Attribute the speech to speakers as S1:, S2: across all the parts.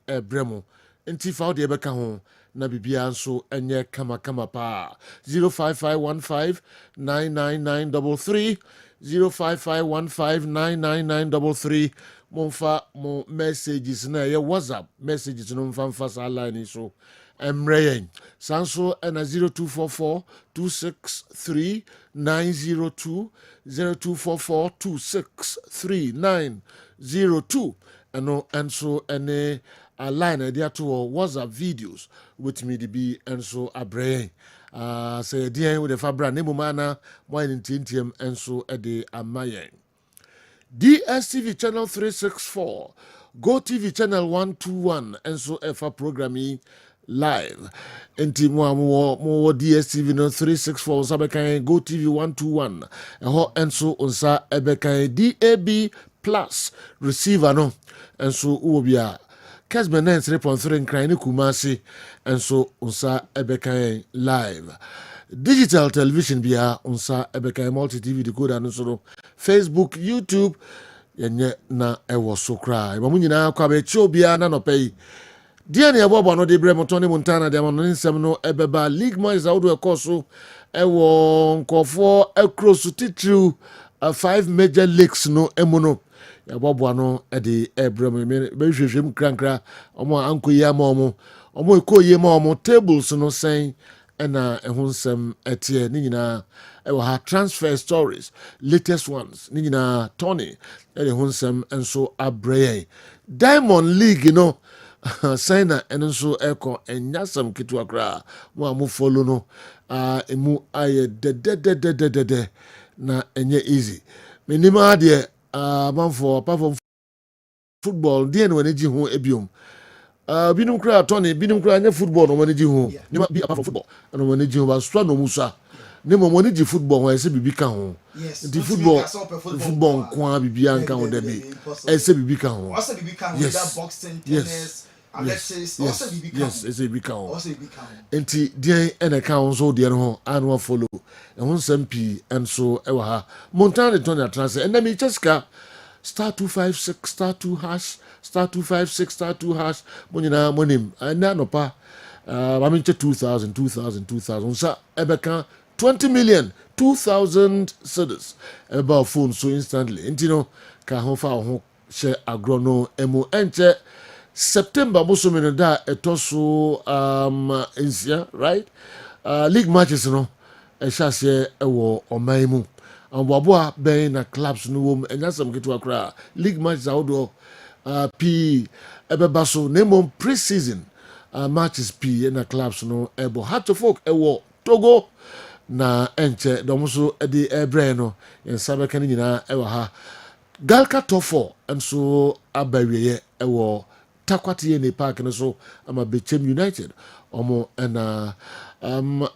S1: bremo enti fa de beka ho na bibia nso enye kama pa 05515999933 05515999933 monfa mo messages na ye WhatsApp messages no mfa sa line so emreyen sanso na 0244 263 902 0244 263 902 and so any a line there to WhatsApp videos with me to be and so a brain say dear with the fabra name mana wine tintium and so a day a mayen DSTV channel 364 Go TV channel 121 and so FA programming live enti mo DSTV no 364 sabekan Go TV 121 eho enso onsa ebekan DAB plus receiver no enso uobia Kessben 3.3 nkran ne Kumasi enso onsa ebekan live digital television bia onsa ebekan multi TV decoder no so Facebook YouTube yenye na ewo so kra ba mu nyina kwa be chi obia na no pay dia ne ebo no de brem Tony Montana de no nsem no ebeba league match awdo ekoso ewo nkofo across titru 5 major leagues no emuno ebo no e de ebrem be hwehwem krankra omo ankoyi ama omo ekoyi ma omo tables no sen ena ehunsem etie ni nyina ewo ha transfer stories latest ones ni nyina Tony ehunsem enso abrey Diamond League Saina and so echo and yasam kitu akra mo follow no emu aye de na enye easy minima de man for apart from football de no energy ho ebiom binum kra Tony binum kra nya football no energy ho ni be apart from football no energy ho ba so no musa ne mo energy football ho ese bibi kan ho the football kwa bibi an kan ho da bi ese bibi kan ho yes boxing tennis yes, it's a big count. Enti dia ene count so dia no anwa follow. E won sampi and so e wa ha. Montana Tony transfer. And me cheska star 256 star 2 hash star 256 star 2 hash monina monim. Na no pa I mean 2000 sa ebeka 20 million 2000 cedis about phone so instantly. Enti no ka ho fa ho she agrono emu enche September musumino da etoso insia right league matches no ehase ewo omaimu amboaboa ben na clubs no wom enyasam ketu akra league matches awdo p ebeba so nemo pre-season matches p na clubs no ebo Hatofok ewo Togo na enche domuso edi ebre no ensabe kan nyina ewo ha Galka top 4 enso abawiye ewo Takwati in the park and so I'm a Bechem United. Omo and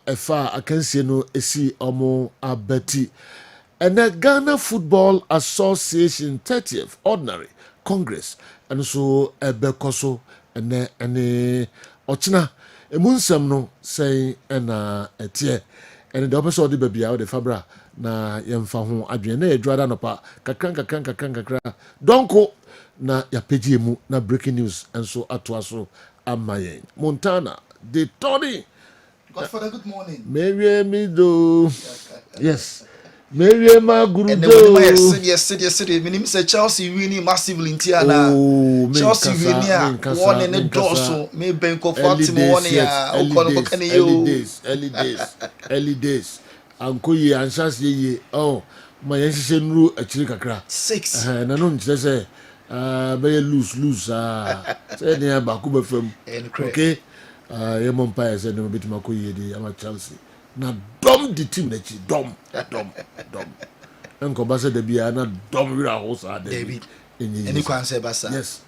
S1: efa I can see no esi omo abeti. And the Ghana Football Association 30th Ordinary Congress and so bekoso and any ochina emunsem no say and etie and the opposite of the baby out the fabra na yemfa ho adwene na edwada no pa kakran donko na ya page mu na breaking news and so atwaso amayen Montana de Tony
S2: Godfather, good morning.
S1: Mary me do yes Mary ma guru do
S2: yes my name is Chelsea winning massively in Tiana. Chelsea winning one in the door so me bank of Fatima one ya
S1: early days anko ye ansas ye oh my yense nru akiri kakra
S2: 6
S1: na no nkyere say be lose say ne ba ku ba fam okay ye mompa say no bit makoye di ama Chelsea na dom the team na chi dom enko ba say da bia na dom wira ho sa David
S2: any kwan say basa
S1: yes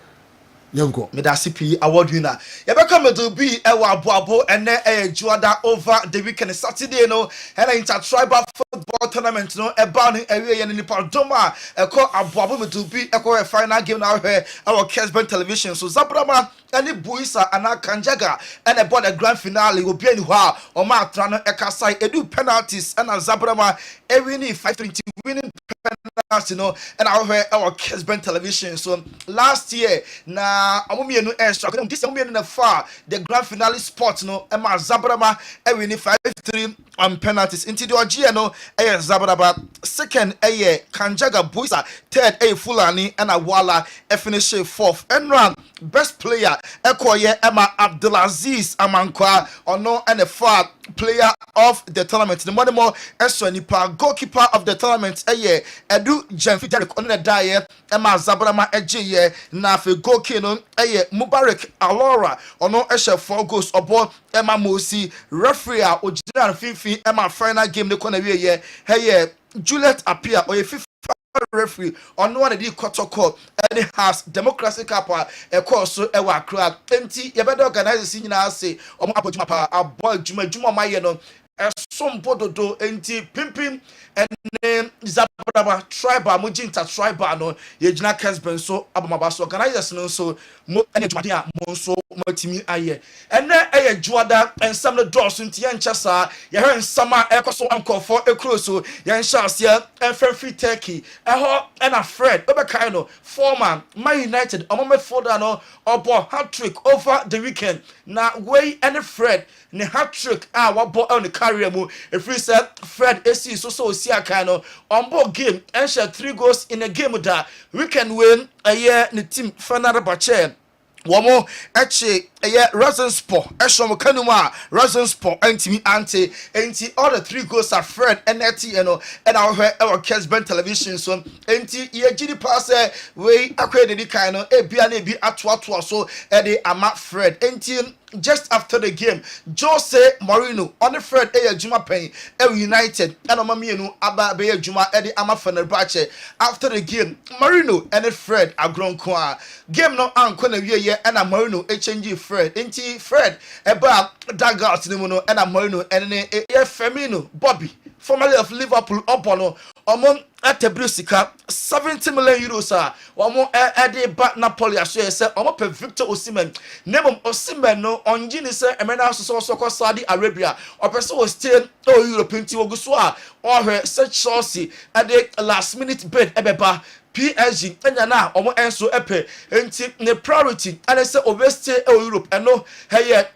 S1: Yanko.
S2: Medasipi award winner. Yabeka to be ewa boabo and juada over the weekend Saturday no and intertribal football tournament no about area in Paldoma call aboabo to be a final game now here our Kessben television so Zabrama any Buisa and Kanjaga and about the grand finale will be anywhere or Matrano Ekasai edu penalties and Zabrama winning 5-20 winning penalty no and I heard our Kessben television. So last year na amumienu extra this amumienu na far the grand finale spot no Emma Zabrama win 5-3 on penalties into the OG no Zabraba second Kanjaga Buisa third Fulani and Awala finish fourth and run best player Ekoye Emma Abdulaziz Amankwa ono and the far player of the tournament the money more extra nipa goalkeeper of the tournament Edu Jemfi Derek on the die Emma Zabrama Ejeye na fe goalkeeper no Mubarak Alora ono eshe 4 goals obo Emma Mosi referee a ojina fifi Emma final game ne kona wie Juliet Apia or FIFA referee on one of the protocol and it has democracy kappa a course so ewa crowd empty you better organize the nyina say omo apojuma pa aboy juma mayeno some bododo enti pimpim and Zabraba tribal mujinta tribal no yegina Kessben so abamaba so organizers no so mo ene dwade mo so matimi aye ene juada ensam no doors nti yencha sa ye hwe nsama ekoso ankofo ekro so yencha asia enfree turkey eho ena Fred obekai no former Man United omo Midfield no obo hat-trick over the weekend na way ene Fred ne hat-trick wabo on the career mu efree said Fred AC so Siaka no on board game and share 3 goals in a game that we can win a year the team final bache Wamo eche Rosensport Eshom Kanuma Rosensport anti all the 3 goals are Fred and Netty and our Kessben television so anti ye pass we acquainted the kind of a be atwa so ama Fred anti just after the game Jose Mourinho on the Fred Juma Pen United and Mamienu Aba Be Juma Eddie Ama Fenerbahce after the game Mourinho and Fred agron kwa game no ankona wie and Mourinho change Fred inti Fred eba dugout ni mu no and Mourinho and Firmino Bobby formerly of Liverpool Obono omon atebrisika 70 million euros omo ede ba Napoli aso say omo pe Victor Osimhen name Osimhen no onji ni say emena so Saudi Arabia opese o stay European team oguso or such source at the last minute bid ebeba PSG enya na omo enso epe enti ne priority and say obeste Europe eno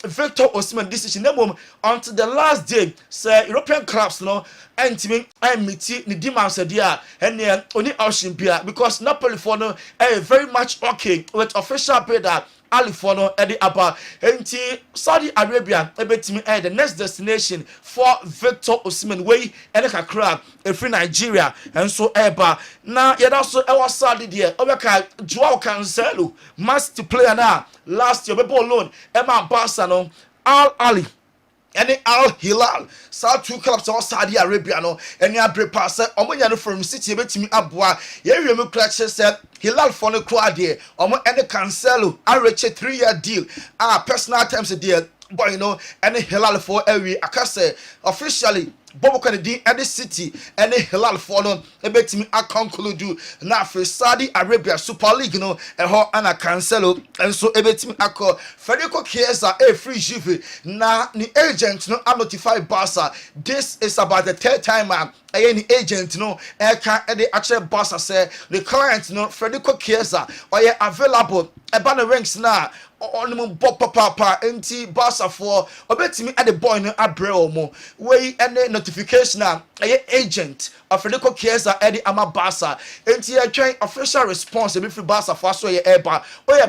S2: Victor Osimhen decision name until the last day say European clubs no entimi meet ni demand said dia ene oni option bia because Napoli for no very much okay with official bid that Alifono Eddie Abba enti Saudi Arabia ebetimi the next destination for Victor Osimhen way ene kakra free Nigeria and so eba na yeda so ewa Saudi there obeka Joao Cancelo master player na last year be ball loan Emma Barca no Al Ali any Al Hilal South 2 clubs of Saudi Arabia no any abre pass omonya no from city betimi aboa ye wiemu clutch said Hilal for no crowd there omo any Cancelo areche 3-year deal personal terms there boy you know any Hilal for every akase officially Bobo Kennedy and the city and the Hilal for no ebetimi conclude na for Saudi Arabia Super League no eho ana Cancelo and so ebetimi akọ Federico Chiesa free Juve na ni agent no notify Barca this is about the third time any agent no can the actual Barca say the client no Federico Chiesa available eba the ranks na on papa enti Barca for obetimi at the boy no abre omo we any notification agent of Federico Chiesa Eddie Ama Barca enti trying official response be free Barca for so eba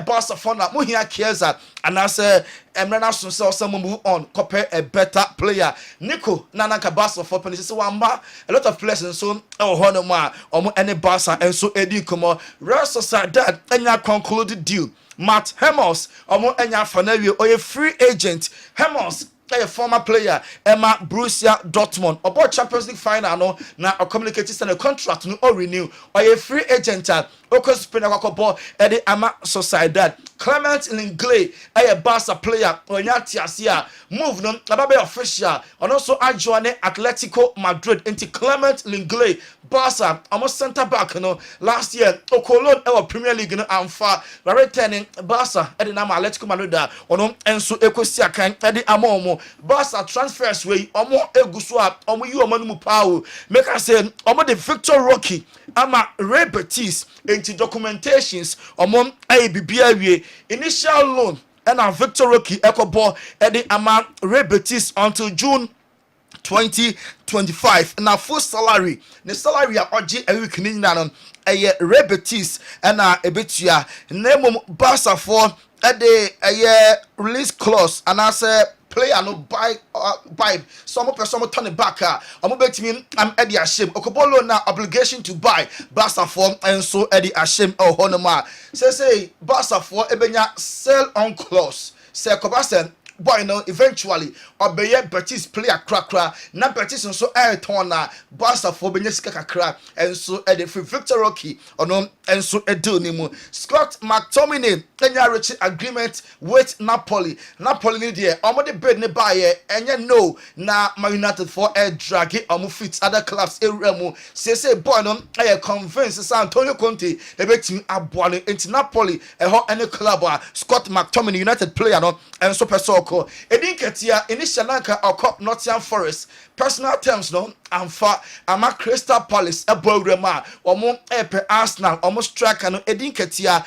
S2: Barca for na mo hia Chiesa and I say Emrena so some move on compare a better player Nico Nana Barca for penny so wamba a lot of players and so honoma omo any Barca and so Eddie Como Real Sociedad enya concluded deal Matt Hummels omo enya fanawie oye free agent Hummels a former player Emma Borussia Dortmund about Champions League final no na a communicated send a contract no or renew or a free agent oko Spain akwakobo ede ama Sociedad. Clement Lenglet a Barca player onya tiasia move no ababe official and also join Atletico Madrid into Clement Lenglet Barca almost center back no last year Okolon our Premier League no amfa returning Barca ede na Atletico Madrid ono enso ekosi akan ede amomo Barca transfers way omo eguso a omo yi omo no mu pawo make I say omo the Victor Roque ama Real Betis into documentations omo ay bibia wie initial loan and a Victor Roque Ecobo Eddie Ama Real Betis until June 2025. Now full salary, the salary a oji a week ni nanon a Real Betis and a betia name Barca for a release clause and I say player no buy some person turn it back I'm betting I'm Eddie Ashim Okobolo na obligation to buy Barca for and so Eddie Ashim or Honoma say Barca for ebenya sell on clause say Kobasen boy no eventually obeye Betis player krakra na Betis nso turn na Barca for benya sika kakra and so Eddie Victor Roque ono and so edu ni mu Scott McTominay enya reach agreement with Napoli ni there omo de bid ne buy enye no na Man United for drag it omo fit other clubs eremu say boy no convince San Antonio Conte ebetimi aboane into Napoli ho any club Scott McTominay United player no and so person ko edin ketia initial nanka okop Nottingham Forest personal terms no amfa ama Crystal Palace ebowrema omo epe Arsenal omo striker no edin ketia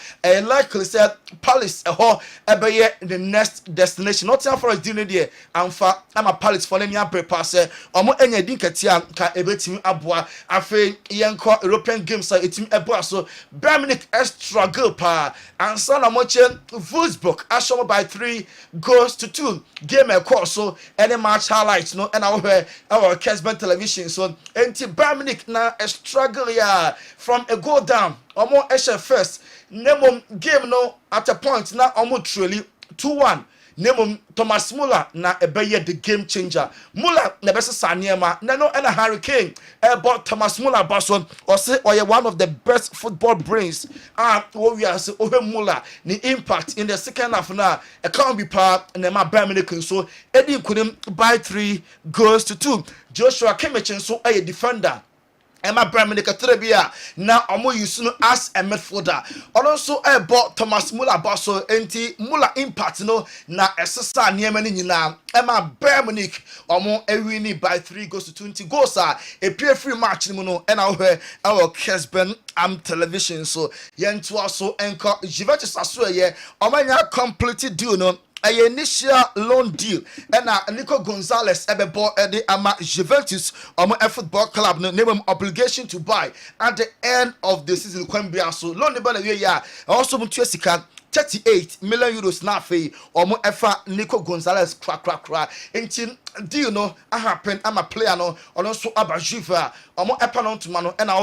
S2: likely said Palace ho ebeye the next destination Nottingham Forest din there amfa ama Palace for them prepare say omo enya edin ketia ka ebetimi aboa afi yenko European games etim eboa so Bayern Munich struggle pa ansa na mo chen Wolfsburg ashomo by 3-2 game course so any match highlights no and our Kessben television so enti Bayern Munich na a struggle ya from a goal down omo eshe first nemo game no at a point na omo truly 2-1 nemo Thomas Muller na ebeye the game changer Muller na best saniema na no and Harry Kane about Thomas Muller bason or say or one of the best football brains what we are say Muller the impact in the second half now e can't be part and my Bayern Munich so Eddie couldn't buy 3-2 Joshua Kimmich so a defender Emma Bremen Katrebia now omo use no as a midfielder. Also bought Thomas Muller baso enti Muller impact no na esesa niema ni nyina Emma Bremen omo ewini by 3-2 goals a pure free match ni mu no and our Kessben television so yentu aso enko Juventus aso ye omanya complete deal no a initial loan deal and Nico Gonzalez ebebo ede ama Juventus football club no name obligation to buy at the end of the season kwambia so loan be na we ya also mutu sika 38 million euros na fe efa Nico Gonzalez kra enti deal no happen ama player no also abajuva epa no ntuma no na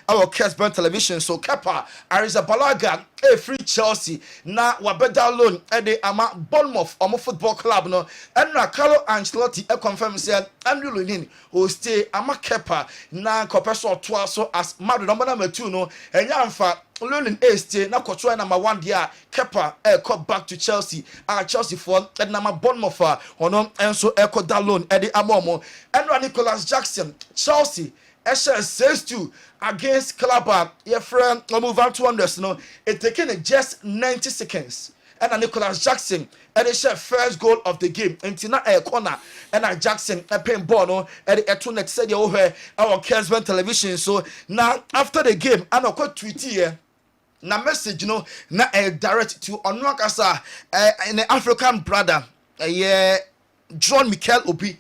S2: our Kessben television so Kepa Arrizabalaga free Chelsea na wabeda loan ede ama Bournemouth football club no na Carlo Ancelotti confirm say Andrew Lunin will stay ama Kepa na kopeso to so as Madrid number 2 no enyamfa Learning stay na control number 1 there Kepa come back to Chelsea Chelsea for number Bournemouth ono enso that loan Eddie Amomo and Nicholas Jackson Chelsea SS6-2 against Club your friend move on 200 no it taking just 90 seconds and Nicholas Jackson and the first goal of the game until na a corner and Jackson a pin ball no and the two next said our Kessben television so now after the game I know quite tweet here na message no na direct to onwakasa in the African brother John Michael Obi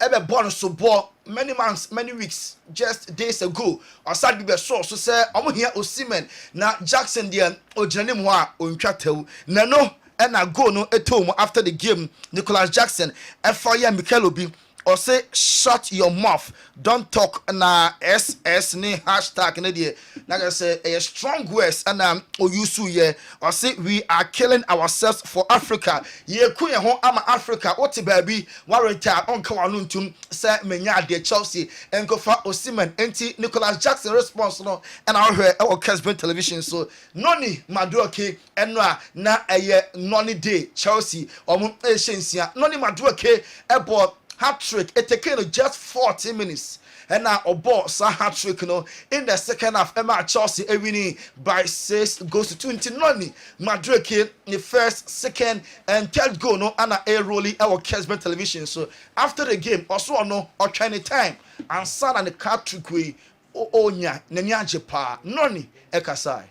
S2: ebe born so ball many months many weeks just days ago osad be so say omo here Osimhen na Jackson there ogyane mu a ontwatew na no na go no etom after the game Nicholas Jackson fire Michael Obi or say shut your mouth, don't talk na ss ni hashtag ne de na I say a strong words and oyusu ye or say we are killing ourselves for Africa ye ku ye ho ama Africa what baby warrant on kawanuntum say menya de Chelsea and go for Osimhen enti Nicholas Jackson response no and I heard our Kessben television so noni maduoke enwa na eye noni day Chelsea omo eshensia noni maduoke ebo hat-trick it taken just 40 minutes and now a boss a hat-trick in the second half Emma Chelsea winning by 6 goes to 20 noni maduoke the first second and third goal no and a rolling our Kessben television so after the game also no or trying time and son and the hat-trick we onya nenyaje pa noni ekasai.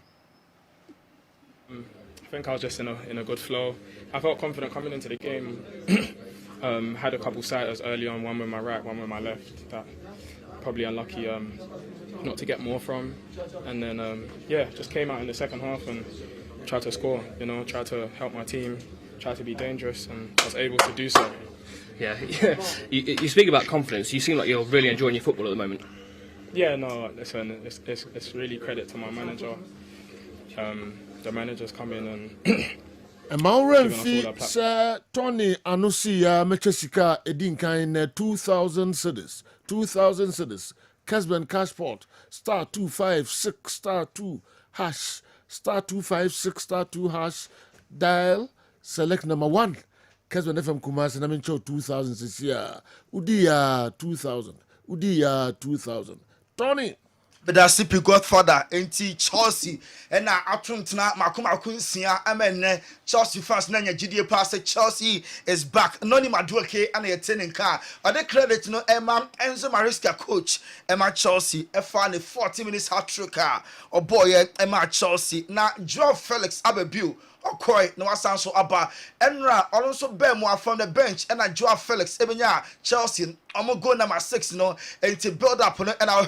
S3: I think I was just in a good flow. I felt confident coming into the game. Had a couple sighters early on, one with my right, one with my left. That probably unlucky not to get more from. And then just came out in the second half and tried to score. Tried to help my team, tried to be dangerous, and I was able to do so.
S4: Yeah. You speak about confidence. You seem like you're really enjoying your football at the moment.
S3: Yeah, no, listen, it's really credit to my manager. The managers come in and
S1: Mauren fi Tony Anusi ya Mechesika Edinkain 2,000 cedis. 2,000 cedis. Kessben Cashport star 256 star 2 hash star 256 star 2 hash dial select number 1. Kessben FM Kumasi na mincho 2,000 this year. Udia 2,000. Udia 2,000. Tony.
S2: But that's CP Godfather, NT Chelsea, and now Atuntina Makuma Kunsia, Amen. Chelsea fans, Nanya GDA pass, Chelsea is back. Noni Madueke and a tenning car. Are they credit no Emma Enzo Mariska coach, Emma Chelsea, a funny 40 minutes hat trick or boy, Emma Chelsea. Now, Joe Felix Abebu. Okoi no asan so aba enra also be mo from the bench and Joao Felix ebenya Chelsea omo go number 6 no enti build up no and our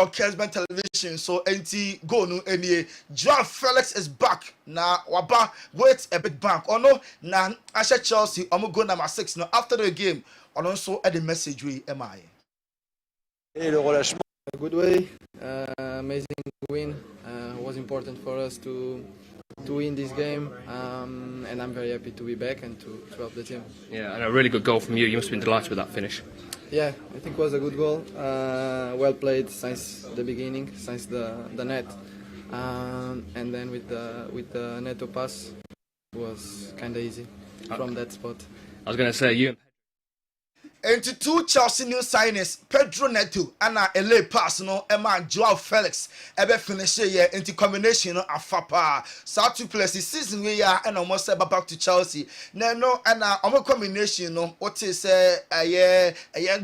S2: Kessben television so enti go no enie Joao Felix is back na waba wait a big bank no na asha Chelsea omo go number 6 no after the game also at the message we am I
S5: a good way, amazing win. Was important for us to win this game, and I'm very happy to be back and to help the team.
S4: Yeah, and a really good goal from you. You must have been delighted with that finish.
S5: Yeah, I think it was a good goal. Well played since the beginning, since the net, and then with the netto pass, it was kind of easy from that spot.
S4: I was going to say you.
S2: Into 2 Chelsea new signings, Pedro Neto and a LA pass no Emma Joao Felix ebe finish here into combination no afapa. South 2 places season we are and almost back to Chelsea. No and a combination no what is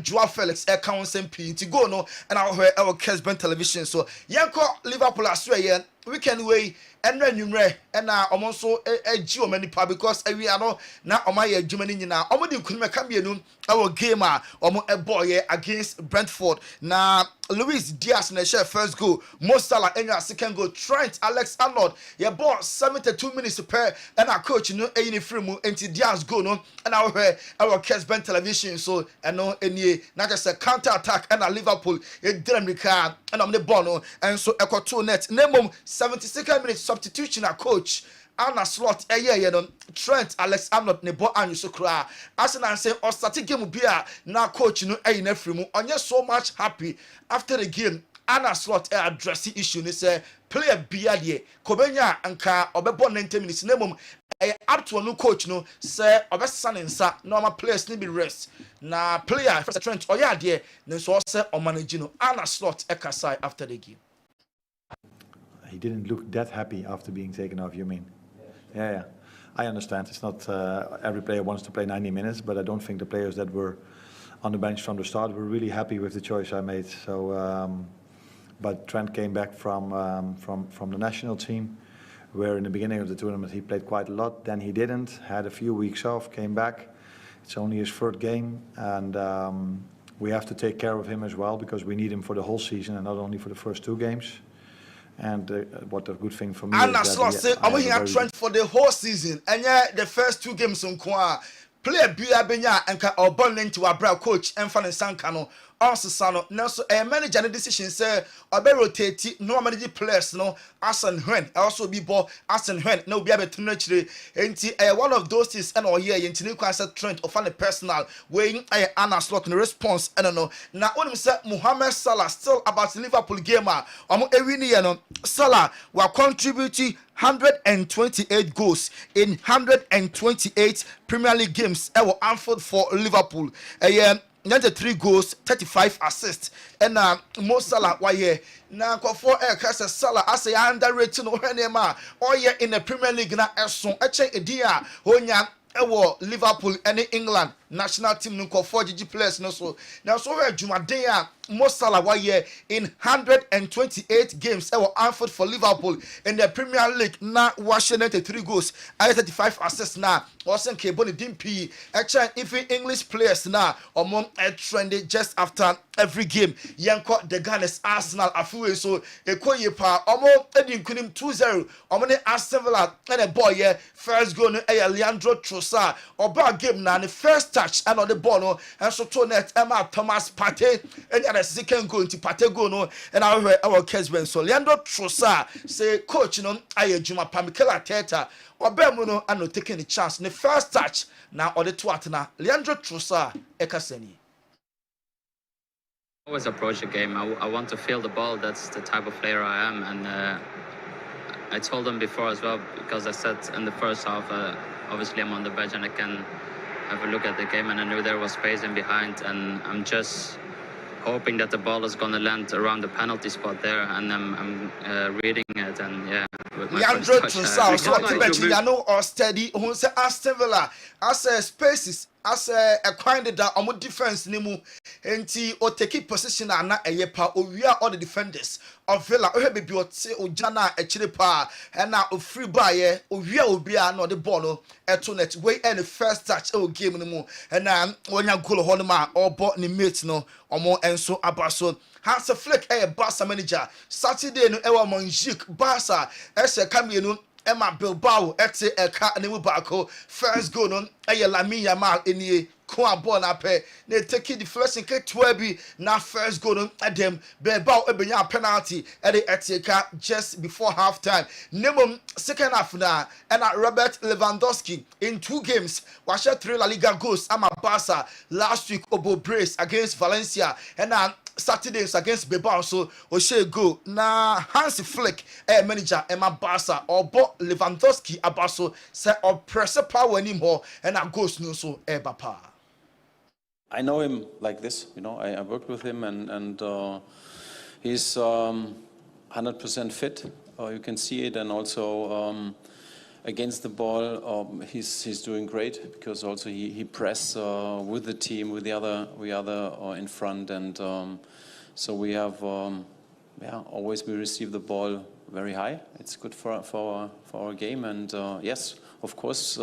S2: Joao Felix account SMP to go no and our Kessben television so yanko Liverpool as well weekend way and numre and also a Germany pa because we are no na omaya Germany na omodi kunme kambienu our gamer a boy against Brentford na Luis Diaz na share first goal Mo Salah enya second goal Trent Alexander-Arnold your ball 72 minutes per and our coach no any free mu enti Diaz go no and our Kessben television so and no any na just a counter attack and a Liverpool e dynamic and the ball no and so equal 2 net nemom 72nd minute substitution a coach Anna slot Trent Alexander-Arnold ne bo anyu so kra Arsenal say or start game bi a na coach no na free mu onye so much happy after the game Anna slot address the issue ni say player bia de kobenya anka obebo 90 minutes nemom up to no coach no say obesa ne nsa normal players need be rest na player first Trent oya de ne so say o manage no Anna slot ekasai after the game.
S6: He didn't look that happy after being taken off, you mean? Yeah. I understand. It's not every player wants to play 90 minutes, but I don't think the players that were on the bench from the start were really happy with the choice I made. So, but Trent came back from the national team, where in the beginning of the tournament he played quite a lot. Then he didn't, had a few weeks off, came back. It's only his third game, and we have to take care of him as well because we need him for the whole season and not only for the first 2 games. And what a good thing for me
S2: and
S6: is
S2: that I'm here Trent for the whole season and yeah the first 2 games on Kwa player bia benya enka obon nti wabra coach emfa ne sanka no onsesa no nanso manager ne decision say obe rotate no manage players no Asen Hwen also be ball Asen Hwen na obi abetu no chire enti one of those things and oye enti ne kwan say trend of an personal weighing Anna slot no response and no na onim say Mohamed Salah still about Liverpool game omo ewini ye no Salah will contribute 128 goals in 128 Premier League games ever Anfield for Liverpool. 93 goals, 35 assists. And Mo Salah, why here? Now, for Salah, I say underrated no Henema, or yeah in the Premier League na Esson, a check a dear, Liverpool and England national team no call 4 GG players no so. Now, so where Jumadea, Mo Salah, why here in 128 games, Anfield for Liverpool in the Premier League na washing 93 goals, 35 assists now. Also, Keboni Dimpi, actually, even English players now among a trendy just after every game. Yanko the Gunners Arsenal afuwe so ekoye pa omo edin kunim 2-0 omo ne Aston Villa and a boy here first goal no Leandro Trossard oba game na the first touch and on the ball no and so to net Emma Thomas Partey and the second goal into Partey goal no and our Kessben so Leandro Trossard say coach no aye Juma Pamikela Teta Obemu no ano taking the chance the first touch na or the twatna Leandro Trossard ekaseni.
S7: Always approach a game. I want to feel the ball. That's the type of player I am, and I told them before as well, because I said in the first half, obviously I'm on the bench and I can have a look at the game, and I knew there was space in behind, and I'm just hoping that the ball is going to land around the penalty spot there, and I'm reading it, and yeah.
S2: Leandro Trossard, so I know or steady, who say Aston Villa, as spaces. As a kind that on defense nimu enti o take position na eyepa o wia all the defenders of Villa o be o te o jana e chire pa na o free buy o wia obi a na the ball no eto net way and the first touch o game nimu na onya goal ho no ma o bo ni mate no omo enso abaso Hans Flick Barca manager Saturday no ewa Monjik Barca ese kamienu Emma Bilbao ete eka nemu bako first goal no Lamine Yamal enie ko ball na pe na take the first in K12 na first goal no dem Bilbao ebenya penalty at the eka just before half time nemo second half na and Robert Lewandowski in 2 games was 3 La Liga goals ama Barca last week obo brace against Valencia and Saturdays against Bilbao so O'Shea go na Hans Flick manager Emma Barca or Lewandowski abaso say or press power anymore and that goes no so bapa.
S8: I know him like this, you know. I worked with him and he's 100% fit. You can see it, and also against the ball, he's doing great, because also he press with the team, with the other in front, and so we have always we receive the ball very high. It's good for our game, and yes, of course.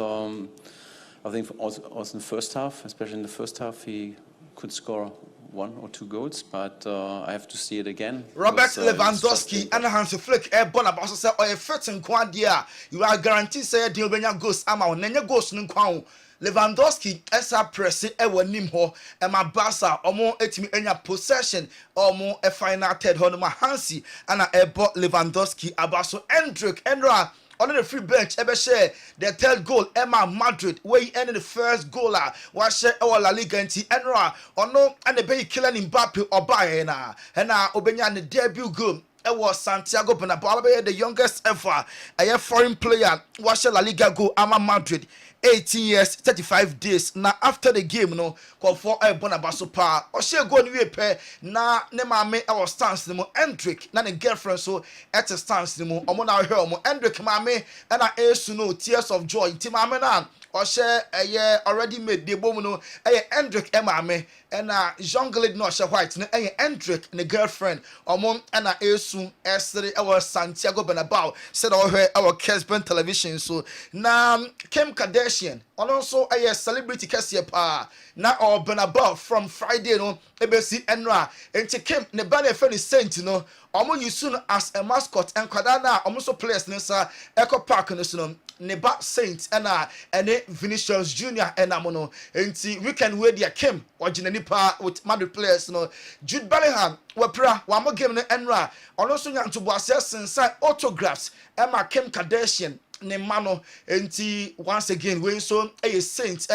S8: I think also in the first half, especially in the first half, he could score 1 or 2 goals, but I have to see it again.
S2: Robert Lewandowski and Hans Flick born about say or a fit in quadia. You are guaranteed say the obenya goals ama onenya goals no kwa. Lewandowski esa press nim ho e ma Barca omo etimi enya possession omo e final third ho no ma Hansi and Lewandowski abaso Endrick Enra on the free bench, ever share the third goal. Emma Madrid, where he ended the first goaler. Was share our La Liga and Enra or no, and the baby killing Mbappe or Bayena. And now Obenya the debut goal. It was Santiago Bernabeu, the youngest ever. A foreign player. Was La Liga go Ama Madrid. 18 years, 35 days. Now after the game, no, call for a Bonabaso pa. Or she go ni pe na ne mame our stance no Hendrick na ne girlfriend so at a stance no omo na hwe omo Hendrick mame and I ask no tears of joy. Ti mame na or share a year already made the boom no Hendrick mame and jungle no share white no Hendrick ne girlfriend omo and I esu esre our Santiago Bernabeu said our Kessben television so na Kim Kardashian and also a celebrity Kessie pa na or Bernabeu from Friday no ebesi enra enti Kim ne bane friend saint no omo use no as a mascot and kwada na omo so players ne sa eco park no so no ne ba Saint ene Vinicius Junior mono enti weekend we dia Kim originally pa with Madrid players no Jude Bellingham wapra wa mo game no enra ono so nya ntobo ase sensa autographs Emma Kim Kardashian ne mano enti once again we so Saint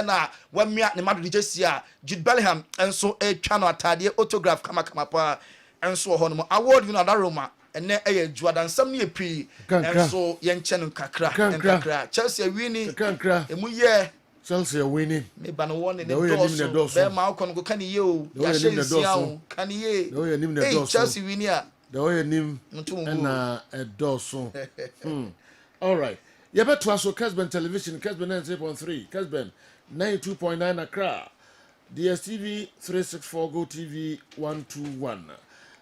S2: wa mia ne Madrid jersey Jude Bellingham enso twa no atade autograph kama pa enso ho no award you know that Roma ene juadan sam ne pi enso yen chenu kakra Chelsea winning emu ye
S1: Chelsea winning
S2: me ba no one ne doors be ma ko no kan ye o ya shensia o kan ye Chelsea winning
S1: the way nim na doso all right you better so Kessben television Kessben 93.3 Kessben 92.9 Accra DSTV 364 Go TV 121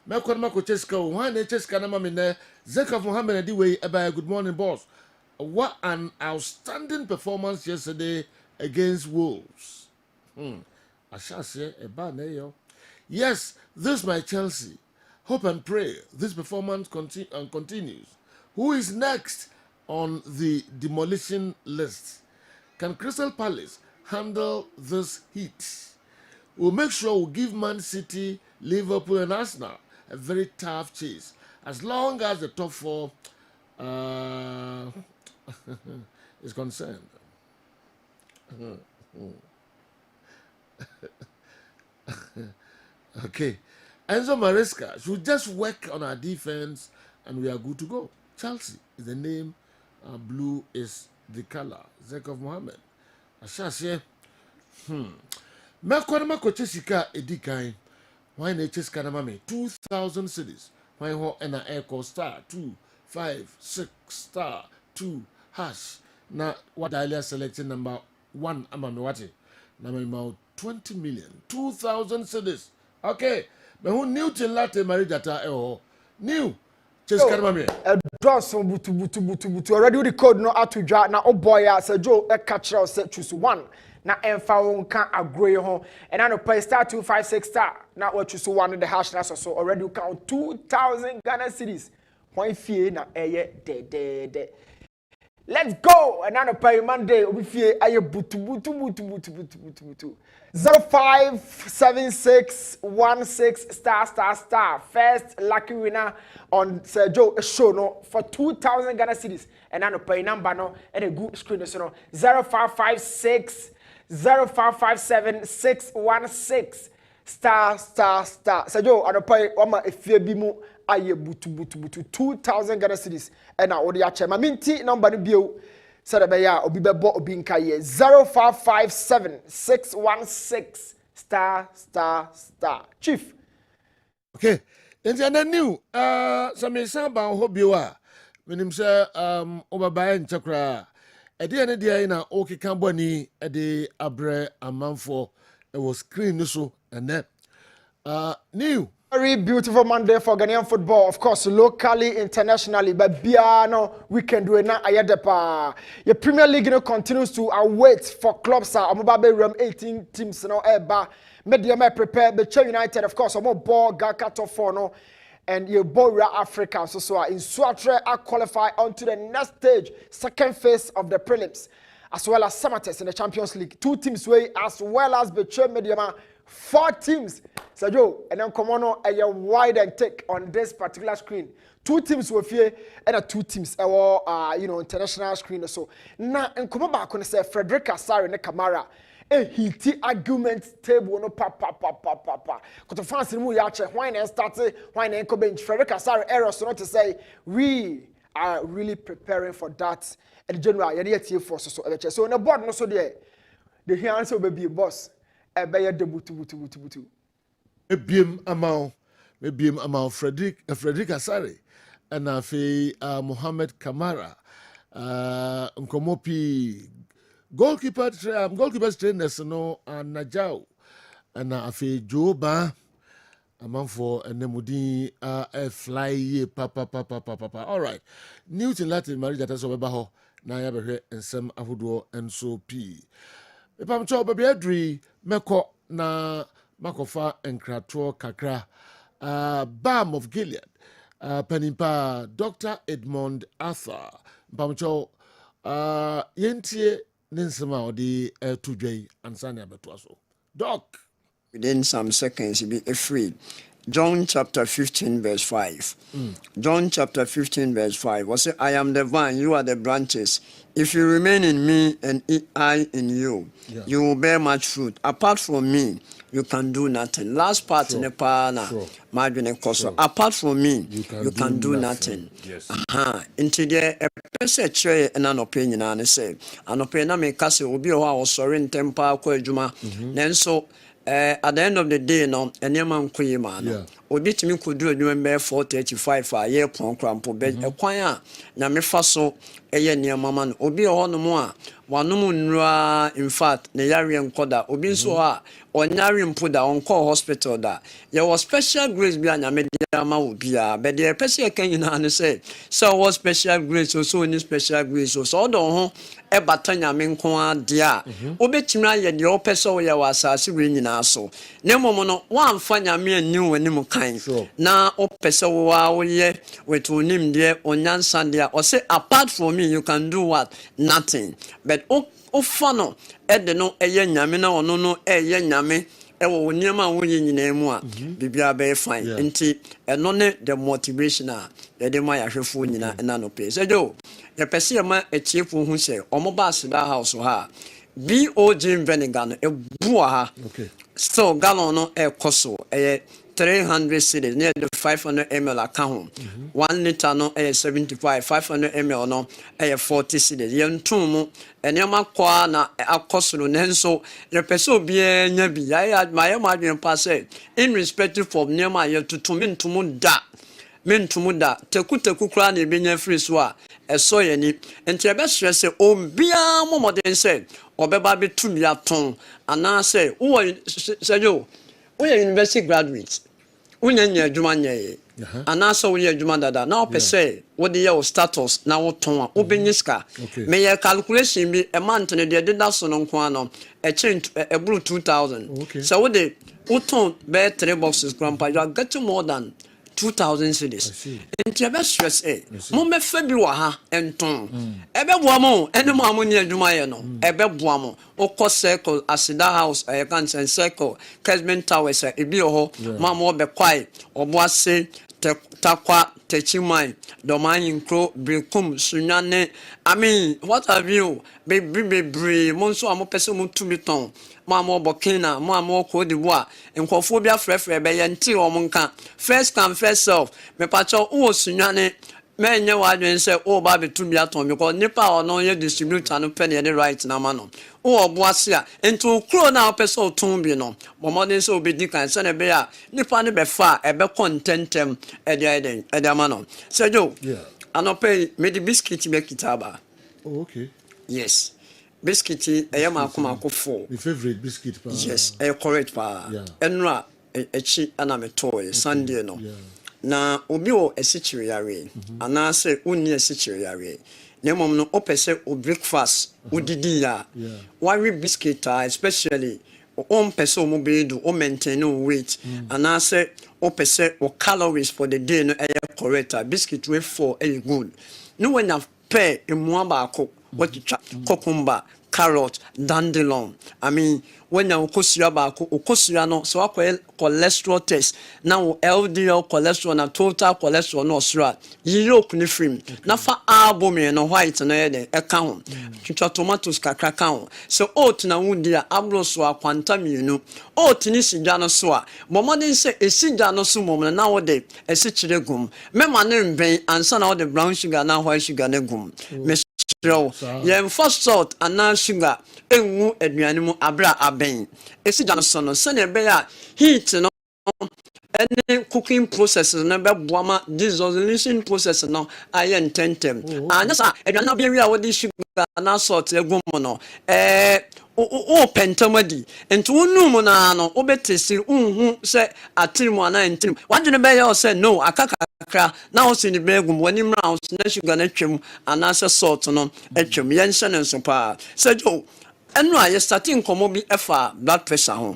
S1: Mako Cheska one Cheska na mame Zeka Mohammed Adiwe about good morning boss. What an outstanding performance yesterday against Wolves. I shall say a bad yo. Yes, this my Chelsea. Hope and pray this performance continues. Who is next on the demolition list? Can Crystal Palace handle this heat? We'll make sure we give Man City, Liverpool, and Arsenal a very tough chase. As long as the top four is concerned. Okay. Enzo Maresca should just work on our defense and we are good to go. Chelsea is the name. Blue is the color. Zekov Mohammed. Ashashe. Mako Chesika Edikai. Why na Cheska na mame 2,000 cities. Why ho na aircall star 256 star 2 hash. Na what I selected number 1 amame wati. Na me 20 million 2,000 cities. Okay. Me who new till latte marijata new Cheska na mame.
S9: Johnson butu already with the code no atudwa na oboya say Joe e catch us say choose one na emfa won kan agree ho and na pay star 256 star na what choose one the hash na so already count 2,000 Ghana cedis point fee na eye de let's go and na pay Monday obi fee aye butu 057616 star first lucky winner on Sergio show no for 2,000 Ghana cedis and I no pay number no and a good screen so no 0556 0557616 star Sergio I no pay oma efie bi mu aye butu 2,000 Ghana cedis and na odi ache ma minti number no bio said ya obi bebo obi nka ye 0557616 star chief.
S1: Okay, and then new some samba hobio a menim say obaba en chakra e dey na dey na okay kan boni e dey abre amanfo e was screen so and new
S9: very beautiful Monday for Ghanaian football, of course, locally, internationally, but Biano weekend we na ayedepa. The Premier League continues to await for clubs. Omobabe Ram 18 teams now eba. Mediama prepare the United, of course, Omo ball Gakato for no, and your Bora Africa so in Suatre are qualified onto the next stage, second phase of the prelims, as well as Samates in the Champions League. 2 teams way as well as Betray Mediama. 4 teams. So Joe, and then come on a wide and take on this particular screen. 2 teams were here and 2 teams international screen or so. Now and come back when I say Frederick Asari and Kamara. A heaty argument table no papa. Because the fans in Muyache, why and started, why and come bench Frederick Asari error so not to say we are really preparing for that. And general, you're here for so so on the board no so there. The answer will be boss. Ebeye de butu.
S1: Mebiem amount Frederick Asare and afi Mohamed Kamara nkomopi goalkeepers trainers no Najao and afi Joba amanfo enemudi fly papa. All right, Newton Latin marriage that so beba ho na ya behwe ensem ahodo enso p Ipam cho baby adri meko na makofa enkrato kakra Balm of Gilead Penimpa Dr. Edmond Arthur mpamcho yentie ninsema odi to dwai ansane abeto aso doc
S10: within some seconds be free. John chapter 15 verse 5. John chapter 15 verse 5 was say, I am the vine, you are the branches. If you remain in me and I in you, you will bear much fruit. Apart from me, you can do nothing. Last part in the pana, apart from me, you can do nothing.
S1: Yes.
S10: Into the person tray and an opinion and say, an opinion may cast will be our sorry in temper, juma. Then so at the end of the day, no, and your man man. Obi timi could do a new member 435 a year pon crampo bed a choir. Na me faso a year near mamman, Obi on more. One nra in fact, the Yarian Koda, Obi so or Narian Puda on call hospital that. There was special grace behind a mediama would be but the person can you say, so was special grace or so in special grace or so don't e batanya menko dia obetimra ye de opeso ye wasase we nyina so ne momo wan fanya me anu anim kan na opeso wo ye wetunim de onyansa de o say apart from me you can do what nothing but o fano e de no eye nyame na ono no eye nyame e wo niam a wo nyina mu a bibia be fine enti eno ne the motivation a de ma ya hwefo nyina na no pe so do the person ma echiefu hu se omoba sida house ha BOG vinegar no e bua ha so gallon no e koso e 300 cedis near the 500 ml account 1 liter no e 75 500 ml no e 40 cedis yentum mu enema kwa na akosoro nenso the person obi nya bi ya ma dwen pass in respect of nema ye tutumintum da mentumuda teku kura na ebenya free so a eso ye ni enti ebe stress ombia momoden say obeba betumi aton ana say wo say yo wo university graduate unya adwuma nye ana so wo adwuma dada na opese wo de your status na wo ton a obenyi ska me ye calculation bi e month ne de da so no nko ano e change e blue 2000 so wo de wo ton be 3 boxes grandpa you are getting more than 2,000 cedis. Enti ebe stress mo me fa bi wa ha enton. Ebe boa mo ene mo amoni adwuma ye no. Ebe boa mo. Oko circle asida house e kan sen circle Kessben towers e bi ho ma mo be kwai obo ase takwa techimai domain kro brekum sunyane I mean what have you be monso amo pese mo tumiton mo bokina mo ko de boa enkofo bia frefre be ye nti o mo nka first come first serve me pacho wo sunyane menye wadwen se o ba betumi aton because nipa ono ye distributor no pen ye right na ma no o oboase a ento kro na opese oton bi no momodin se obedi kan se ne be a nipa ne be fa e be contentem e de ma no se jo anope me di biscuit be kitaba
S1: okay
S10: yes biscuit e ya makoma ko fo
S1: the favorite biscuit pa
S10: yes e correct pa enra echi ana me toy Sunday no na obi o esichiri yare ana se uni esichiri yare na mom no opese o breakfast udidi ya worry biscuit especially on person mo be do o maintain weight ana se opese o calories for the day no correct biscuit we for good no when na pair emu abako what cucumber carrot dandelion I mean when you okosua ba okosua no so akọ cholesterol test now LDL cholesterol na total cholesterol no sura yiro kuni film na fa albumin no white na ye e ka ho twitwa tomatoes kakra ka ho so oat na wudi a abro so akwanta mienu oat ni sigya no so a momodin se esigya no so mom na wo de esichire gum mema ne mben ansa na wo de brown sugar na white sugar na gum yeah, first salt and now sugar enwu aduane mu abra aben esi jano so no se ne be ya heat no any cooking process no be boama dissolution process no aye intentem anya sa aduane na be wi a wo de sugar na salt egum no o pentamadi enti wonu na no obetesi unhu se atirimu ana entirim wadwene be ya o se no akakakra na o se ni begum wani mra na sugar na twem ana se salt no atwem yense ne nso pa se jo enu aye starting komo bi efa blood pressure ho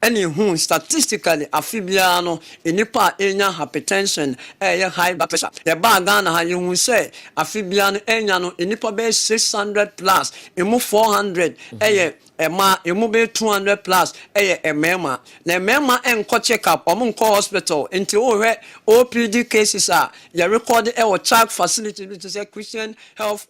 S10: any who statistically afibiano inipa enya hypertension high blood pressure ye ba Ghana ha you who say afibiano enya no inipa be 600 plus emu 400 ema emu be 200 plus emema na emema enko check up omunko hospital nti ohwe OPD cases ye record check facility which is a Christian health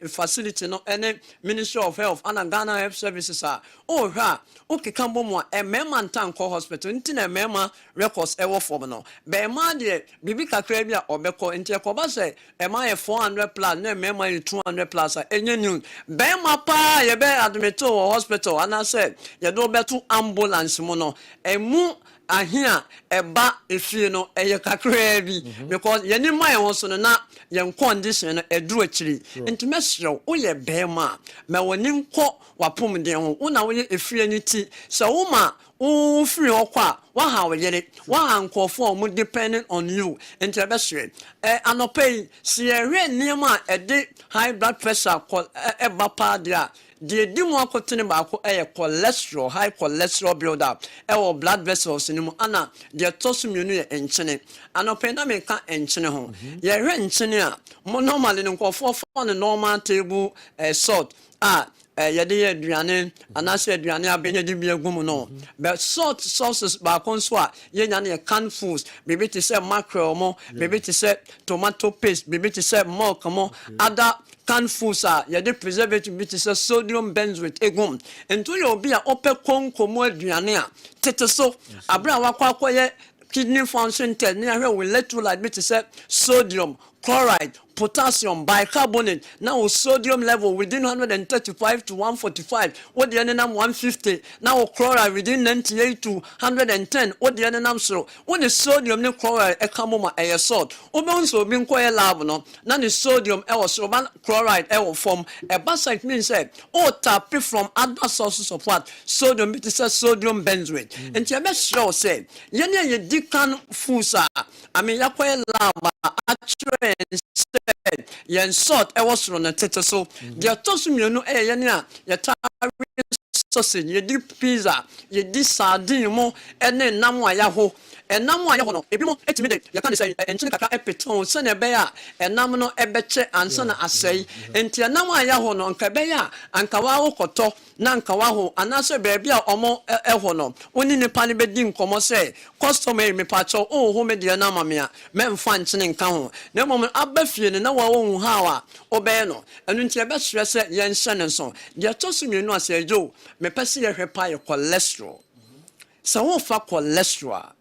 S10: facility no any Ministry of Health and Ghana Health Services ohwa okikambo mo emema ntanko hospital nti na emema records ewo form no be ma de bibi kakra bia obeko nti ekoba se ema 400 plus na emema 200 plus enye new be ma pa ye be admit hospital and I said ye do beto ambulance mo no emu ahia eba efie no eye kakra bi because ye ni mai won so no na ye condition no eduru akiri nti mesrew wo ye be ma me woni nko wapom den ho una wo ye efie ni ti so wo ma wo free okwa wa ha wo yere wa ankofo mo depending on you nti besre anopay si ehwe niam ede high blood pressure eba pa dia the dimu akotene baako cholesterol high cholesterol build up blood vessels ni mu ana the tosumienu ye enchene anopenda meka enchene ho ye hwe enchene a mo normally nkofo for the normal table salt yede ye aduane anase aduane abenye di bia gum no but salt sauces baako nso a ye nya na canned foods maybe to say mackerel mo maybe to say tomato paste maybe to say milk mo other canned foods yede preservative bit is sodium benzoate egum ento ye obi a ope konkomo aduane a tete so abra wakwa ye kidney function test na hwe electrolyte bit is sodium chloride potassium bicarbonate now sodium level within 135 to 145 what the enam 150 now chloride within 98 to 110 what the enam so what the sodium ne chloride ekamoma salt obonso bi nko lab no na the sodium so chloride form a basite means say tap from other sources of what sodium it is sodium benzoate and you best sure say ye dikan fusa I mean yakwa lab actually yen salt was from the tete so the tosumienu yene a yeta sausage ye di pizza ye di sardine mo ene nam ayaho enam ayaho no ebi mo etimi de ye kan say enchine kaka epeton se na be ya enam no ebeche ansa na asai enti enam ayaho no nka be ya anka wa wokoto na nka wa ho anase be bia omo eho no oni ne pa ne be di nkomo say customer me pacho ho me de na mamia me mfa nchine nka ho na mom abafie ne na wa wo hu ha wa obe no enu nti ebe hwe se ye nhyɛ ne so de tosumienu asejo me pese ye hwe pa ye cholesterol so wo fa cholesterol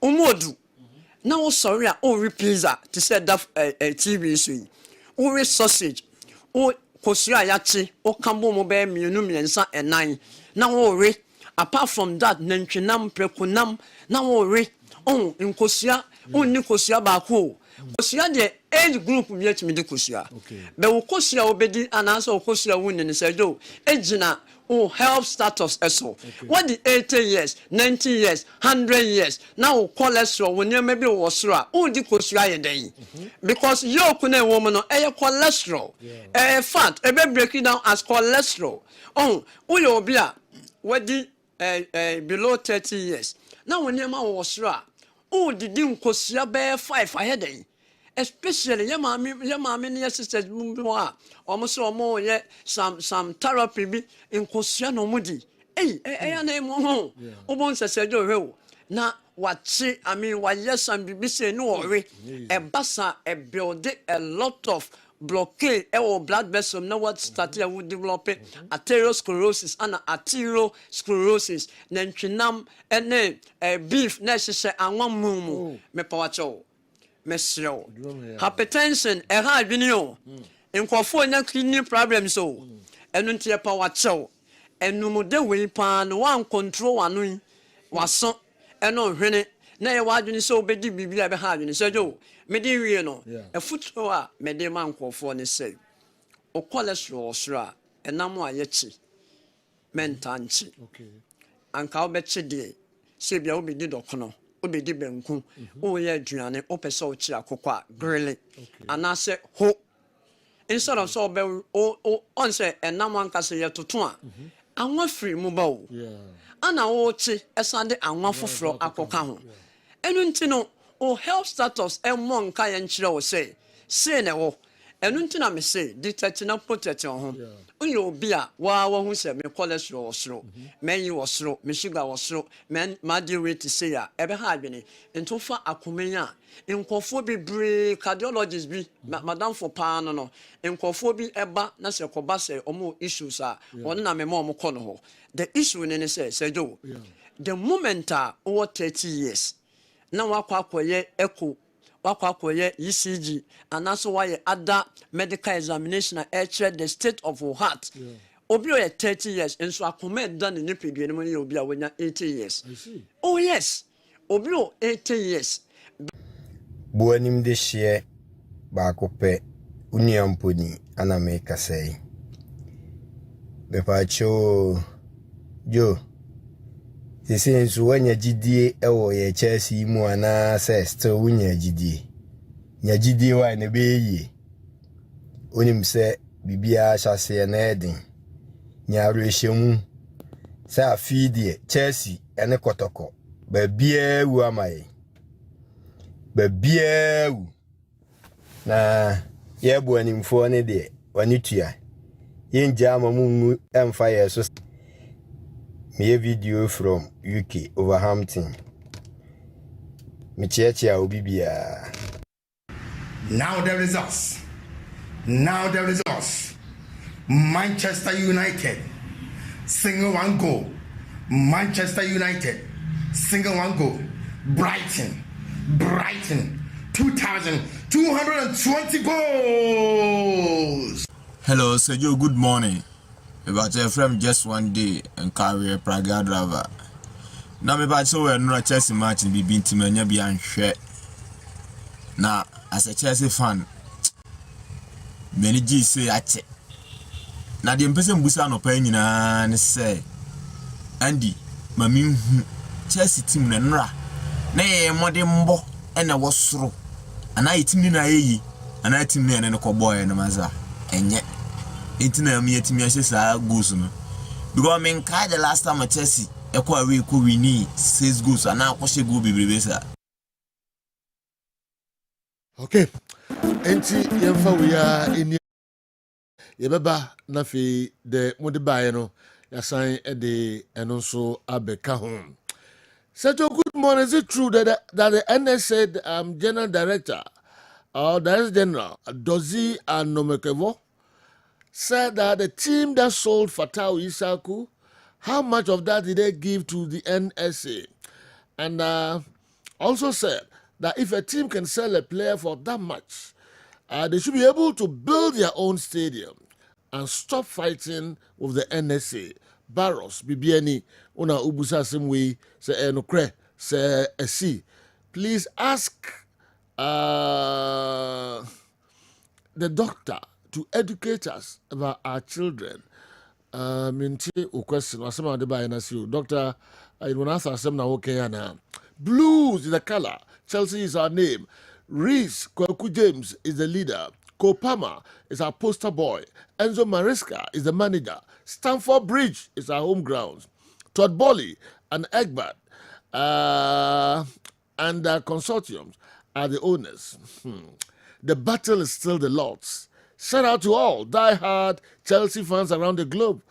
S10: umodu na wo sorry a o pizza to say that TV so o sausage o kosua yachi o kambo mo be mienu miensa enan na wo apart from that nantwinam prekunam na wo o nkosua o ni kosua ba ko kosua de age group bi etimi de kosua be wo kosua obedi anansa wo kosua woni ne sejo ejina health status eso what the 80 years 90 years 100 years now cholesterol when you maybe was sura di kosua ye den because you kuna woman no cholesterol fat e be break it down as cholesterol we obi a what the below 30 years now when you was sura did kosua be 5 ahead especially your mommy and your sisters almost some therapy be in kosua no mudi na mo obon se do na wachi I mean wa yes and be say no worry e basa e build a lot of blockade blood vessel now what started would develop atherosclerosis and arteriosclerosis nantwinam beef na hye anwa mumu me pawacho mesro hypertension adwene nkofo nya kidney problems enu ntie pa wacho enu mode we pa no wan control wanu waso eno hwene na ye wadwene so obedi bibia be ha adwene so jo mede wie no efuto a mede ma nkofo ne say o cholesterol sura enam a yechi mentanchi anka obechi de se bia obedi dokono obedi benku o ye aduane o pese o chi akokwa grilling anase ho instead of so be on say enam anka se ye toto a anwa free mu ba wo ana wo che esande anwa foforo akoka ho enu nti no o health status emmo nka ye nkyere wo say na wo enu nti na me say detect na protect ho onye obi a wa hu se me cholesterol osro men yi osro me sugar osro men ma dey rate say ya ebe ha adwene nto fa akomenya nkofo bebre cardiologist bi madam for pa no nkofo bi eba na se koba se omo issues a won na me mo ko no ho the issue ne say jo the moment over 30 years na wakwakoye echo wakwakoye ECG and also why other medical examination at the state of your heart obi o 30 years and so akoma done in pedue no money obi a wonya 80 years oh yes obi o 80 years
S11: buanim de hye ba kope uniamponi ana me kasai be pa cho jo sisi nso wanya gidie ewo ye Chelsea mu ana se still wunya gidie nya gidie wa ne be yi onim se bibia hyase na edin nya rehemu se afidie Chelsea ene kotoko ba bia wu amaye ba bia wu na ye bu animfo ne de wani tua yenja amamu emfa ye so me video from UK Overhampton. Me cheche obibia.
S12: Now the results. Manchester United single one goal. Manchester United single one goal. Brighton 2,220 goals.
S13: Hello, Sergio. Good morning. About a friend just one day and carry a Praga driver. Now, me bad so no Chelsea match and be being to me be unshare. Now, as a Chelsea fan, many G say at it. Now, the person Busan opinion and say, Andy, Mammy Chelsea team Nenra. Nay, Modimbo, and I was through. And I team in a and I team in a cowboy and a maza. And yet, Intina me at me as I goes no. Because I mean, the last time I Chelsea, a quite we could we need 6 goals and now what's a good baby.
S1: Okay, enti yemfa we are in yebeba na fi de modibaye no yasan de eno so abeka home. Sejo, good morning. Is it true that the NSA General Director or Director General Dozie Anomekevo said that the team that sold Fatau Isaku, how much of that did they give to the NSA? And also said that if a team can sell a player for that much, they should be able to build their own stadium and stop fighting with the NSA. Barros, Bibiani, Una Ubusa Simwe, say Enokre, say Esi. Please ask the doctor to educate us about our children. Minti question was some of the by doctor. I will answer some now. Okay, now blues is the color. Chelsea is our name. Reese Kwaku James is the leader. Kopama is our poster boy. Enzo Maresca is the manager. Stamford Bridge is our home grounds. Todd Bolly and Egbert and the consortiums are the owners. The battle is still the Lord's. Shout out to all die-hard Chelsea fans around the globe.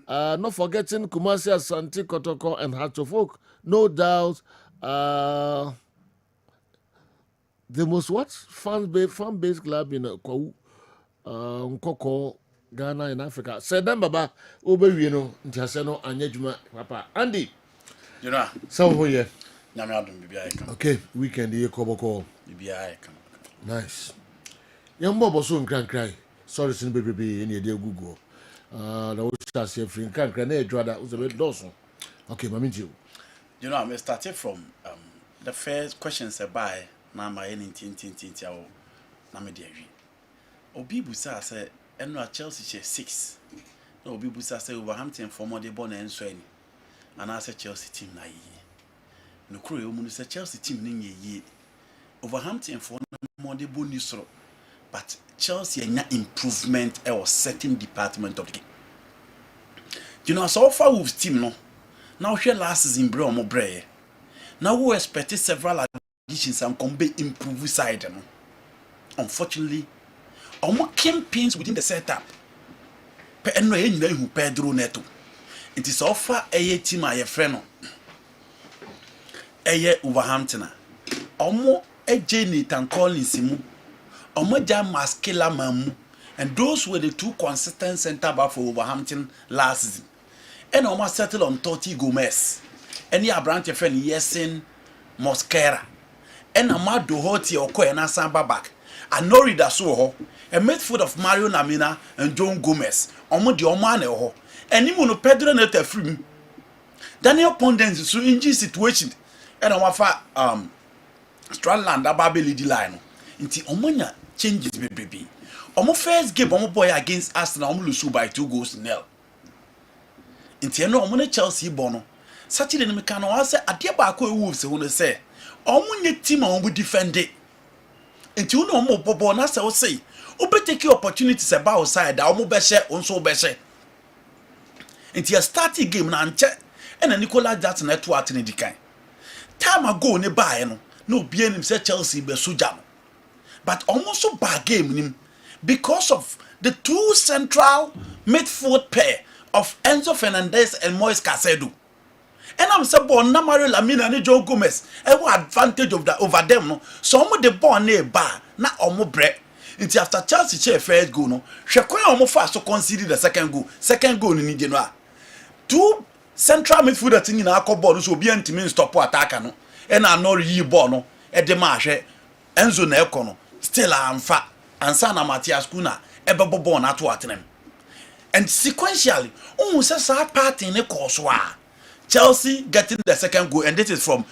S1: Not forgetting Kumasi, Asante, Kotoko, and Hatchofok. No doubt, the most fan-based club in Nkoko, Ghana, in Africa. Sedem Baba, Obe Wino, Ntiaseno, Anyejuma, Papa. Andy.
S14: You know,
S1: so here.
S14: Okay,
S1: weekend here, Koboko. Nice. Young Bob also cry. Sorry, sin baby in your dear Google. The old chas here, free can grenade, that was a bit Dawson. Okay, Mammy Jew.
S14: You know, I started from the first questions by now my anything, Namediari. Obi Busa said, and no Chelsea 6. No, Obi Busa said, Overhampton for more de bon and Swain. And I said, Chelsea team na ye. No crew, when you say Chelsea team ye. Overhampton for more de bon nisro. But Chelsea had improvement or certain department of the game. You know, so far with team no. Now here last season bre omo bre. Now we expect several additions and come be improve side no. Unfortunately, omo campaigns within the setup. Pe eno e nyina hu Pedro Neto. It is offer a team a friend no. Eye Wolverhampton. Omo eje Nathan Collins mu. Omo ja Maskela mamu. And those were the two consistent centre back for Wolverhampton last season. And almost settled on Totti Gomez. And your branch friend Yesin Mosquera. And Amado Hoti or Koena Samba back. And no reader so a midfield of Mario Lamina and John Gomez. Omo di Omane ho. And Imono Pedro Nete free. Daniel Pondens is so injury situation. And Omafa Strandland Ababe lead line. Inti Omonya changes baby. Omo first game omo boy against Arsenal omo lose by 2-0. Inti eno omo ne Chelsea bono. Saturday ne meka no say ade ba ko Wolves ho no say omo nye team omo defend it. Inti uno omo bobo na say o say obe take opportunities about outside omo be share onso be share. Inti a starting game na nche ena Nicolas Jackson eto atene dikan. Time ago ne bae no na obi anim say Chelsea be soja no. But almost so bad game nim because of the two central midfield pair of Enzo Fernandez and Moise Caicedo. And I'm saying, "Bon, na Mario Lamina and Joe Gomez, what advantage of that over them? No, some of the ball near bar, na omo bread. Until after Chelsea share first goal, no, she quite almost fast to concede the second goal. Second goal in India. Two central midfielders in our ball, so be anti stop attack no, and I know ye ball no, at the marsh, Enzo Nekono, still I'm fat. And Sana Matias Kuna, Ebebo born at Wattenham. And sequentially, says our party in the course Chelsea getting the second goal, and this is from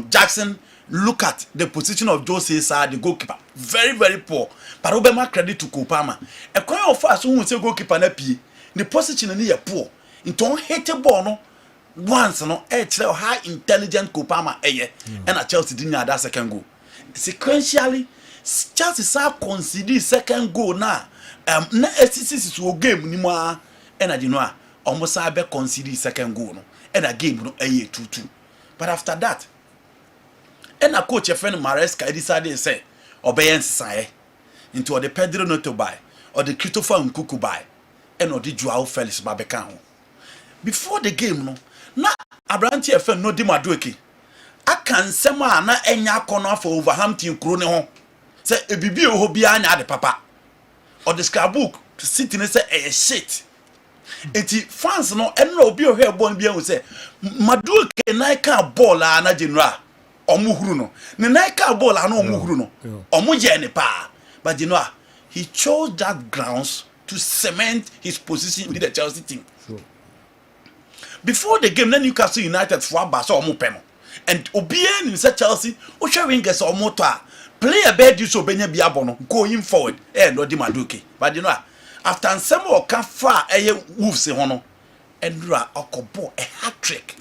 S14: Jackson. Look at the position of Jose Sa, the goalkeeper. Very, very poor. But Obama credit to Kopama. A coin of us who say goalkeeper na P, the position in poor. In ton hate a ball no once no high intelligent Kopama and a Chelsea didn't have that second goal. Sequentially. Chelsea sa concede second goal na na SCC so game ni ma and you know almost be concede second goal no and a game no 2-2. But after that and a coach friend Maresca decided say obeyen sai into the Pedro Neto buy or the Christopher Nkuku buy and or the Joao Felix Babeka ho. Before the game no na Abranti friend no di madueki aka nsema na enya kono for Wolverhampton kuro ne ho. Say a bibi ho bia nya de papa or the scrapbook sitting say a shit. Eti fans no enro obi o hwe ball bia say Madueke naika ball na general omuhuru no ne naika ball na omuhuru no omu je ne pa. But you know he chose that grounds to cement his position with the Chelsea team. Sure. Before the game then Newcastle United for ba so omu peno and obi en say Chelsea o hwe wingers omu to a player bed you so benya biabono going forward no di Madueke. But you know after some or can far Wolves hono and okobo a hat-trick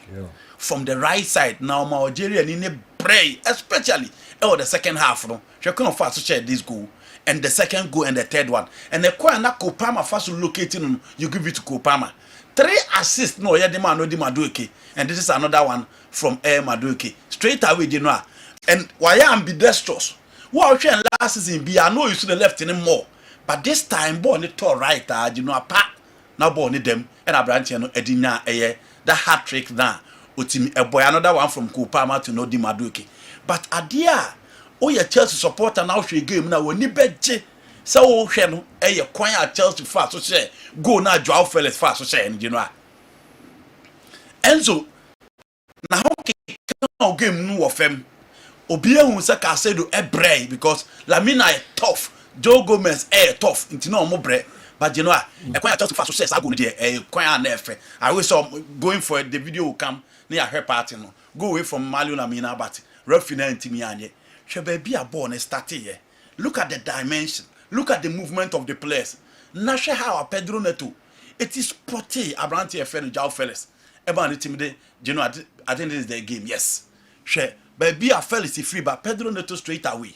S14: from the right side now Algeria in a bray especially the second half no she can fast to share this goal and the second goal and the third one and the kwa na Kopama first locating you give it to Kopama 3 assists no the man no di Madueke and this is another one from Madueke straight away you know and why ambidextrous. Well, last season, I know you should have left anymore. But this time, born it to right, you know, apart. Now, born them, and I branch, Edina, the hat trick now. Utimi, a boy, another one from Kopama to know the Madueke. But Adia, your Chelsea supporter now, she game now, when you bet, so, Shen, a quiet Chelsea fast, so say, go now, Joao Felix fast, so say, and you know. Enzo, now, game no of him. Obia who say Caicedo bray because Lamina tough, Joe Gomez tough, into no more bread. But you know, a quite just fast success. I go there, quite an I wish going for the video will come near her party. No, go away from Mario Lamina, but Rafina and Timianye. She be a born and start here. Look at the dimension, look at the movement of the players. Nasha how Pedro Neto. It is Pote, Abranti, a friend, Joao Felix. About it, you know, I think this is the game, yes. She. But be a Felix free, but Pedro Neto straight away.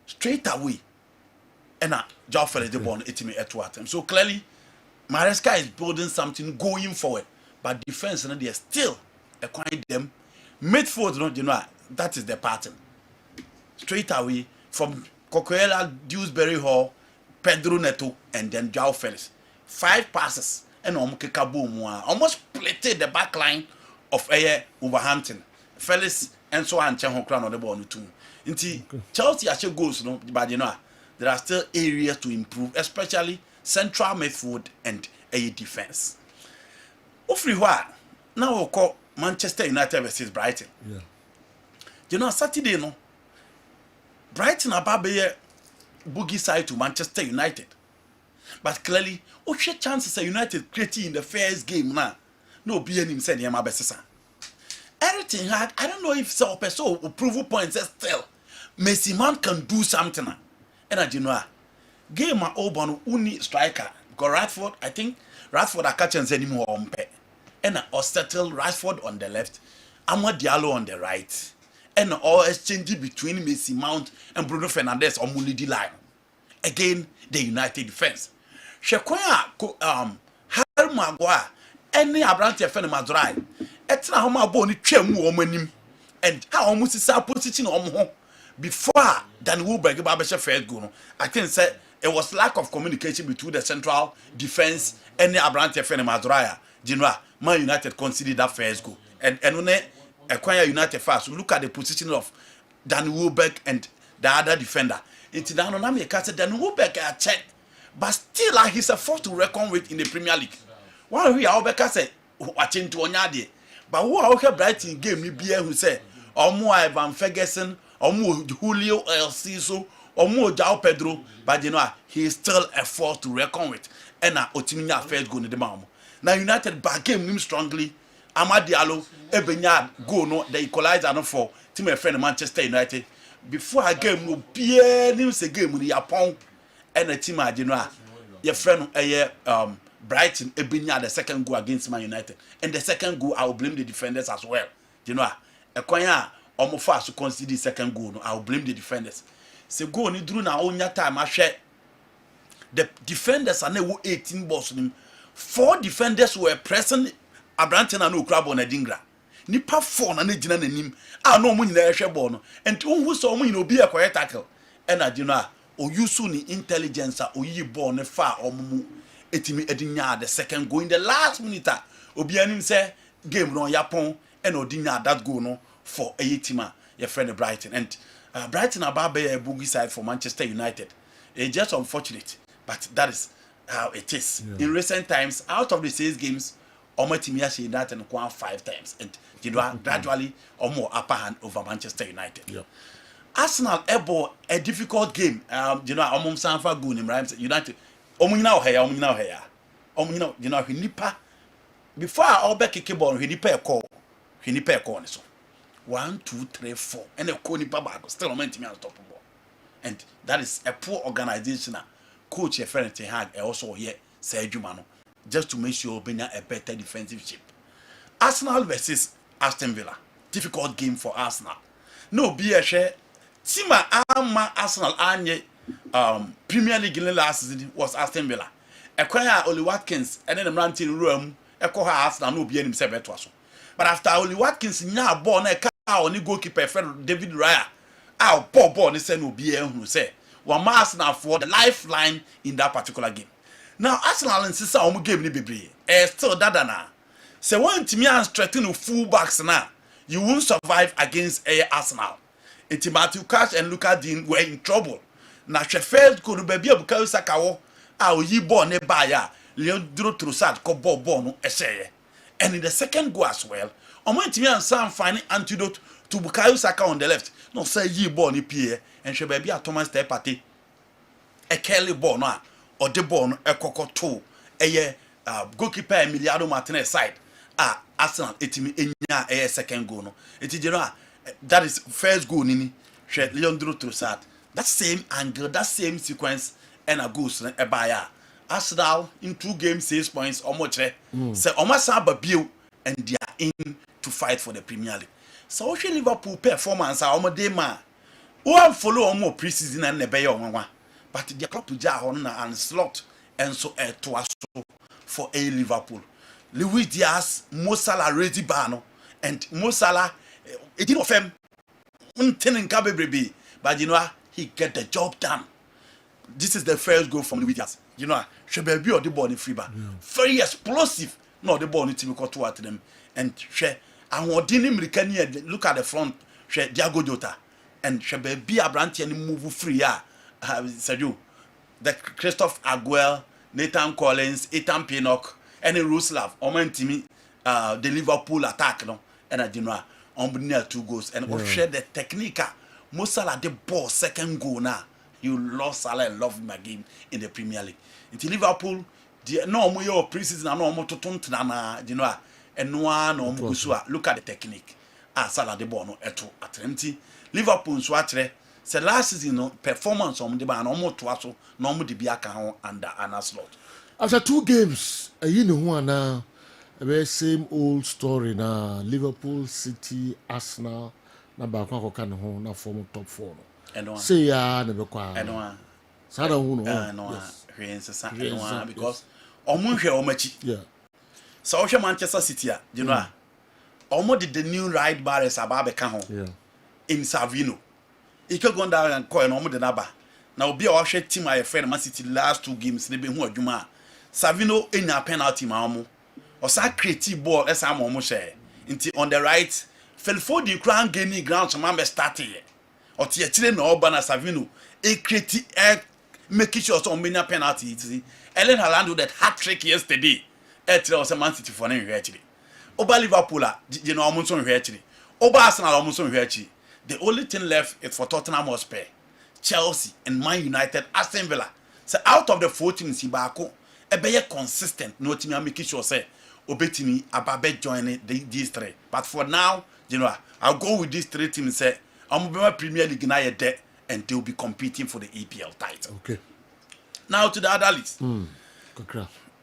S14: Straight away. And Joao Felix the born 80 me at what time. So clearly, Maresca is building something going forward, but defense, they are still acquiring them. Midfield, that is the pattern. Straight away from Coquelin, Dewsbury Hall, Pedro Neto, and then Joao Felix. 5 passes and almost plated the back line of Wolverhampton. Felix and so on, Crown on the ball too. Chelsea actually goes, but there are still areas to improve, especially central midfield and a defense. Now we'll call Manchester United versus Brighton. Yeah. Saturday, Brighton are boogie side to Manchester United. But clearly, chances of United creating in the first game now. No, be any said Yama Bessasa. Everything had, I don't know if so approval points still. Messi man can do something. And I know game my old uni striker. Because Radford, I think Radford are catching anymore on pay. And or settle Rashford on the left, Amad Diallo on the right. And all exchange between Messi Mount and Bruno Fernandes on Mulidi line. Again, the United defense. Shekwaya Harry Maguire any Abrante Fene Madurai. Etina homa boni twam wo manim and how almost is our position before Dan Woolberg Babesha first goal. I think say it was lack of communication between the central defense and the Abrante Fene Madurai. Man United considered that first goal. And when acquire United fast, look at the position of Dan Woolberg and the other defender. It's down on America. Dan Woolberg a check, but still he's a force to reckon with in the Premier League. One we are said watching to Onyade. But who are okay Brighton game ni bia who say Omo Ivan Ferguson, Omo Julio El Ciso, Omo Joao Pedro, but he is still a force to reckon with. And Otiminya first go in the mom. Now United back game him strongly. Amad Diallo, Ebenya go no the equalizer no for team a friend Manchester United. Before a game no be news a game with Yapon and a team your friend Brighton Ebenya the second goal against Man United. And the second goal I will blame the defenders as well. A kwanya almost fast to consider the second goal. No, I will blame the defenders. So go ni drew na onya time I share. The defenders are now 18 balls. 4 defenders were pressing Abrante and no crab on a dingra. Nipa 4 na nejina nanim. No mo nyina ehwe ball no. And who saw mo nyina obi a quiet tackle. And o use ni intelligence o yi ball ne fa omumu etimi edinya the second goal in the last minute. Obi anim say game no yapon and odinya that goal no for a team your friend Brighton. And Brighton are about a boogie side for Manchester United. It's just unfortunate, but that is how it is. Yeah. In recent times, out of the 6 games, Omo team has that and won 5 times, and gradually or more upper hand over Manchester United. Yeah. Arsenal able a difficult game. Omum Sanfa Gunim Rhymes United. Omunao here. Nipa. Before all back a keyboard, he nipa a call. He nipa a call. So 1, 2, 3, 4, and a Coney Baba still momentum unstoppable. And that is a poor organization. Coach a friend to have also here Sergio Mano just to make sure Benya a better defensive shape. Arsenal versus Aston Villa. Difficult game for Arsenal. No be a share. Tima Ama Arsenal anye Premier League in the last season was Aston Villa. Acquire Oli Watkins and then the ranting room echo Arsenal no be any seven to us. But after Oli Watkins nya born a car on the goalkeeper friend David Raya. Our poor boy say no be who say one Arsenal for the lifeline in that particular game. Now Arsenal insist on game ni bebre. Still that na. Say one team and strengthen full backs now. You won't survive against Arsenal. It's Matthew Cash and Luka Dean were in trouble. Now Sheffield could be a Bukayo Saka wo yi ball ne ba ya Leandro Trossard ko ball no ehye. And in the second goal as well, Omo team and Sam finding antidote to Bukayo Saka on the left. No say yi ball ni pie and she baby at Thomas Tepati. A Kelly ball no or the ball no ekoko to goalkeeper Emiliano Martinez side. Arsenal etimi enya second goal no. That is first goal nini. Leandro Trossard. That same angle, that same sequence and a goals ebaya. Arsenal in 2 games 6 points almost say almost babio and they are in to fight for the Premier League. So Liverpool performance almost day man. One follow more preseason and nebeye on one. But the club to ja on and slot and so to us for a Liverpool. Luis Diaz, Mo Salah ready bano, and Mo Salah, it didn't offend but you know he get the job done. This is the first goal from Luis Diaz. You know, Shebebi or the ball in free bar. Very explosive. No, the ball needs to be caught to at them. And and what didn't look at the front, Diago Jota. And Shebebi Abranti and move free. Sergio. The Christophe Aguel, Nathan Collins, Ethan Pinnock, and Ruslav. Omen Timmy, the Liverpool attack, no, and I didn't know. On 2 goals and share the technique. Mo Salah the ball second goal now. You lost Salah and love my game in the Premier League. Into Liverpool, the no more preseason and no more to na you know and no more look at the technique. Salah the ball no eto at empty. Liverpool swatre say last season no performance on the ban no more to aso no more the biaka under Anna slot.
S1: After 2 games, you know one now. The same old story now. Liverpool, City, Arsenal, na back one can hold na form top 4. No. Say ya never kwa.
S14: No.
S1: Sada who
S14: no. No. Because omunhwe omachi. Yeah. So Manchester City, you know. Omo did the new right bar is ababe ka ho. Yeah. In Savino. He could go down and call omo de naba. Na obi a hwe team a friend Man City last 2 games they be hu adwuma. Savino enya penalty ma omo. Osa creative ball esa am omo share. Inti on the right, Felford the ground gaining ground some man start here. Oti etire na oba na Savino e create making sure some many penalty. Ellen Haaland did that hat trick yesterday. Etire was Man City for na hwe Oba Liverpool you know omo so hwe Oba Arsenal omo so hwe The only thing left is for Tottenham Hotspur, Chelsea and Man United, Aston Villa. So out of the 4 teams ibako e be consistent no team making sure say obetimi ababe join these 3. But for now, you know, I'll go with these 3 teams say I'm Premier League na there and they'll be competing for the EPL title. Okay. Now to the other list.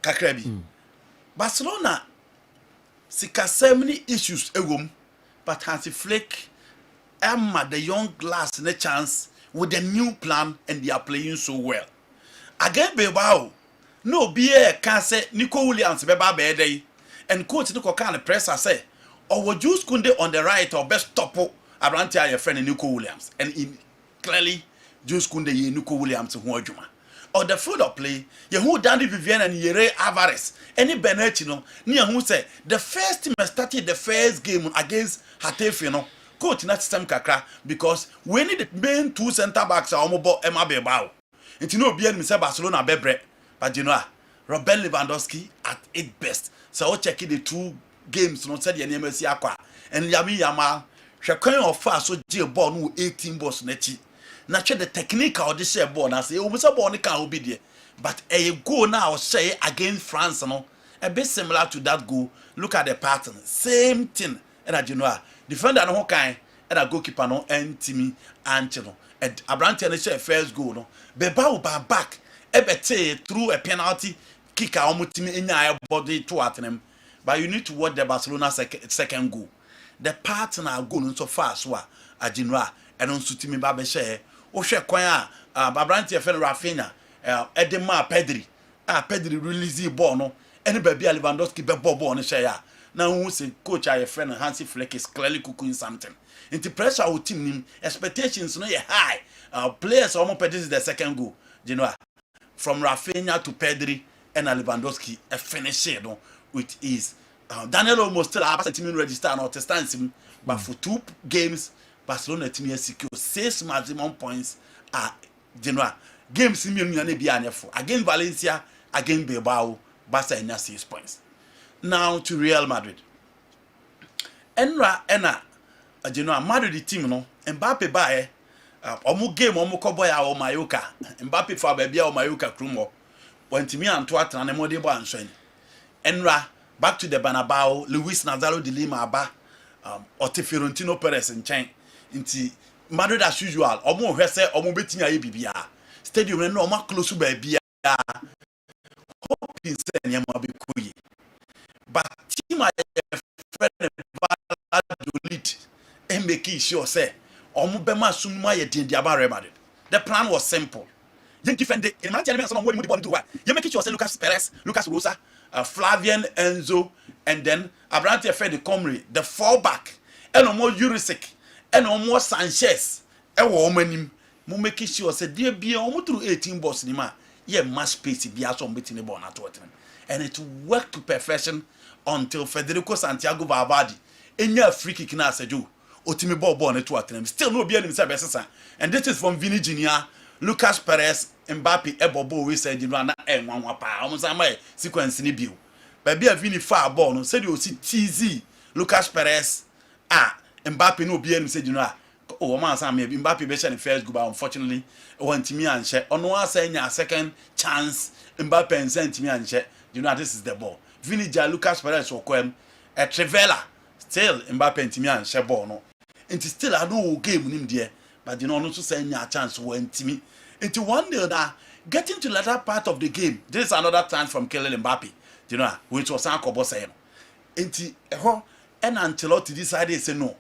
S14: Kakrebi. Barcelona sika so many issues ewom, but Hansi Flick Emma the young glass in a chance with the new plan and they are playing so well. Again Bilbao no be can say Nico Williams beba be and coach Nico can press say or would you Kunde on the right or best topo Abrantia your friend Nico Williams and in clearly Juice Kunde Nico Williams who adwuma or the field of play ye who Danny Vivian and Yere Alvarez any Benetino near who say the first team started the first game against Hatefino coach na system kakra because we need the main 2 center backs are omobo Emma Bilbao nti no bia ni say Barcelona bebre but you know Robert Lewandowski at 8 best so we check the 2 games no said the name si akwa and Yami Yamal hwekwan of fast so je ball no 18 balls na chi na che the technique of this ball na say o musa ball ni kan obi de but a goal now say against France no a bit similar to that goal. Look at the pattern same thing and you know defender no kan and a goalkeeper no entimi anchino and Abrante na share first goal no beba ba back ebete through a penalty kick a omutimi enya body to atenem but you need to watch the Barcelona second goal the partner goal no so fast wa ajinwa and on sutimi ba be share o hwe kwan a Abrante fe Rafinha edema Pedri Pedri release the ball no any baby Lewandowski be ball no share ya now who say coach our friend Hansi Flick is clearly cooking something. Into pressure our team expectations no high. Players almost this the second goal. You know, from Rafinha to Pedri and Lewandowski a finish it no, with ease. Daniel almost still have a team register and outstanding him, but for 2 games Barcelona team has secured 6 maximum points. You know, games against Valencia, against Bilbao, Barca has 6 points. Now to Real Madrid. Enra you know Madrid team no Mbappe bae omu game omu koboy a o Mayoka Mbappe for baby o Mayoka krumo wantimi anto atana ne mode bo anhwen Enra back to the Bernabeu Luis Nazario de Lima aba Ote Fiorentino Perez nchen nti Madrid as usual omu hwese omu betimi aye bibia stadium no omu close ba bia hoping say nyama be koyi but team a friend Valladolid and make sure say omubema sunuma ye din dia ba Real Madrid. The plan was simple. You defend the imagine some way the ball to what you make sure say Lucas Perez, Lucas Rosa, Flavian Enzo, and then Abrante Fede Comrie, the fallback, and no more Jurisic, and no more Sanchez, and woman, mo make sure say there be almost through 18 boss nima, ye mass space be as on betting born at Tottenham, and it worked to perfection until Federico Santiago Valverde, any free kick na seju, Otimi ball born at Tottenham, still no be any services, and this is from Vini Junior, Lucas Perez, Mbappe, Ebobo, we said you run and one pa, almost a sequence in view. But be a Vini far born, said you see TZ, Lucas Perez, Mbappe no be any said you know. Oh, man, some maybe Mbappe better in first go, but unfortunately, want to me and share. On one saying a second chance, Mbappe and sent to me and share. You know, this is the ball. Vini Ja Lucas Perez or Quem, a Trevella, still Mbappe and Timmy and share ball. No, and still I know game in him, dear, but you know, not to say a chance when Timmy. Into one day that getting to the latter part of the game, this is another chance from Kylian Mbappe, you know, which was Uncle Boss saying. Into and Ancelotti decided to say no.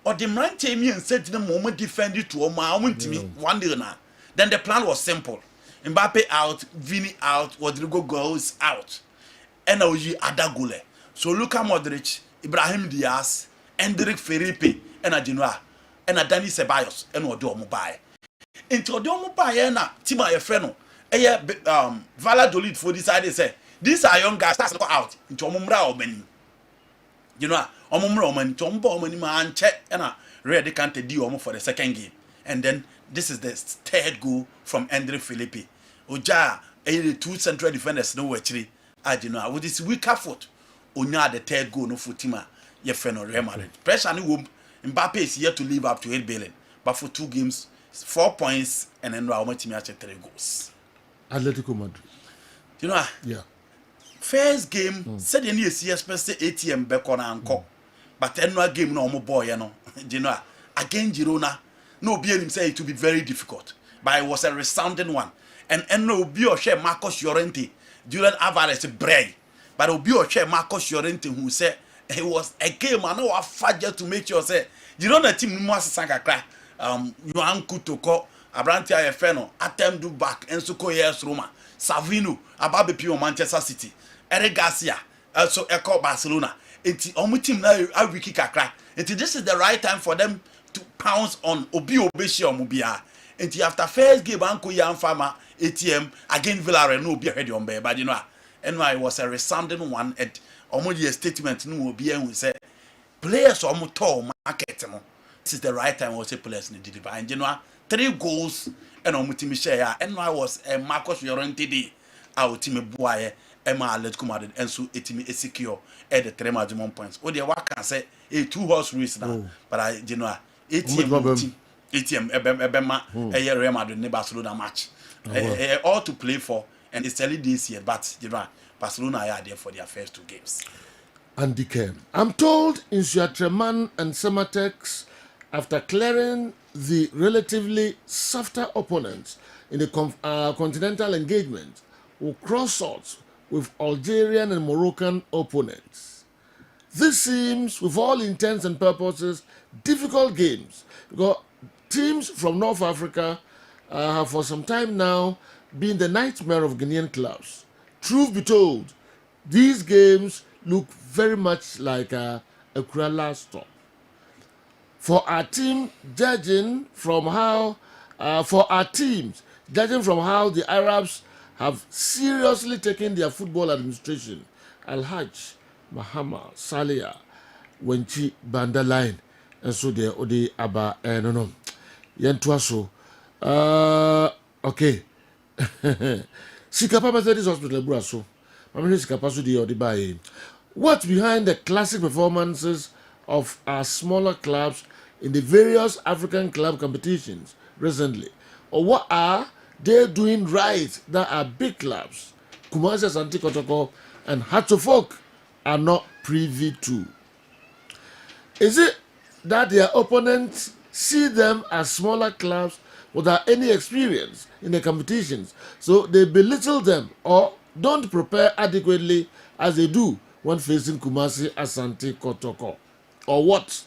S14: Or the man came here and said to the moment defend it to Oma, one day now. Then the plan was simple. Mbappe out, Vini out, Rodrigo goes out. And now you Adagule. So Luka Modric, Ibrahim Diaz, Endrick Felipe, and Adinoa, and Dani Ceballos, and Odomo Bay. Into Odomo Bay, and Tima Efreno, Valladolid for decided say, these are young guys that's out into Omumra or Benin. You know, Omumroman, Tombo, man, check, and ready can't do for the second game. And then this is the third goal from Andre Felipe. Oja, the two central defenders, no actually, I do know, with this weaker foot, Onya the third goal, no footima, your friend or Real Madrid. Pressure and womb, Mbappe is here to live up to 8 billion, but for 2 games, 4 points, and then Raul Martinez 3 goals.
S1: Atletico Madrid.
S14: You know,
S1: yeah.
S14: First game, said you need to see especially ATM back on anchor. But another game, no more boy, you know. You know, again, Girona, no be him say it will be very difficult. But it was a resounding one. And no be or share Marcos Llorente, Julian Alvarez, Bray. But it be or share Marcos Llorente who said it was a game, I know a fudge to make sure say, you know, the team must sanka cry. You uncle to call Abrantia Feno, attempt do back, and so yes, Roma, Savino, Ababe Pio, Manchester City. Eric Garcia, also Echo Barcelona. It's on team now. I will kick a crack. This is the right time for them to pounce on Obi Obeshi or Mubia. And after first game, Uncle Yan Farmer ATM again Villarreal no be ready on but you know, and it was a resounding one. At almost a statement no be and we say players almost tall market. This is the right time we say players need to and you know 3 goals and on team share. And I was a Marcos Llorente day. Our team boy. Emma Atletico Madrid and so etimi secure at the 3 maximum points. Oh, the what can say a 2-horse race now, but I you know ATM Ebema Real Madrid ne Barcelona match. All to play for and it's early this year, but you know Barcelona are there for their first 2 games.
S1: Andy Kem. I'm told Insuatreman and Sematex, after clearing the relatively softer opponents in the continental engagement, will cross swords with Algerian and Moroccan opponents. This seems, with all intents and purposes, difficult games because teams from North Africa have for some time now been the nightmare of Ghanaian clubs. Truth be told, these games look very much like a Kurala stop. For our team, judging from how the Arabs have seriously taken their football administration, Al-Hajj, Mahama, Salia, Wenchi, Banda Line, and so they Ode Aba, no, no. Yentuaso. Okay. Sikapa Methodist Hospital, Brasso. Mamma Sikapa Sudi Odibaye. What's behind the classic performances of our smaller clubs in the various African club competitions recently? Or what are they doing right that our big clubs, Kumasi, Asante Kotoko, and Hatofok, are not privy to? Is it that their opponents see them as smaller clubs without any experience in the competitions, so they belittle them or don't prepare adequately as they do when facing Kumasi, Asante Kotoko? Or what?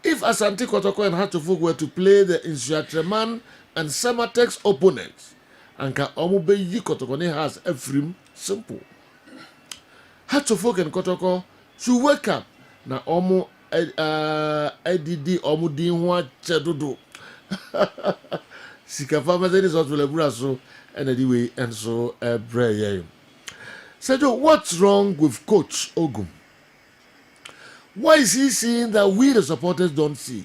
S1: If Asante Kotoko and Hatofok were to play the Insuatreman and Sematex opponents, and Omube Kotokone has Ephraim simple. Hatchofok and Kotoko should wake up. Na omo edidi omo din ho achedodo. Sika farmers is what will so and anyway and so bray. Sergio, what's wrong with Coach Ogum? Why is he seeing that we the supporters don't see?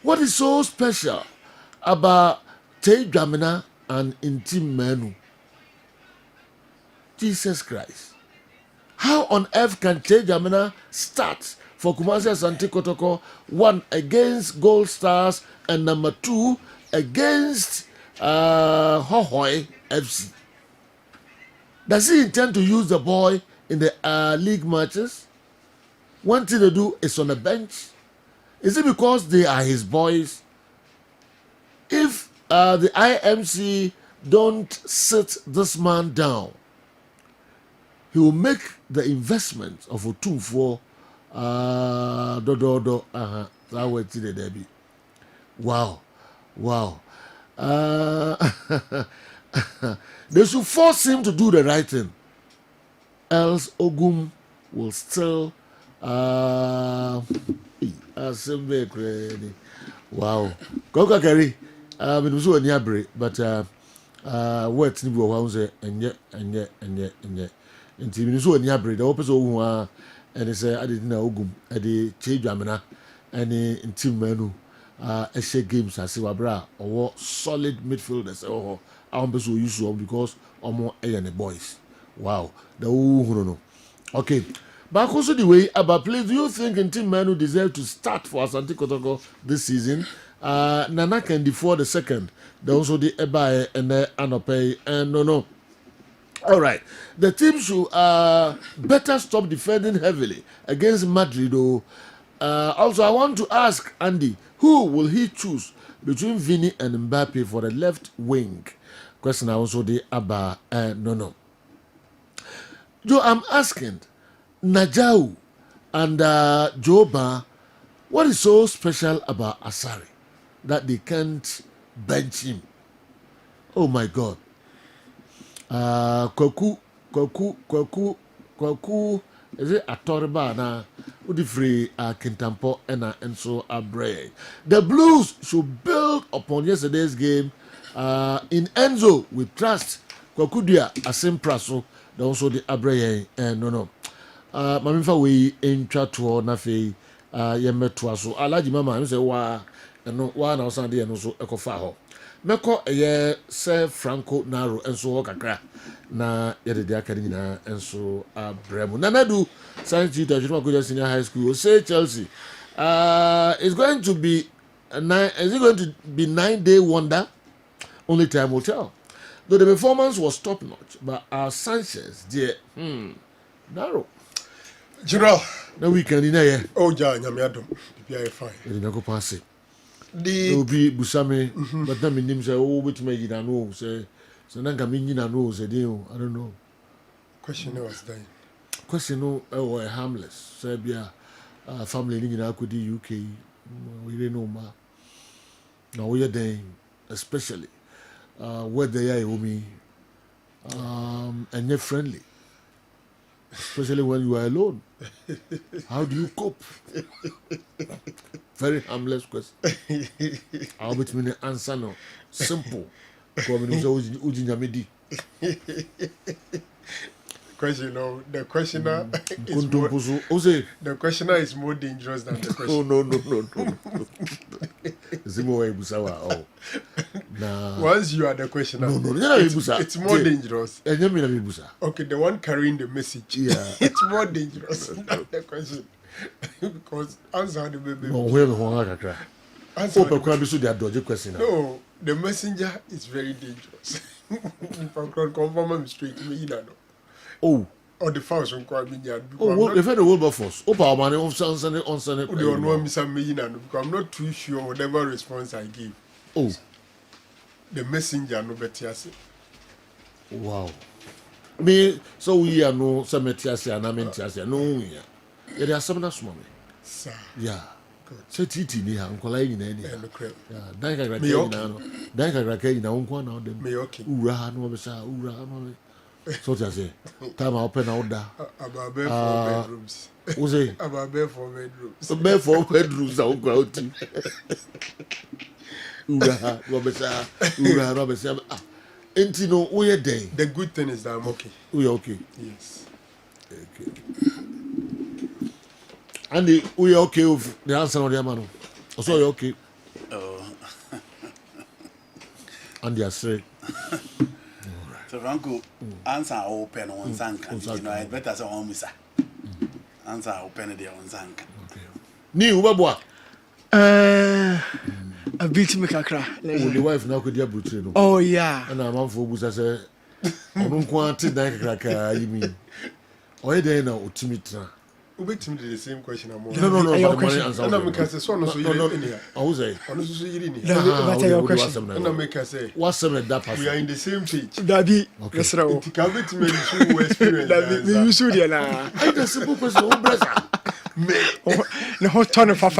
S1: What is so special about Tay Dramina and Intim Manu? Jesus Christ. How on earth can Tay Dramina start for Kumasi Asante Kotoko, 1 against Gold Stars and number 2 against Hohoi FC? Does he intend to use the boy in the league matches? One thing to do is on the bench. Is it because they are his boys? If the IMC don't sit this man down, he will make the investment of Otum for that way to the Debbie. Wow. They should force him to do the right thing, else Ogum will still wow. Coca Kerry, it was only a break, but what's the one say, and yet, and Tim is only a break. The opposite and they say, I didn't know Ogum, I did change Jamina, and in Team Menu, a shake games as Siwabra or solid midfielders. Oh, I'm so used to because I'm more A and the boys. Wow, the no. Okay. But also the way, but please, do you think in Team Manu deserve to start for Asante Kotoko this season? Nana can defer the second. They also the Ebae and the Anope and no. All right, the team should better stop defending heavily against Madrid. Though. Also, I want to ask Andy, who will he choose between Vini and Mbappe for the left wing? Question also the Abba no. Joe, I'm asking. Najau and Joba, what is so special about Asari that they can't bench him? Oh my God. Kwaku, is it Atoriba na Udifree Kintampo and so Abre. The Blues should build upon yesterday's game in Enzo with trust. Kwaku dia Asim Praso, also the Abre and no. Mamimfa we intwa to na fe yemeto so alaji mama me say wa no wa na osande no so ekofa ho meko eye se Franco Naro enso ho kakra na yede de akari nyina enso abremu nanadu science tutor Juma Goja Senior High School say Chelsea is going to be 9-day wonder. Only time will tell. Though the performance was top notch, but our Sanchez dear Naro
S15: General,
S1: na weekend in here.
S15: Oh, John, I'm fine.
S1: You don't go pass it. The be Busame, but then name say, oh, which may you know, say, so Nanga Minina knows a deal. I don't know.
S15: Question was dying.
S1: Question no, oh, harmless. Serbia, family in Akudi, UK. We didn't know, ma. Now we are there, especially where they are, me, and you're friendly. Especially when you are alone. How do you cope? Very harmless question. I'll bet me the answer no. Simple.
S15: Because you know the questioner is more dangerous than the question.
S1: No. Nah.
S15: Once you are the questioner, it's more dangerous. Okay, the one carrying the message, it's more dangerous than the question. Because answer the baby. No, the messenger is very dangerous. If I can confirm him straight, me you know.
S1: Oh.
S15: Or the first one called me.
S1: If the Wilberforce, Opa money on Sunday.
S15: Because I'm not too sure whatever response I give.
S1: Oh.
S15: The messenger no better.
S1: Wow. Me so we are no cemetery and amentiasia no yeah. There are some that's mommy.
S15: Sir.
S1: Yeah. Say titi ni ha nkola yin na ni. Yeah. Dan ka grake yin na no. Dan ka grake yin na nko na dem.
S15: Me okay.
S1: Ura no be sa ura no. So what I say? Time I open out there.
S15: About 4 bedrooms.
S1: Who say?
S15: About 4 bedrooms.
S1: About 4 bedrooms. I'll go out. Robert. Ain't you know we are day?
S15: The good thing is that I'm okay.
S1: We are okay.
S15: Yes.
S1: Okay. And we are okay with the answer on the man. Also, you're okay.
S14: Oh.
S1: And they are straight.
S14: So Franco, answer open on Zanka. You know, I better say on Misa. Answer open there on Zanka.
S1: Ni ubabwa.
S9: A bit me kakra.
S1: The wife now could ya butcher.
S9: Oh yeah.
S1: And I'm for Busa say, I don't want to die cracker. You mean? Why they now Timitra?
S15: Who bet me the same question?
S1: No.
S15: No, because the son also in here.
S1: I was a.
S9: What's your question?
S15: And I make us say,
S1: what's some of that?
S15: We are in the same page.
S9: Dabi.
S15: Yes, sir. It can be to me who experience.
S9: Dabi, me usu dia na.
S1: I just simple question. Who brother?
S9: No hot ton fa.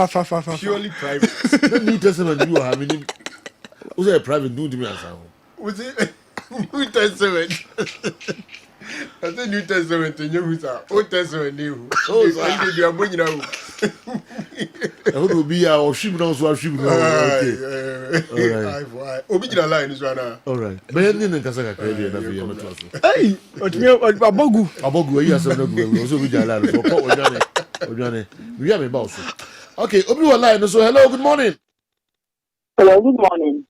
S15: Purely private.
S1: The New Testament you are having. Who's a private do to me as well?
S15: Was it New Testament? I said New Testament and you Old Testament new. Oh, so I did your money now.
S1: I would be our ship now, so our ship now.
S15: Okay. Original line is right now.
S1: All right. But then in Kasaka,
S9: hey, what me Abogu?
S1: Abogu, yes, I'm not going. Also, we are line. So, we have a boss. Okay, Obi line. So, hello, good morning.
S16: Hello, good morning.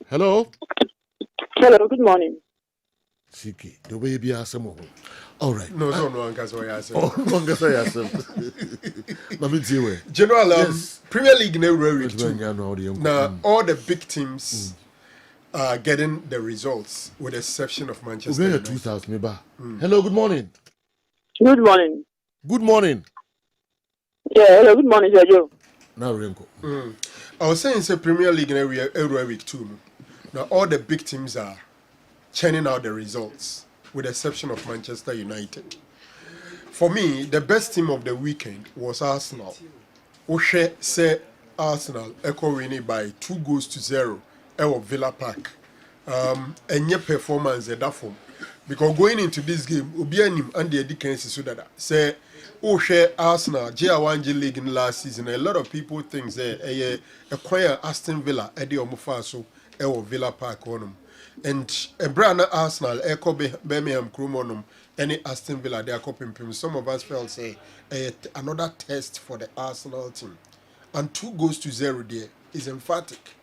S1: Hello.
S16: Hello, good morning.
S1: Siki, the way be awesome. All right.
S15: No, Ankas, why I said.
S1: Oh, Ankas, I said.
S15: General, Premier League now, all the big teams are getting the results, with the exception of Manchester United.
S1: 2000, Hello, good morning.
S16: Good morning.
S1: Good morning.
S16: Yeah, hello, good morning, Jojo.
S1: Now, Renko.
S15: I was saying, it's a Premier League every week too. Now, all the big teams are churning out the results, with the exception of Manchester United. For me, the best team of the weekend was Arsenal. Oshe say Arsenal echo winning by 2-0 at Villa Park. And your performance at that form. Because going into this game, Obianim and the Dickens is so that say Oshe Arsenal, JR1G League in last season. A lot of people think they acquire Aston Villa at the Omufaso at Villa Park on them. And a brand Arsenal, Echo Birmingham Crumonum, any Aston Villa, they are copying him. Some of us felt say another test for the Arsenal team. And 2-0 there is emphatic.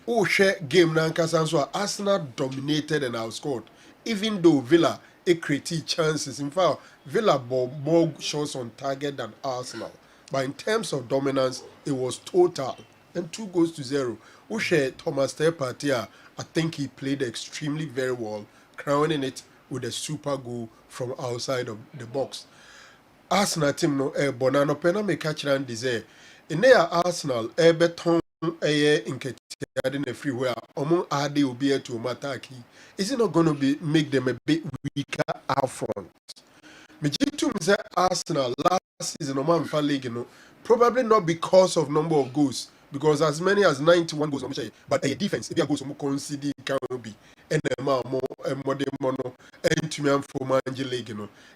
S15: Oh, share game Nankasan, so Arsenal dominated and outscored. Even though Villa created chances. In fact, Villa bought more shots on target than Arsenal. But in terms of dominance, it was total. And 2-0. Oh, share Thomas Tepatia. I think he played extremely very well, crowning it with a super goal from outside of the box. Arsenal team no bonano pena me catch and desire. In there Arsenal beton in Ketiad in freeware among Ade will be to Mataki. Is it not going to be make them a bit weaker out front? Mijitum say Arsenal last season no man for league, probably not because of number of goals. Because as many as 91 goals, but a defense, if you go some concede can be and more mono and to me for Manji League,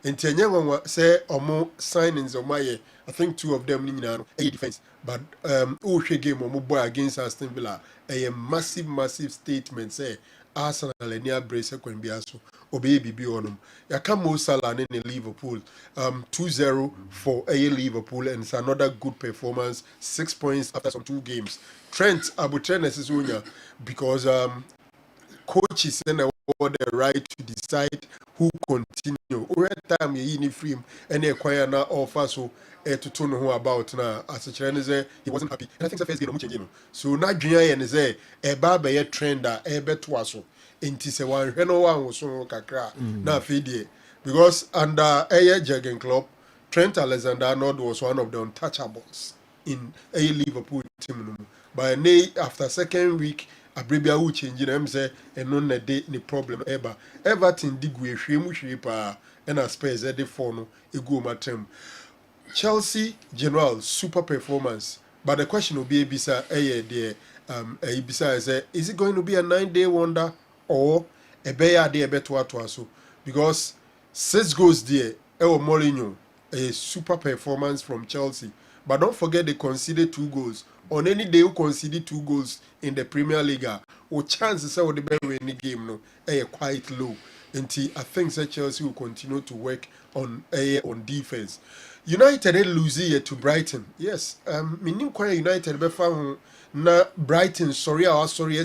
S15: and Tanya say or more signings of my I think 2 of them in a defense, but Oshe game or boy against Aston Villa, a massive statement say Arsenal and near brace can be also or baby be on them. Yakamo Salah in Liverpool 2-0 for a Liverpool, and it's another good performance, 6 points after some 2 games. Trent Abutrene is winner because coaches and the right to decide who continue. Over time you need free and acquire now offer so to turn who about now as a trainer he wasn't happy. And I think the first game so now Junior and say a barber trender a bet was into say one was so kakra na feed because under a Jurgen Klopp, Trent Alexander-Arnold was one of the untouchables in a Liverpool team. But after second week, Abribia will change them say and no day ni problem ever. Everton dig we shape and as Spurs at the phone a go matem. Chelsea general super performance. But the question will be bisa there besides say, is it going to be a 9-day wonder or a bear day better so? Because 6 goals there, Mourinho, a super performance from Chelsea. But don't forget they conceded 2 goals. On any day you concede 2 goals in the Premier League, or chances of the better win the game no, quite low. Until I think that Chelsea will continue to work on defense. United lose here to Brighton. Yes, meaning quite United be found na Brighton sorry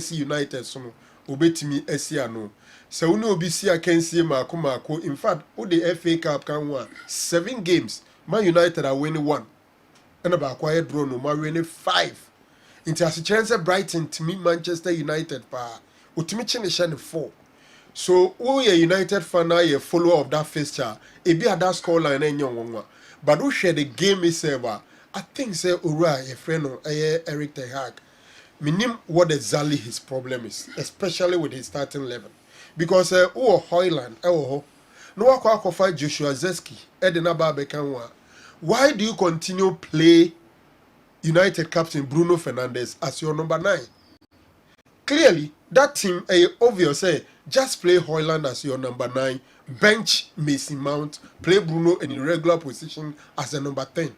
S15: SC United so no obetimi asia no. So we know BC I can see Marco. In fact, who the FA Cup can win 7 games. Man United are winning 1. And about quiet draw no man winning 5. Into as a chance Brighton to meet Manchester United pa. Ultimate challenge 4. So we a United fan now a follower of that fixture. It be at that scoreline and young. But who share the game itself? I think say Ura a friend of Eric Ten Hag. Minim what exactly his problem is, especially with his starting level. Because Hoyland, no one fight Joshua Zeski, Edina Barbekanwa. Why do you continue play United captain Bruno Fernandes as your number 9? Clearly, that team obvious just play Hoyland as your number 9, bench Mason Mount, play Bruno in irregular position as a number 10.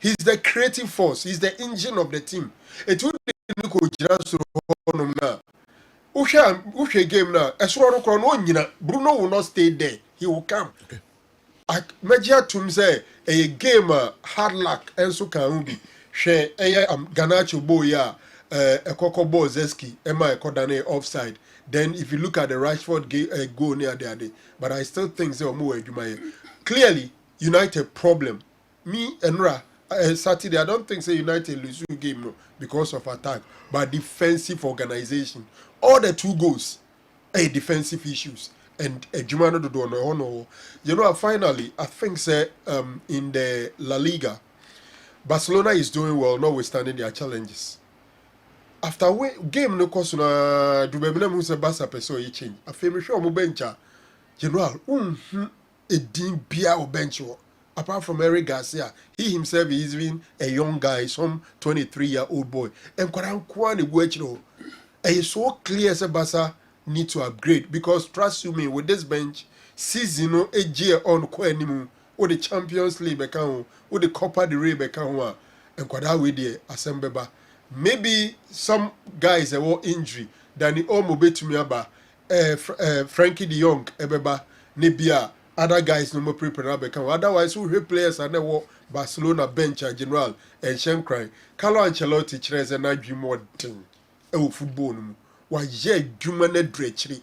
S15: He's the creative force, he's the engine of the team. It would be now. Ushe game now. Bruno will not stay there. He will come. Major Tum say a game hard luck and so can be. She Ganacho Boya a Coco Zeski, Emma Kodane offside. Then if you look at the Rashford goal near there, but I still think they are more clearly United problem. Me and Ra Saturday, I don't think say United lose the game no, because of attack, but defensive organization. All the 2 goals, defensive issues, and Jumano do no. You know, finally, I think say in the La Liga, Barcelona is doing well, notwithstanding their challenges. After game no cost na Dubemina Musa Basa peso e change. I feel sure mo bencha general edin bia o bench. Apart from Eric Garcia, he himself is even a young guy, some 23-year-old boy. And it's so clear as Basa need to upgrade because trust you me, with this bench, season a year on or the Champions League or the Copa del Rey and Kwadawe de Asembeba. Maybe some guys have more injury than the Omobe to me about Frankie de Jong, Ebeba, Nebia. Other guys no more prepared become. Otherwise, who players are now Barcelona bench and general and Shenkrai. Carlo Ancelotti chairs and I dream more thing. Football. Why ye human drechery.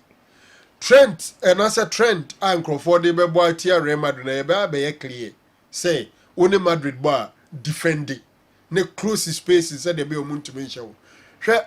S15: Trent and as a Trent and Crawford de boy tia Real Madrid be clear. Say only Madrid bar defending. Ne close spaces said they be omun to mention.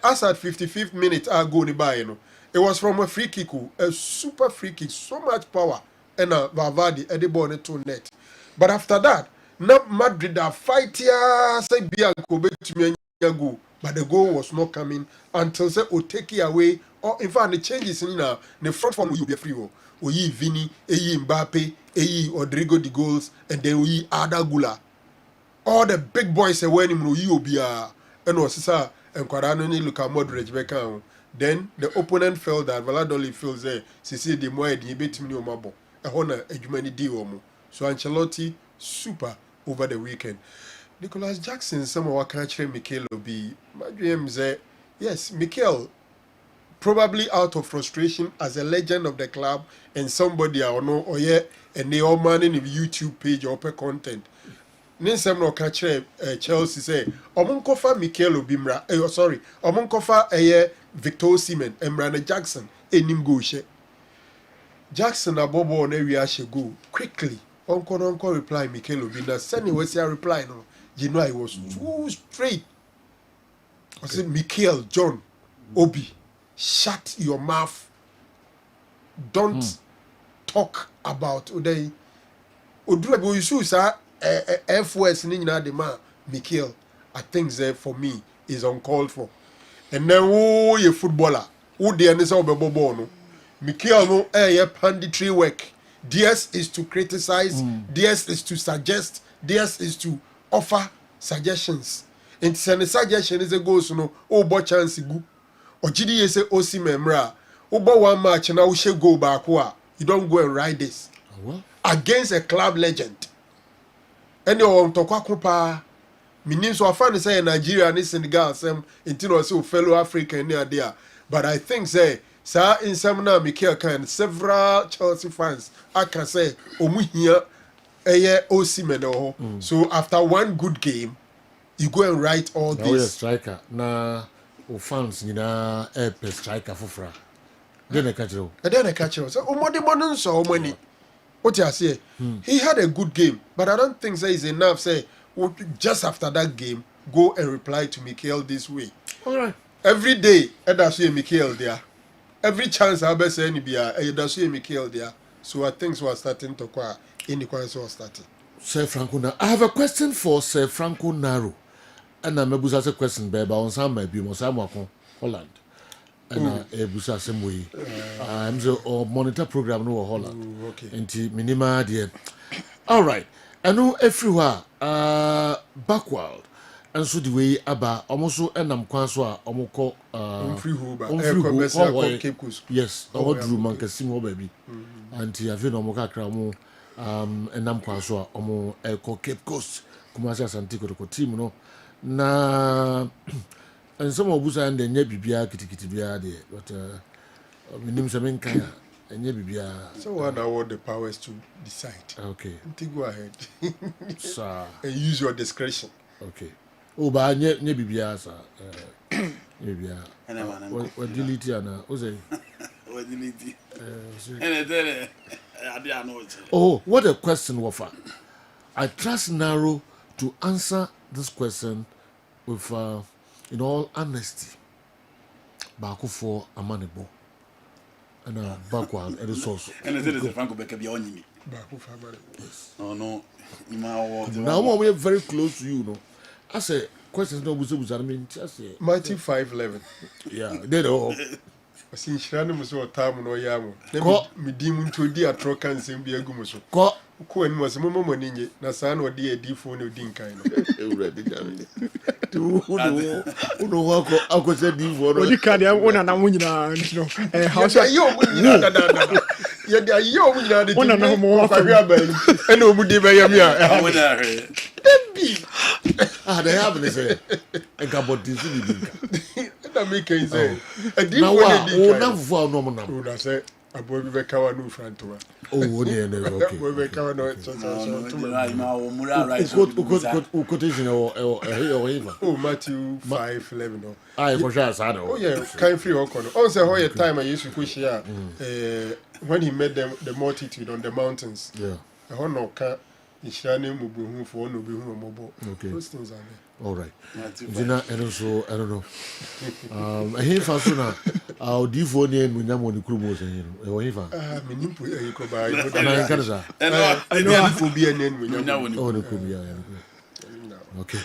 S15: As at 55th minute I go by no. It was from a free kick, a super free kick, so much power. And Valverde at the ball to net. But after that, not Madrid are fight here, say Bianco to me go. But the goal was not coming until say Oteki away. Or in fact the changes in now the front form will be free. Oyi Vini, Eyi Mbappe, Eyi Rodrigo de goals, and then we Ada Gula. All the big boys are winning Obia and was and Quarano look at Modric back. Then the opponent felt that Valladolid feels there. See the more the bit me mabo. A honor a human deal. So Ancelotti super over the weekend. Nicholas Jackson, some of our country Mikel will be my dreams. Yes, Mikel probably out of frustration as a legend of the club and somebody I know or and they all manning the YouTube page or per content. Ninsem no country Chelsea say Omunkofa Mikel Obimra. Sorry, Omunkofa Victor Osimhen and Brandon Jackson enim go she. Jackson abobo on area she go quickly. Uncle reply Mikel Obina. Send was your reply no. You know I was too straight. I said Mikel John Obi, shut your mouth. Don't talk about today. Odurebo you say FOS ni na de man Mikel. I think that for me is uncalled for. And then who ye footballer? Who the any say obebo no? Mikel no panditry work. DS is to criticize, DS is to suggest, DS is to offer suggestions. nti sɛ ne suggestion is a goals no wobɔ chance gu ɔgyidi yɛ sɛ osi memra wobɔ one match na wohyɛ goal baako a you don't go and write this against a club legend ɛne ɔwɔ ntɔkwa ko paa menim so afa ne sɛ yɛ Nigeria ne Senegal asɛm nti na ɔsɛ fellow African ne ade a but I think sɛ saa nsɛm na Mikel kan several Chelsea fans aka sɛ ɔmu hia ɛyɛ Osimhen hɔ so after one good game you go and write all
S1: this. Now striker na o fans nyinaa ɛpɛ striker foforɔ. Then I catch you.
S15: So omode mono nso omani. What you say? He had a good game, but I don't think say is enough. Say just after that game, go and reply to Mikel this way.
S1: All right.
S15: Every day, that's Mikel there. Every chance I be say any bia, that's Mikel there. So I think so starting to qua any so starting.
S1: Sir Franco, I have a question for Sir Franco Naro. And I'm a busa question, baby. On some maybe Mosamo Holland. And a busa same way. I'm the monitor program no Holland.
S15: Okay.
S1: Into minima dear. All right. I know everywhere backward. And so the way aba almost and I'm quaswa omoko yes, or drew Mancasimo baby. And Tiavin Omoka Cramo and I'm quaswa omo Eco Cape Coast, Commercial Santico team no. Na and some of us and the Nebibia Kitibia there, but my name is Amenkaya and Nebibia.
S15: So what are the powers to decide?
S1: Okay.
S15: Go ahead.
S1: Sir.
S15: And use your discretion.
S1: Okay. Oh, but Nebibia, sir. Nebibia. What delete Anna? What's it?
S14: What delete?
S1: Oh, what a question, Wafa. I trust Naro to answer this question with, in all honesty, Baku for a money ball. And backward, and it's also.
S14: And it is a Franco Becker beyond me.
S1: Yes.
S14: No.
S1: Now we are very close to you, no. I say, questions no was I mean, just say.
S15: Mighty 5'11".
S1: Yeah, they don't.
S15: I see Shana Muso Tam no Yamo. Me demon to dear Trokan and be a gumuso. Cohen was Momo Ninja, Nasan or dear D phone of Dinka.
S1: Who know what I could say D for
S9: you can't have one and I'm winning. How
S15: shall you? Yet are you one and no more of a rabbi? And nobody by a
S1: they haven't said a couple of this.
S15: That make it say a deep
S1: one now for no one.
S15: I say a boy with a cow new front to her.
S1: Oh, yeah,
S15: oh, Matthew 5:11.
S1: I for sure,
S15: oh, yeah, kind free or corner. Also, how a time I used to push here when he met the multitude on the mountains.
S1: Yeah,
S15: I don't know. Ishani Mubu for no be mobile.
S1: Okay.
S15: Those things are there.
S1: All right. Dina, and also, I don't know. I hear for sooner. Our D4 name with them on the crew was in
S15: I know I will be a name with you.
S1: Oh, the crew. Okay.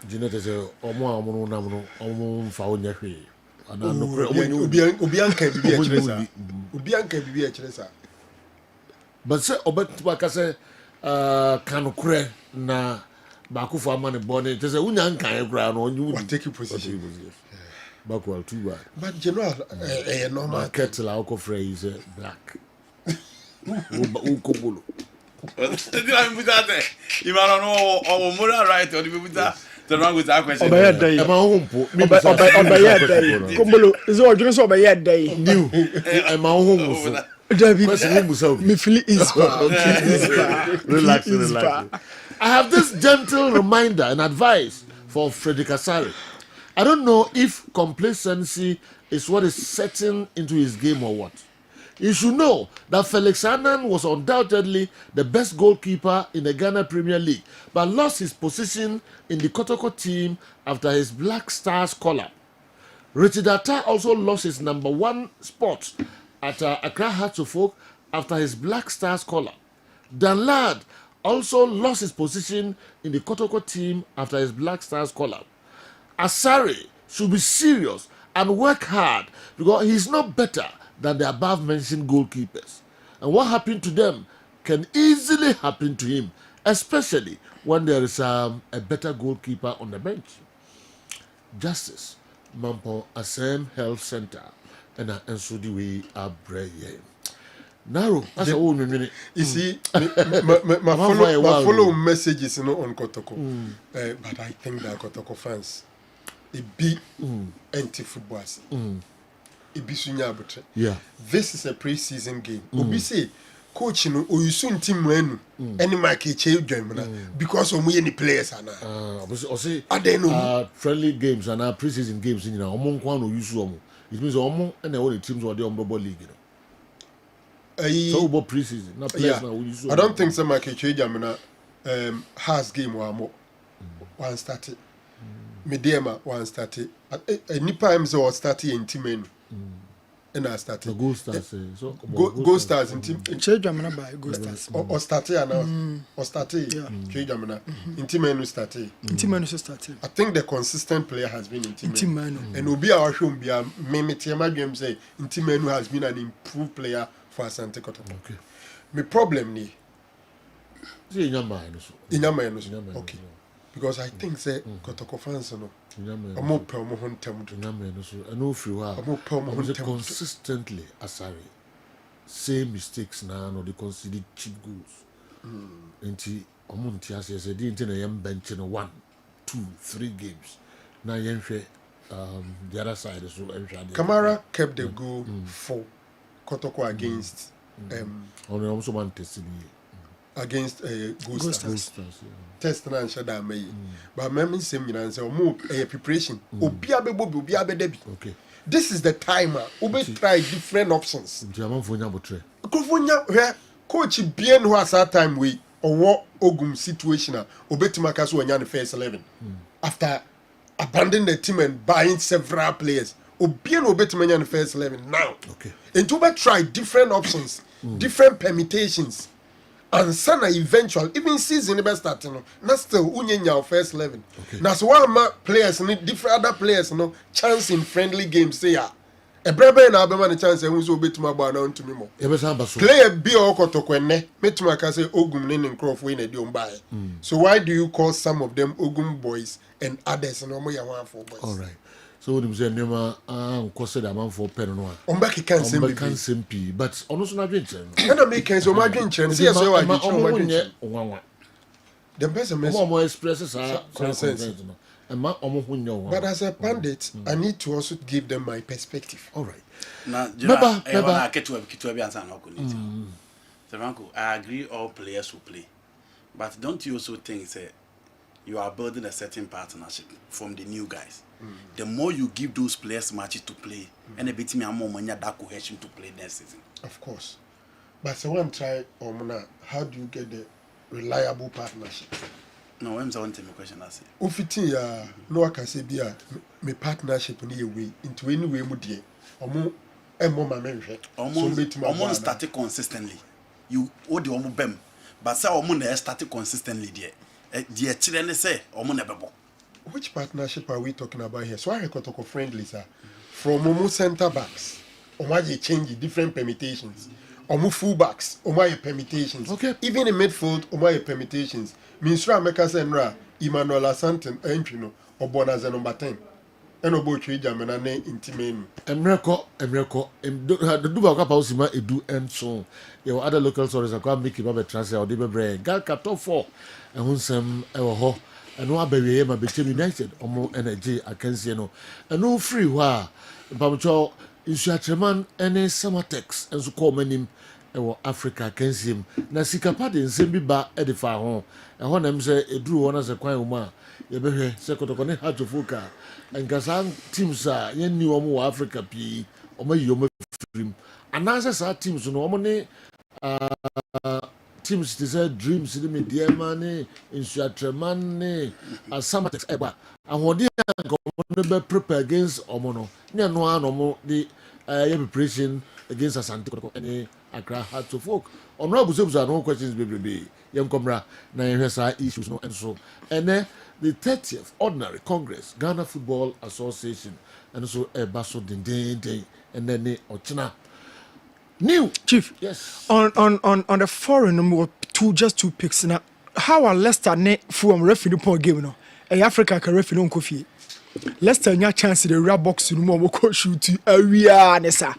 S1: Dina is a Omo found your way. And I'm not
S15: Ubianca be a Chelesa.
S1: But say, Obet say, Kanukre na baku for money bonnet. There's a Unyan kind ground on you would take your position. Backward too bad.
S15: But general, normal
S1: kettle alcohol phrase black. Ukobolo.
S14: You don't know our moral right or the people that the wrong with that question.
S9: Kumbulu is all just over yet day.
S1: New. And my home. Me feel relax. I have this gentle reminder and advice for Frederick Asari. I don't know if complacency is what is setting into his game or what. You should know that Felix Annan was undoubtedly the best goalkeeper in the Ghana Premier League, but lost his position in the Kotoko team after his Black Stars call-up. Richard Atta also lost his number one spot at Accra Hearts of Oak after his Black Stars call-up. Dan Ladd also lost his position in the Kotoko team after his Black Stars call-up. Asari should be serious and work hard because he's not better than the above-mentioned goalkeepers. And what happened to them can easily happen to him, especially when there is a better goalkeeper on the bench. Justice Mampo Asem Health Center and nso the way abrɛ yɛn. Naro, that's all minute.
S15: You see, my follow messages on Kotoko. But I think that Kotoko fans, it be anti-footballers. It be sunyabutre.
S1: Yeah.
S15: This is a pre-season game. Obi say, coach, you know, you soon team when any market change because of any players are now.
S1: I don't know. Friendly games and pre-season games in among one who use them. It means almost and all the teams were the umbrella league. So about pre-season, not players now.
S15: I don't think some market change. Has game one started. Mediema one started. Nipa was started in team. And I started.
S1: Go Stars.
S15: Go Stars in team.
S9: Change Jamana by Go Stars.
S15: Or started now. Or started. Change Jamana. In team menu started.
S9: In team menu started.
S15: I think the consistent player has been in team
S9: menu.
S15: And Obi our show be a Meme game say in team menu has been an improved player for Asante Kotoko.
S1: Okay.
S15: My problem ni.
S1: In your mind.
S15: Okay. Because I think say Kotoko fans no. I'm
S1: consistently asari same mistakes now no they conceded cheap goals. Nti omunti as say the na yam bench no 1, 2, 3 games. Now yenhwe the other side so
S15: Kamara kept the goal for Kotoko against
S1: only also one tested
S15: against Ghost Stars. Test and shada may. But memory same you say move a preparation. Okay. This is the timer. Ube try different options. Coach bien who has that time we or what ogum situation obetimakaso when first 11. After abandoning the team and buying several players. Obien obetimanya first 11 now.
S1: Okay.
S15: And to try different options, different permutations. And sana eventual even season never starting na still unyenya first 11. Na so one players need different other players no chance in friendly games say ya. Ebrebe na abema the chance ehun so betuma gba na ntumi mo. Player bi okotoko enne metuma ka say ogum ne nkrofo we na di ombae. So why do you call some of them ogum boys and others no mo ya wanfo boys?
S1: All right. So when you say nema nkwose da man for pen no a.
S15: Ombaki can
S1: SMP but ono so na dwenche.
S15: Na make can so ma dwenche say so wa dwenche. The person
S1: more expresses concerns no.
S15: But as a pundit, I need to also give them my perspective.
S1: All right.
S14: Now, I agree all players will play. But don't you also think that you are building a certain partnership from the new guys? The more you give those players matches to play, and a bit more money that cohesion to play next season.
S15: Of course. But so one try, how do you get the reliable partnership?
S14: No, I'm saying my question. I say.
S15: Ufiti ya no I can say bia me partnership ni way into any way mu die. Omo emo ma menhwe.
S14: Omo start consistently. You o de omo bem. But say omo na start consistently there. The children say omo na bebo.
S15: Which partnership are we talking about here? So I record to friendly sir. From omo center backs. Omo dey change different permutations. Omo full backs, omo permutations.
S1: Okay.
S15: Even in midfield, omo permutations. Minsra meka senra Emmanuel Asante entry obona ze number 10 eno bo twi jamena ne intimenu
S1: emreko the duba ka pausima edu enso your other local stories akwa make ba transfer or dey bebre gal kato 4 ehunsem ewo ho eno abawie ma Bechem United omo energy akansie no eno free ho a mpamcho Isuatreman ene Samatex enso call manim ewo Africa kansim na sikapa de nsem bi ba edifa ho ehon nam se eduru wona se kwan uma ye behwe se kotoko ne hatofoka enkasa teams a ye ni wo mo Africa pi o ma yi o ma frim ananse sa teams no wo ne teams they say dreams ni me dear man Isuatreman ne Samatex eba ahode an go be prepare against omo no ne no anomo the preparation against Asante Kotoko any Accra had to folk. On no no questions baby. Young Comra na issues no and so. And then the 30th Ordinary Congress, Ghana Football Association, and so a basso day and then Ochina. New
S9: Chief.
S1: Yes.
S9: On the foreign number two picks now. How are Leicester ne from referee point game no? Africa can referee on coffee. Leicester nya chance the rear box no more go shoot awia nessa.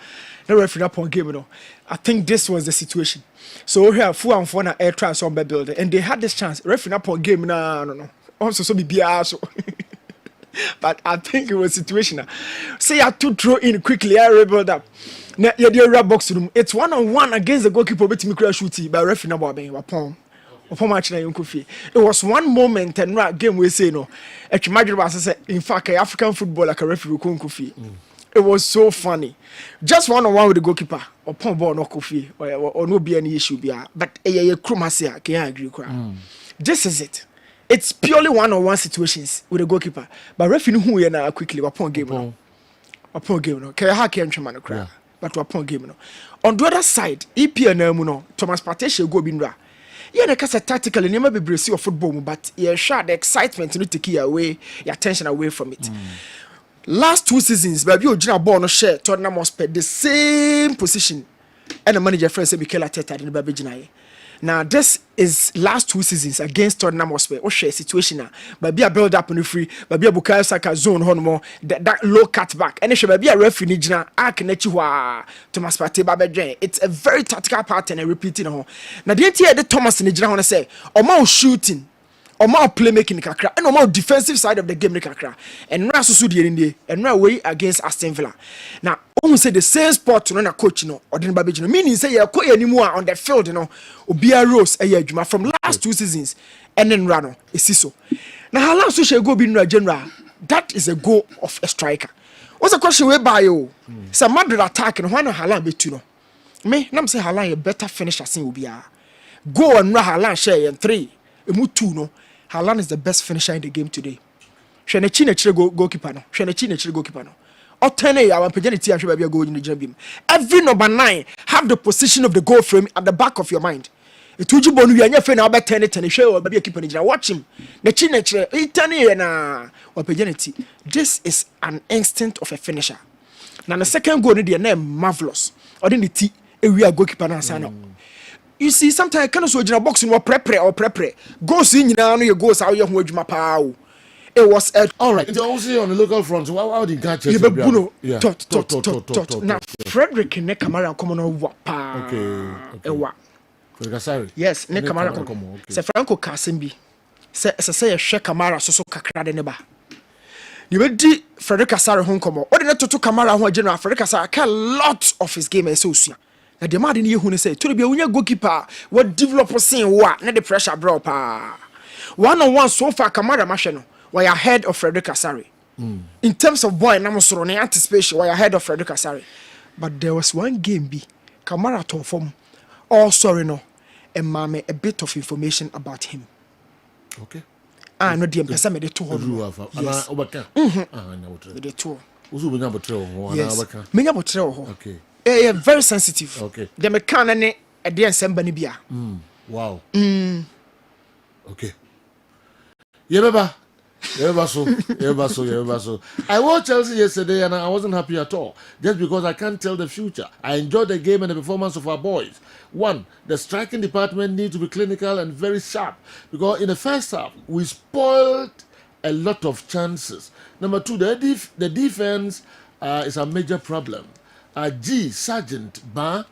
S9: The referee upon game no. I think this was the situation. So here full and for na air try some build and they had this chance. Referee upon game no. Also so be so. But I think it was situational. Say I to throw in quickly, I rebuild up. Now your rear box room. It's 1-on-1 against the goalkeeper bet me crash shooty by referee number being upon. Match na It was one moment and right game we say no. In fact, African football like a referee Kofi. It was so funny. Just 1-on-1 with the goalkeeper. Upon ball no Kofi or no be any issue be. But a Krumasia can agree. This is it. It's purely 1-on-1 situations with the goalkeeper. But referee who we now quickly upon game no. Upon game no. Can hack and chairman cry. But upon game no. On the other side, EPNM no. Thomas Partey go binra. Yeah, the case tactically never be brace of football, but yeah, sure the excitement to take away your attention away from it. Last 2 seasons, baby, you just born no share Tottenham Hotspur the same position, and the manager friend say Mikel Arteta in the baby Jinaye. Now this is last 2 seasons against Tottenham Hotspur. What share situation now? Baby a build up on the free, baby a Bukayo Saka zone more that low cut back, and it baby a referee Jina Akenechiwa Thomas Partey baby. It's a very tactical pattern and repeating on. Now the entire the Thomas Nijina wanna say, Omo shooting. Omo playmaking kakra and omo defensive side of the game kakra and na so die ndi and na way against Aston Villa. Now who say the same spot no na coach no odin babeji no meaning say you ko animu on the field no obia rose adwuma from last 2 seasons and then run no esiso. Now how last so she go be no general, that is a goal of a striker. What's the question we buy you? Say Madrid attack no na Haaland betu no. Me na say Haaland a better finisher sin obia. Go and na Haaland share in 3 emu 2 no. Haaland is the best finisher in the game today. Shwenechi na chire goalkeeper no. Shwenechi na chire goalkeeper no. Otene ya wampejani ahwe baby go in the jambim. Every number 9 have the position of the goal frame at the back of your mind. Etuju bonu wi anya fe na oba 10 hwe baby keeper ni jira. Watch him. Na chire itane na wampejani. This is an instinct of a finisher. Now the second goal ni the name marvelous. Odin the ti ewia goalkeeper na sana. You see, sometimes kind of so in box in what prepare. Goes in now, you goes how you hold my power. It was
S1: all right. It's also on the local front. So how did you catch it?
S9: Yeah. Tot. Now Frederick ne Kamara come on over. Okay.
S1: Frederick.
S9: Yes, ne Kamara come. Se Franco Kasimbi. Se share Kamara so kakra de neba. You di Frederick Asare home come. What did to Kamara who general Frederick Asare a lot of his game is so soon. Na the man ni hu ne say to be unya goalkeeper what develop sin wa na the pressure bro pa 1-on-1 so far Kamara mahwe no we are ahead of Frederick Asare in terms of boy na soro na anticipation we are ahead of Frederick Asare, but there was one game be Kamara to form sorry no and mame a bit of information about him.
S1: Okay.
S9: No the person me the two
S1: yes. Obaka
S9: the two
S1: uzu benya botre
S9: yes menya botre ho
S1: okay.
S9: Very sensitive.
S1: Okay.
S9: The mechanic at the end bia.
S1: Wow. Okay. Yeah, so. I watched Chelsea yesterday and I wasn't happy at all. Just because I can't tell the future. I enjoyed the game and the performance of our boys. 1, the striking department needs to be clinical and very sharp. Because in the first half, we spoiled a lot of chances. Number 2, the defense is a major problem. G Sergeant Bra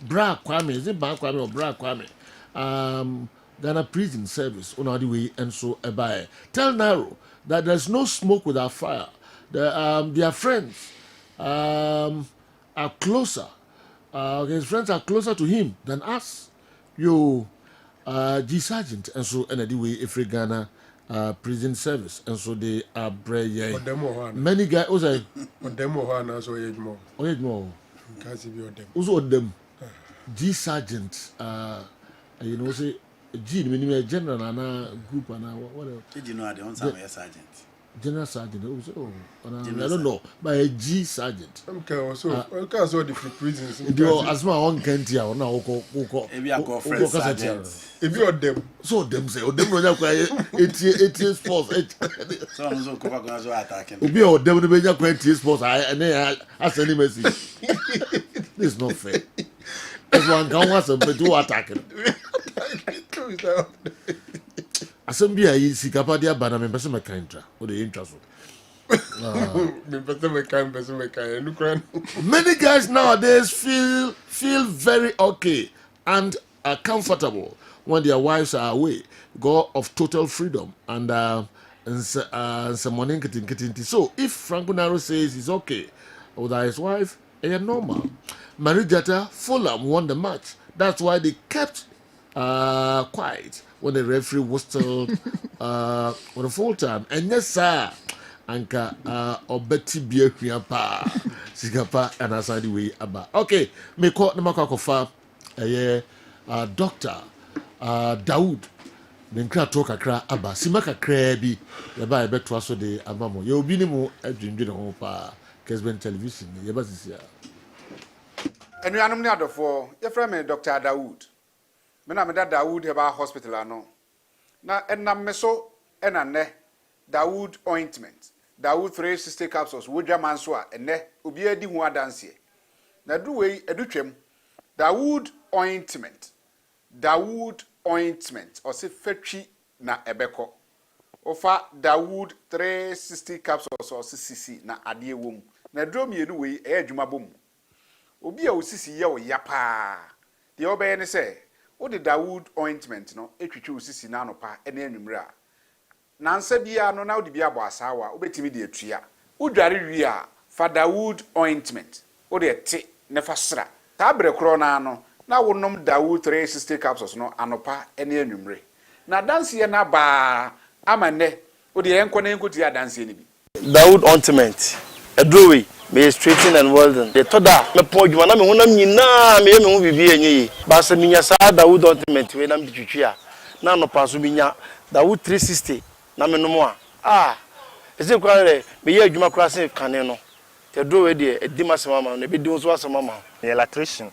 S1: Kwame, is it Bra Kwame or Bra Kwame? Ghana Prison Service on the way and so by. Tell Naro that there's no smoke without fire. Their friends are closer. His friends are closer to him than us. G Sergeant and so anyway if Ghana Prison Service and so they are brave. Many guys also
S15: on them or so more.
S1: Also them G Sergeant you know say G minimum general and group and whatever.
S14: Did you know the on some sergeant?
S1: General Sergeant also I don't know by a G Sergeant.
S15: Okay, also the prisons.
S1: As my own country or now
S14: if you are friends sergeant.
S15: If you are them.
S1: So them say them no quite 80 sports.
S14: So I'm so cover going to attacking.
S1: Obi or them no be 20 sports and I send him message. This is not fair. Everyone can want some to attacking. Assembly is Sikapadia Banam and Besama Kaintra or the interest. Many guys nowadays feel very okay and are comfortable when their wives are away, go of total freedom and some money. So if Franco Naro says he's okay with his wife, it's normal. Marijata Fulham won the match. That's why they kept quiet when the referee whistled for the full time. And yes, sir, anka obeti bia hwia pa sigapa and aside way aba. Okay, me call na makofa doctor Daoud ne nkra to kakra aba sima kakra bi ya ba beto aso de amamo ye obi ni mu adwindwe ho pa Kessben television ye ba sisia
S17: Enuanom ne adofo ye frɛ me Dr. Daoud me na me da Daoud heba hospital ano na enam me so ena ne Daoud ointment Daoud 360 capsules wodwa manso a ene obi adi hu adanse na duwei edutwam Daoud ointment or se fatwi na ebeko ofa Daoud 360 capsules or se sisi na ade wom na duro mienu wei e adwuma bom obi a osisi ye o ya pa de obeye ne se wo de Daoud ointment no etwitwe osisi na anopa ene anwumre a nansa bia no na wo de bia bo asawa obetimi de atua wo dware wi a fa Daoud ointment wo de te ne fa sra ta bre kro na no na wonom Daoud 360 capsules no anopa ene anwumre na danse ye na ba amane wo de enko na enko ti adanse ni bi
S18: Daoud ointment edrowe me straighten and welding the toda me po djuma na me honam nyina me hu bibi enyi ba se minya sa Daoud ointment we na me twitwi a na no paso minya Daoud 360 na me no a ese kwa le me ye adwuma kra se kane no te drowe de edi masema ma no be di so asema ma
S19: ye electrician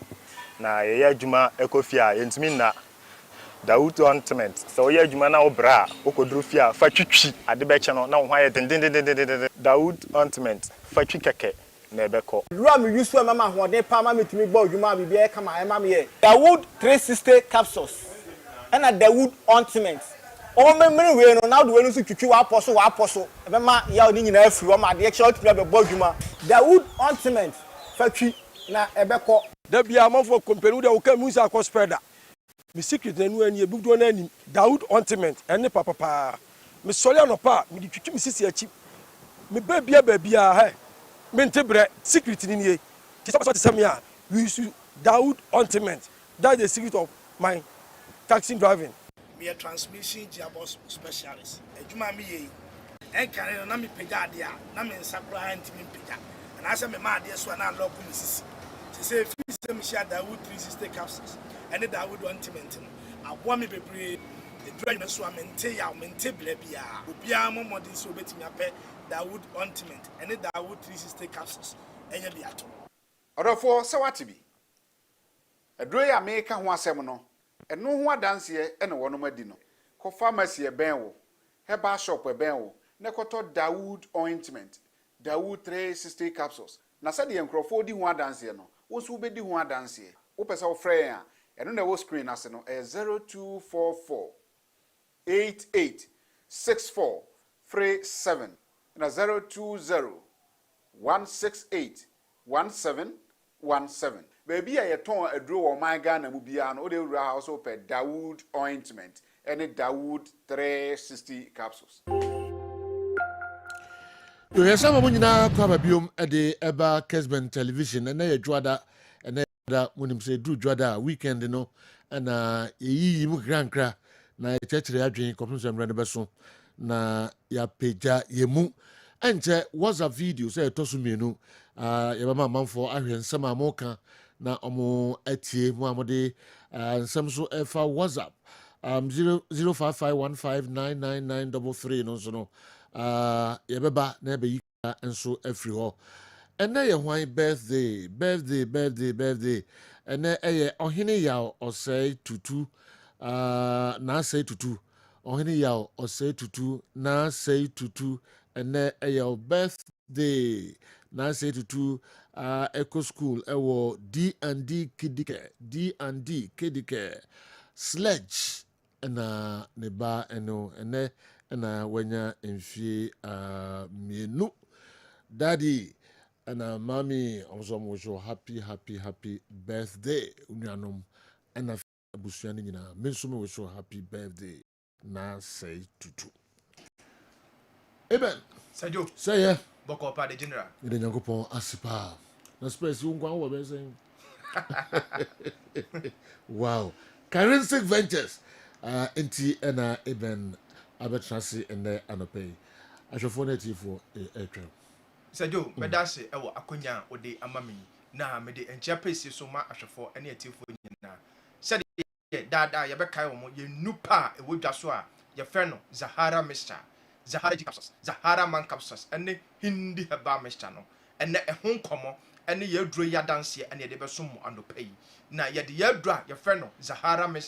S19: na ye adwuma ekofia yentimi na Daoud ointment so ye adwuma na obra okodru fia fa twitwi ade be che no na ho aye den Daoud ointment fa twi keke na ebeko
S9: Lua me use for mama hode pa ma metimi gba odwuma bibia e kama e ma me ye Daoud 360 capsules and a Daoud ointment o memre we no na do we no so twitwi wa aposo e be ma ya oni nyina afiri o ma de extra otimi be gba odwuma Daoud ointment fa twi na ebeko
S20: da bia amafo company da wo ka musa ko spreader me secret na nu ani ebudo na ani Daoud ointment ene papa me sole anopa me twitwi me sisi achi me babia he me ntebre secret ni nie ti so say me a we use Daoud ointment that's the secret of my taxi driving
S12: me a transmission gearbox specialist ejuma me ye enkare na me pega ade a na me nsakura antimi pega na asa me ma ade so na lock me sisi say free say me share Daoud 360 capsules and the Daoud ointment abo me bebre the dry na so amente ya mente bla bia obia mo modern so betimi ape Daoud ointment and the Daoud 360 capsules enya bi ato
S17: odofo se wate bi adro ya me ka ho asem no eno ho adanse ene wono adi no ko pharmacy e ben wo herbal shop e ben wo ne koto Daoud ointment Daoud 360 capsules na se de enkrofo di ho adanse no wo so be di ho adanse wo pese wo frɛ ya eno na wo screen ase no 0244 886437 na 020 168 1717 baby a yeton aduro wo man Ghana mu bia no o de wura house pe Daoud ointment any Daoud 360 capsules
S1: yo yesa mo nyina kwa babiom de eba Kessben television na ye dwada na da munim se du dwada weekend no na yi mu krankra na chechire adwen kopso mra ne beso na ya peja yemu enche was a video say tosu mienu ya ba manfo ahwe nsem amoka na omo atie mu amode nsem so efa WhatsApp 0551599933 no so no ya beba na be yika enso afri ho ene ye hwan birthday ene eye ohene ya osei tutu na sei tutu ohene ya osei tutu na sei tutu ene eye birthday na sei tutu eco school ewo D&D kidike sledge na neba eno ene na wanya mfie mienu Daddy and mommy also wish you happy birthday. Unyanom and abusuani nyina. Me nso me wish you happy birthday. Na say tutu. Amen.
S2: Sajo.
S1: Say yeah.
S2: Boko pa de general.
S1: Ide Nyankopon asipa. Na space you ngwan wo be saying. Wow. Currency Ventures. Enti ena Eben abetrase ene anope. Ashofo na tifo etwa.
S2: Sajo, medase ewo akonya ode amami na mede enchia pesi so ma ahwefo ene atifo nyina. Sade dada ye bekai wo ye nupa ewo dwa so a ye fe no Zahara Mr. Zahara Capsules, Zahara Man Capsules ene hindi heba Mr. no. Ene ehon komo ene ye duro ya dance ene de beso mo anopai. Na ye de ye duro ye fe no Zahara Mr.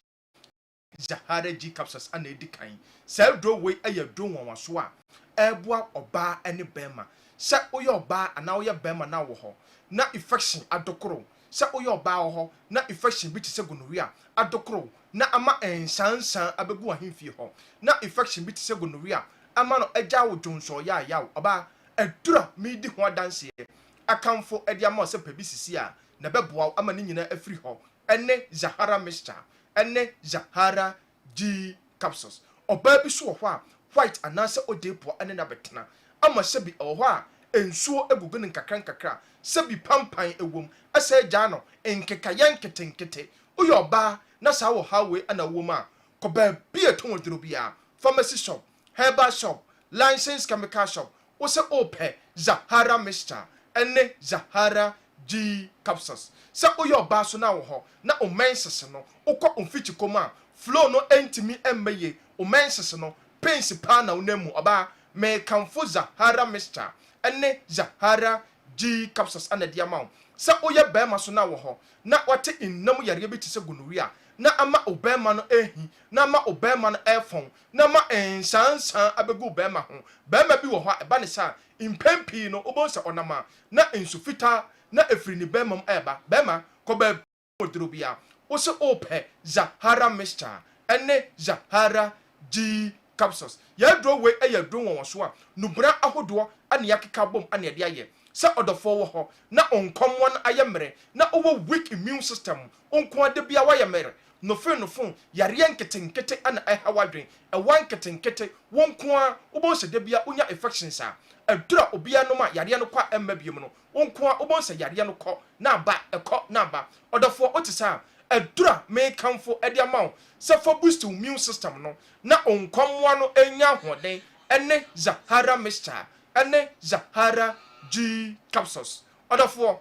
S2: Zahara G Capsules ane edikan. Sa duro we eye duro won so a eboa oba ene bema. Sɛ woyɛ ɔbaa anaa woyɛ bɛrima na wɔ hɔ na infection adokoro sɛ woyɛ ɔbaa wɔ hɔ na infection bi te sɛ gonorrhea adokoro na ama nsansan abɛgu ahemfie hɔ na infection bi te sɛ gonorrhea ama no agya wo dwonso yɛ ayaw ɔbaa adura medi ho adanseɛ akamfo ɛde ama sɛ pɛbi sisi a na bɛboa ama ne nyinaa afiri hɔ ɛne Zahara Mixture ɛne Zahara G Capsules ɔbaa bi so wɔ hɔ a white anaasɛ odeepoa ɛne na bɛtena ama sɛbi ɛwɔ hɔ a ensuo egugu ne nkakra sɛbi pampan ewom ɛsɛ gya no nkekayɛ nketenkete woyɛ ɔbaa na saa wɔ highway ana wom a kɔbaa bi ɛtɔn duro bia pharmacy shop herbal shop licensed chemical shop wosɛ opɛ Zahara Mixture ɛne Zahara G Capsules sɛ woyɛ ɔbaa so na wɔ hɔ na ɔman sese no wokɔ omfikyi kom a flow no ɛntimi ɛmmɛye ɔman sese no pains paa na wonamu ɔbaa me kamfo Zahara Mixture ene Zahara G Capsules ana diamount sa oye bema so na wo ho na wate innam yare bi te se gonorrhea na ama obema no ehi na ama obema no efon na ma ensansan abegu bema ho bema bi wo ho eba ne sa impempi no obonsa onama na ensufita na efiri ni bema eba bema ko ba odrobia wo se ope Zahara Mixture ene Zahara G Capsules ya dro we e ya dro won so a nubra ahodo ane yakeka bom ane de aye se odofo wo ho na onkomwo no aye mere na owo weak immune system onko ade bia wa ye mere no fun yare nketenkete ana ehawadwen e wan nketenkete wonko a obonse de bia onya infections a adura obia no ma yare no kwa emma biem no wonko a obonse yare no kɔ na ba ekɔ na ba odofo otisa adura me kamfo ade amaw se for boost immune system no na onkomwa no enya hoden ene Zahara Mixture ene Zahara G Capsules odofo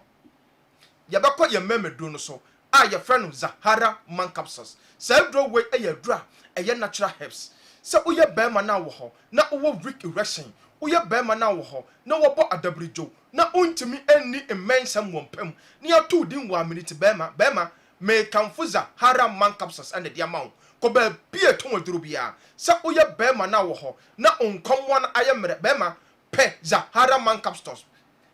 S2: yabakɔ ye memedo no so a ye frɛ no Zahara Man Capsules sa dro we eye dura eye natural herbs se uye bema na wo ho na wo weak erection uye bema na wo ho na wo bɔ adabrijo na ontimi enni emmensam wompam ne ato din wa minute bema me kamfo Zahara Man Capsules ane dia mawo ko ba bie to waduro bia sa uye bema na wo ho na onkomwa na aye mere bema pe Zahara Man Capsules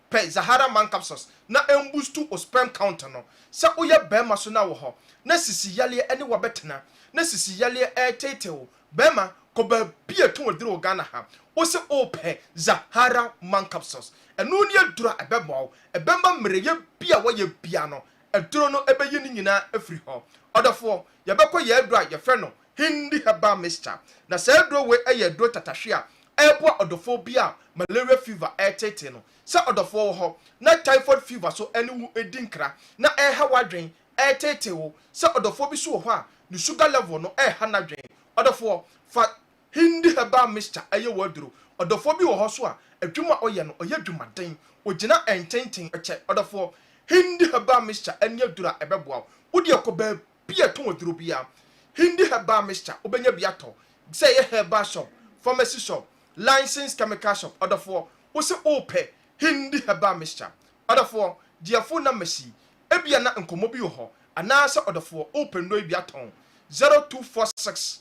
S2: pe Zahara Man Capsules na embustu o sperm count no sa uye bema so na wo ho na sisi yale ene wo betena na sisi yale tetewo bema ko ba bie to waduro Ghana ha o se o pe Zahara Man Capsules enu ni adura ebema ebema mere ye bia wo ye bia no aduro no ebeyi ni nyina afiri ho odofo yebekɔ ye adura ye frɛ no hindi herbal mixture na sa aduro we eye aduro tatahwe a ebo odofo bia malaria fever etete no sa odofo wo ho na typhoid fever so ene wu edinkra na eha wadwen etete wo sa odofo bi so wo ho a ni sugar level no eha na dwen odofo fa hindi herbal mixture eye waduro odofo bi wo ho so a adwuma oye no oye dwumaden ogina ententen eche odofo hindi herbal mixture enya dura ebeboa wodi akoba bia to waduro bia hindi herbal mixture obenya bia to say ye herbal shop pharmacy shop licensed chemical shop odofo wo se ope hindi herbal mixture odofo dia phone number si ebia na nkomo bi ho ana se odofo open no bia ton 0246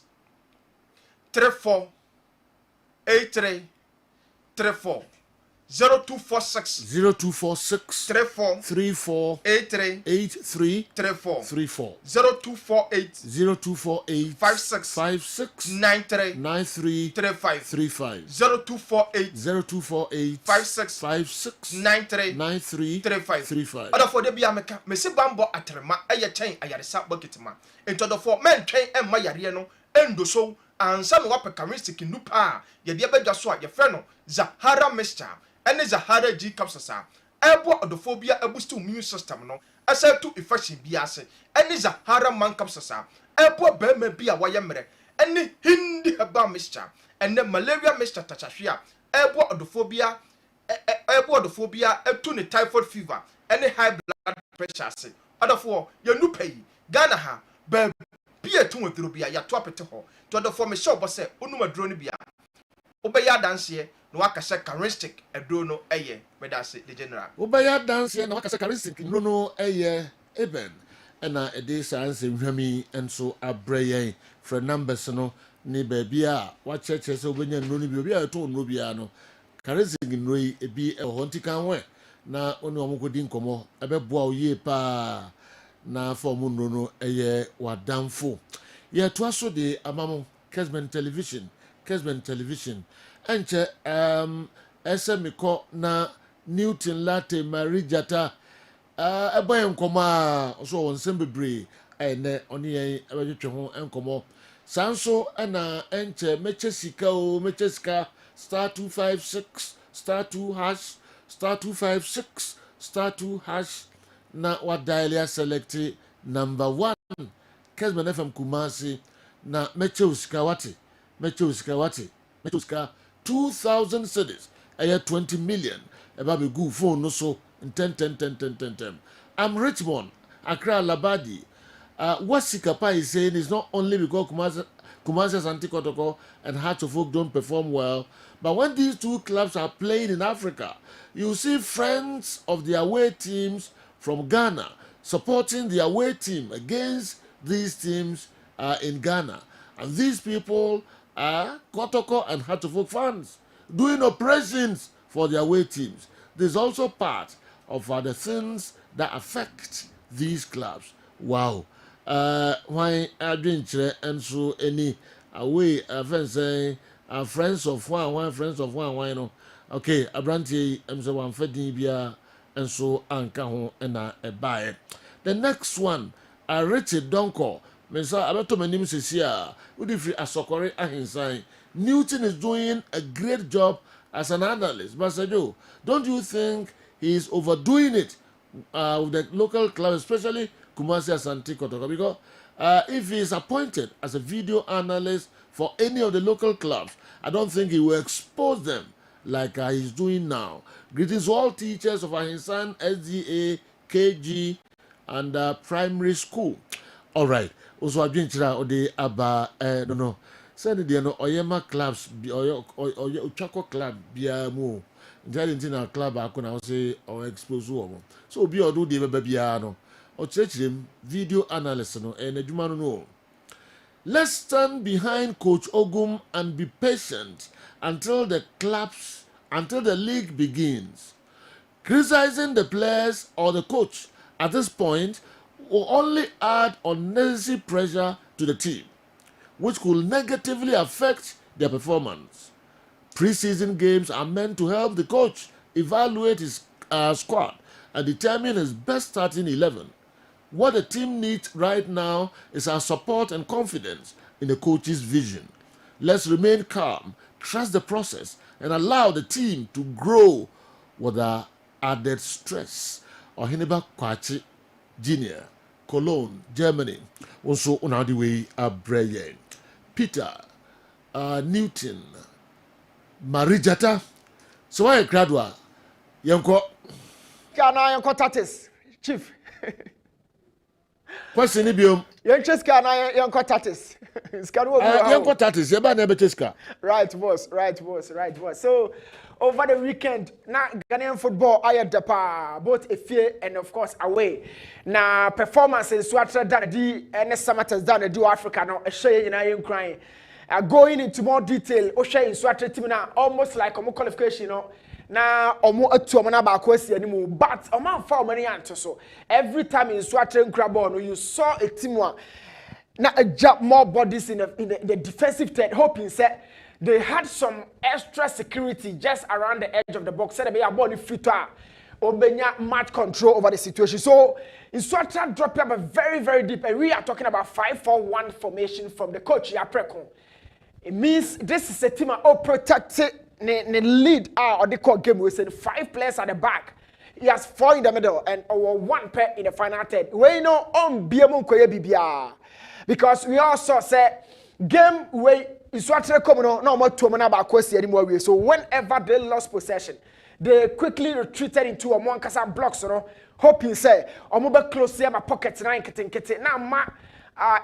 S2: 34 83 34 0246
S1: 0246
S2: 34
S1: 34
S2: 83
S1: 83
S2: 34
S1: 34
S2: 0248
S1: 0248
S2: 56
S1: 56
S2: 93
S1: 93
S2: 35
S1: 35
S2: 0248
S1: 0248
S2: 56
S1: 56
S2: 93
S1: 93
S2: 35
S1: 35
S2: Otherfore, they be a meka. Me se bambo atrema. Eye chain ayaresa bucket ma. Into the four men chain and my yariano. Endo so. And some wap characteristic in Nupa. Ye de be jaswa ye freno. Zahara Mr. And Zahara G capsasa. Ebo odophobia boost to immune system no. Asa to infection biase. And Zahara man capsasa. Ebo beme be a wayamre. And hindi haba Mr. And then malaria Mr. Tachashia. Ebo odophobia. Phobia, to the typhoid fever, any high blood pressure. Say, other for your new pay, Ghana ha, be a two with Rubia, ya twap it to her. To the form a shop, but say, Unuma dronibia. Obeya dance here, no waka say characteristic, a drono, a year, but that's it, the general.
S1: Obeya dance here, no waka say characteristic, no, a year, even. And a day science in Remy, and so a bray for numbers, no, ni babia, what churches over your Nubia, to Nubiano. Karizing in Ray be a haunted can na only Omokudin Como, a bebo ye pa na for Mundo a year wa damn full. Ye twaso de amamo Kessben television. Enche SMiko na Newton Latte Marijata a boy and coma so on Sembebre and only a home and como. Sanso ana enche Mecheska star 256 star 2 hash star 256 star 2 hash na wadalia select number 1 Kessben FM Kumasi na Mechuska 2000 cedis 20 million eba be good phone no so 10. I'm Richmond Accra Labadi. What Sikapa is saying is not only because Kumasi Asante Kotoko and Hearts of Oak don't perform well, but when these two clubs are playing in Africa, you see friends of the away teams from Ghana supporting the away team against these teams in Ghana. And these people are Kotoko and Hearts of Oak fans doing operations for the away teams. This is also part of the things that affect these clubs. Wow. Why adventure and so any away friends of one friends of one why no okay abranti so one fedi bia and so anka ho na e buy the next one Richard Donko me say abeto manim sesia udi free asokore ahinsan Newton is doing a great job as an analyst but Sergio, don't you think he's overdoing it with the local club, especially Kumasi Asante Kotoko, because if he is appointed as a video analyst for any of the local clubs, I don't think he will expose them like he's doing now. Greetings to all teachers of Ahinsan, SDA, KG, and primary school. All right. Also, I've been to the Aba, no. Send the Oyema clubs, Ochako club, Biamu. Intelligent club, I can say, or expose woman. So be or do the babyano. Or church him, video analyst, and a Jumano. Let's stand behind Coach Ogum and be patient until the league begins. Criticizing the players or the coach at this point will only add unnecessary pressure to the team, which could negatively affect their performance. Preseason games are meant to help the coach evaluate his squad and determine his best starting 11. What the team needs right now is our support and confidence in the coach's vision. Let's remain calm, trust the process, and allow the team to grow without added stress. Ohineba Kwachi Jr., Cologne, Germany. Also on the way Breyen. Peter Newton Marijata. So why Gradwa? Yanko.
S9: Kana yanko tatis, chief.
S1: Question ibiom.
S9: Yancheska na yanko tatis. Skanu
S1: yanko tatis. Yeba na becheska.
S9: Right, boss. So over the weekend, na Ghanaian football ayed depa both afie and of course away. Na performance in Swatra done di and Samatas done do Africa no a share in I am crying. Going into more detail, Osha in Swatra team now almost like a qualification, na omo atu omo na ba ko asi animu but omo amfa omo ne yanto so every time in Swatre nkra ball no you saw a team one na jump more bodies in the defensive third hoping say they had some extra security just around the edge of the box said they are ball fit obenya match control over the situation. So in Swatra dropped up a very deep, and we are talking about 5-4-1 formation from the coach Yaprekon. It means this is a team that protected the lead or the core game. We said 5 players at the back. He has 4 in the middle and over 1 pair in the final third. We know on BMO because we also say game way in Swatra come no more 2 minutes about question anymore. So whenever they lost possession, they quickly retreated into a one casa blocks, hoping say, or mobile close to my pockets nine kitten. Now,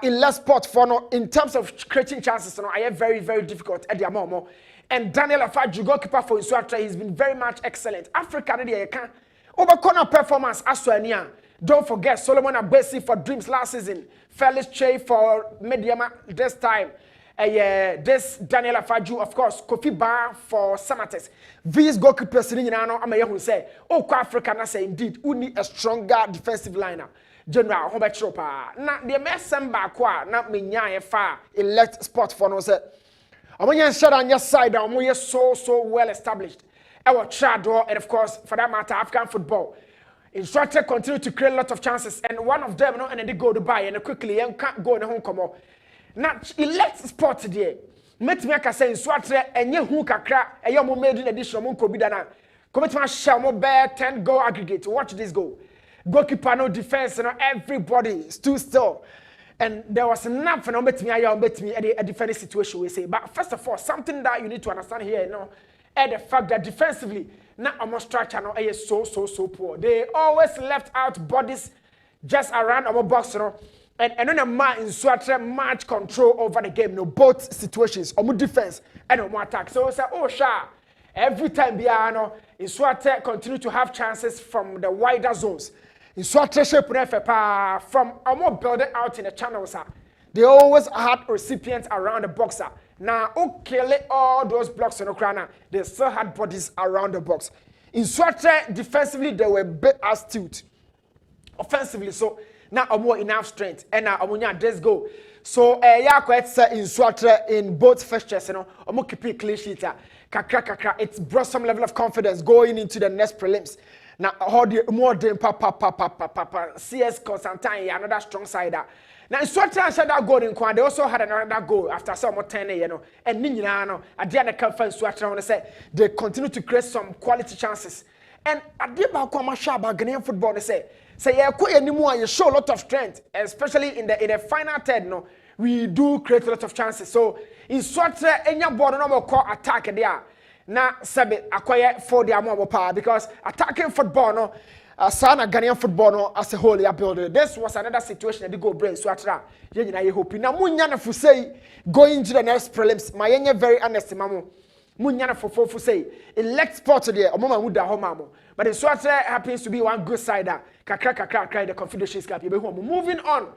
S9: in less spot for no, in terms of creating chances, I have very difficult at the moment. And Daniel Afaju, goalkeeper for Swatra, he's been very much excellent. Africa, they can over corner performance as well. Don't forget Solomon Abesi for Dreams last season, Felix Che for Mediama this time. This Daniel Afaju, of course, Kofi Bar for Samatex. These goalkeepers in Yano, I'm a say, oh, Africa, I say indeed, we need a stronger defensive liner. General Hobetropa. Now, the Messemba Qua, not me, far, elect spot for no set. I want you to shut on your side, and we are so well established. Our Chado, and of course, for that matter, African football. Instructor continue to create a lot of chances, and one of them, and they go to buy, and quickly, and can't go in the home come up. Now, elect sport today. Met me aka say Swatre enye hu kakra eyo mo made in edition mo ko bi dana. Commit my share mo bear 10 goal aggregate. Watch this goal. Goalkeeper no defense no everybody stood still. And there was enough for no bet me a defending situation we say. But first of all, something that you need to understand here the fact that defensively na almost structure no is so poor. They always left out bodies just around our box And on a man in Swatre match control over the game, both situations, defense and attack. So say, oh sure, every time Biano in Swatre continue to have chances from the wider zones. In Swatre shape from building out in the channels. They always had recipients around the boxer. Now, okay, all those blocks in Ukraine, they still had bodies around the box. In Swatre, defensively, they were a bit astute. Offensively, so now more enough strength and now amunya let's go. So yeah, quite in Swatre in both fixtures, keep it clean sheet. Kakra. It's brought some level of confidence going into the next prelims. Now how the more than CS Constantine, another strong side. Now in Swatre had that goal in Kwan, they also had another goal after some more 10, and Ninja at the end of conference Swatre want to say they continue to create some quality chances. And at the back of my shop Ghanaian football, they say you show a lot of strength, especially in the final third. We do create a lot of chances. So in Swatre, any ball no call attack there. Now, Sabi acquire for the more power because attacking football Sana Ghanaian football as a whole builder. This was another situation that they go brain Swatre. You hope now munyana for say going to the next prelims. My very honest mamu. Munyana for say elect sport there. Omama muda homamo. But the Swatre happens to be one good side. Kakra, the Confederation Cup. Moving on.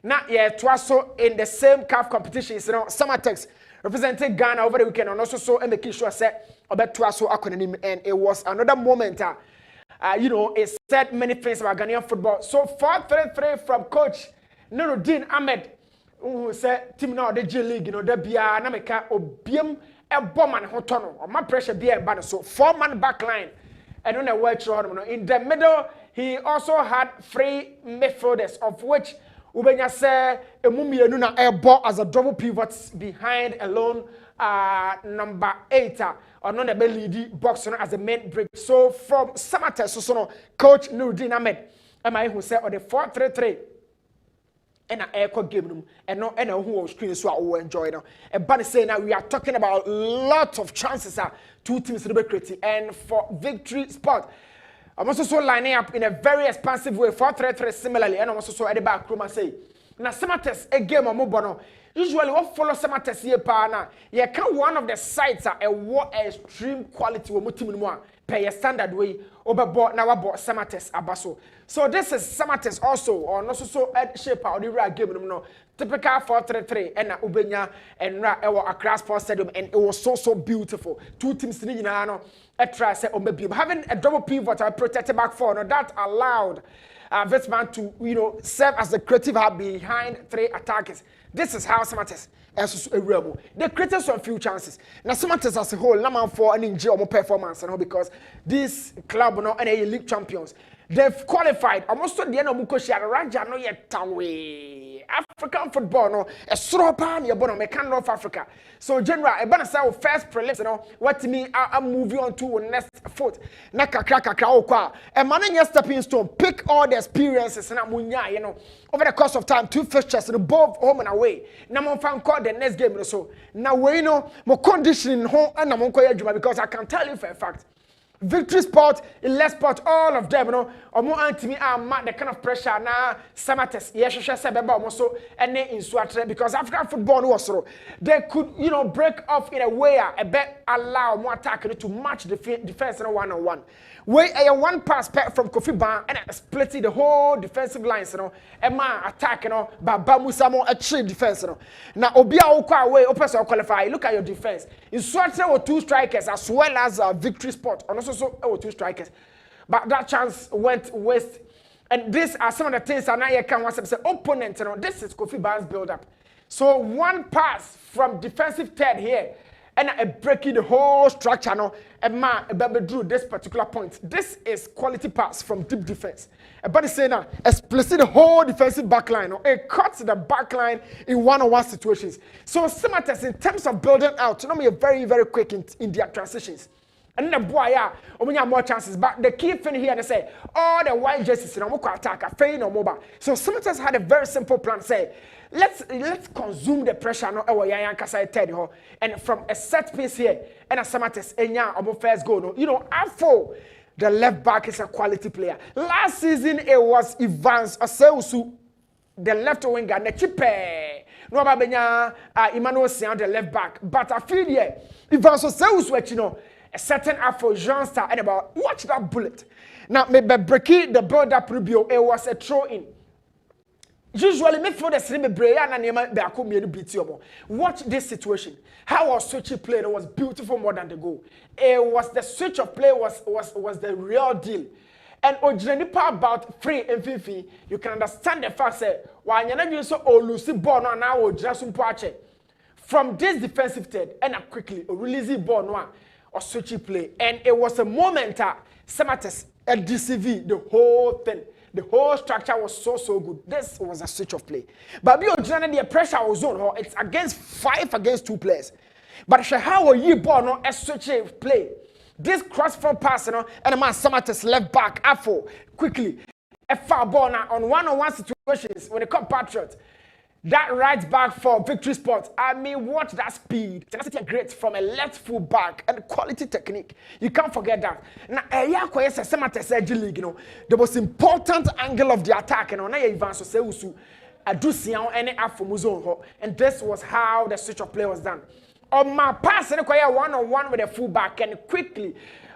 S9: Now, Twaso in the same CAF competitions. Samatex represented Ghana over the weekend, and also so and making sure said about Twaso acronym. And it was another moment. It said many things about Ghanaian football. So 4-3-3 from coach Nuruddin Ahmed, who said team now the J League. The Bia Nameka Obium a bomb and hotono. Or my pressure be a banner. So 4-man back line. I don't know where to in the middle, he also had 3 midfielders, of which Ubenya say Emumi Enuna airball as a double pivot behind alone number 8 or not the lead box as a main break. So from Samatex, coach Nuruddin Ahmed, who said on the 4-3-3. And an air game room and no and who was screen so I will enjoy now. And but say now we are talking about lots of chances 2 teams to be created and for victory spot. I'm also lining up in a very expansive way 4-3-3 similarly and I'm also at the back room and say na Samates a game omo bono usually what follow Samates here pa na ye can one of the sites a what extreme quality wo team no a per your standard way obebo na wabo Samates abaso. So this is Samates also or no so shape or the real game no typical 4-3-3 and ubenya and Accra Sports Stadium, and it was so beautiful. Two teams in no try say having a double pivot or protected back four, no, that allowed Vetsman to serve as the creative hub behind three attackers. This is how Samates they created some few chances. Now Samates as a whole, number 4 and enjoy more performance, because this club no and league champions. They've qualified. Almost to the end of Mukoshi Raja no yet away. African football no a stropan ya bono mekan North Africa. So general e bana say first prelims what me I'm moving on to next foot. Na kakra okwa. E man nya stepping stone pick all the experiences na munya over the course of time 2 fixtures both home and away. Na mo fan call the next game so. Na we mo conditioning ho na mo koya juma because I can tell you for a fact. Victory Sport, Elect Sport, all of them, or more anti-me are the kind of pressure now. Samates, yes, also, and in Swatre because African football was so they could, break off in a way a bet allow more attack to match the defense in a one-on-one. Way a one pass from Kofi Ban and split the whole defensive lines, a man attack, Baba Musamo a trade defense, Now Obia Okwa way, Opesa qualify. Look at your defense. In Swatre were 2 strikers as well as Victory Sport, and also 2 strikers. But that chance went waste. And these are some of the things that now you can say opponent. This is Kofi Ban's build up. So one pass from defensive third here. And breaking the whole structure now, and man, drew this particular point. This is quality pass from deep defense. But say now, explicit the whole defensive backline. It cuts the backline in one-on-one situations. So Samates in terms of building out, you're very, very quick in their transitions. And the boy, we have more chances. But the key thing here, they say, all the white jerseys, attack, fail no mobile. So Samates had a very simple plan. Say, let's consume the pressure no ewo yan kasa third ho and from a set piece here and Samates enya omo first goal no Afo the left back is a quality player. Last season it was Evans Oseusu the left winger na chipe no ba benya Emmanuel Sian the left back, but I feel here Evans Oseusu a certain Afro Jean Star and about watch that bullet. Now maybe breaking the build up Rubio, it was a throw in. Usually, midfield the same Breya and Nema Beako Mienu Bitiomo. Watch this situation. How was switching play? It was beautiful more than the goal. It was the switch of play was the real deal. And Ojenipa about free and fifi, you can understand the fact that why you're not so Lucy ball now or Jason Poache. From this defensive third, and quickly releasing ball no or switching play. And it was a moment Samates and DCV, the whole thing. The whole structure was so good. This was a switch of play. But the pressure was on. It's against 5 against 2 players. But how you ball no a switch of play? This cross-forward pass, and a man Samates left back, Afo, quickly. A far ball now on one-on-one situations when they come Patriot. That right back for Victory Sport. I mean, watch that speed. Tenacity great from a left full back and quality technique. You can't forget that. Now, the most important angle of the attack, and this was how the switch of play was done. On my pass, one-on-one with a full back and quickly.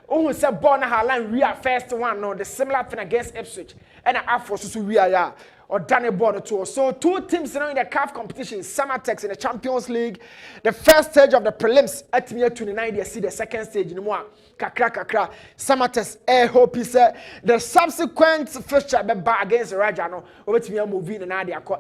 S9: Oh, said Borna Harlan, we are first one. No, the similar thing against Ipswich and Afro Susu or Danny Borno too. So 2 teams in the CAF competition, Samatex in the Champions League. The first stage of the prelims at me 29, they see the second stage in more. Kakra. Samatex hope is the subsequent fixture against Rajano over to me moving and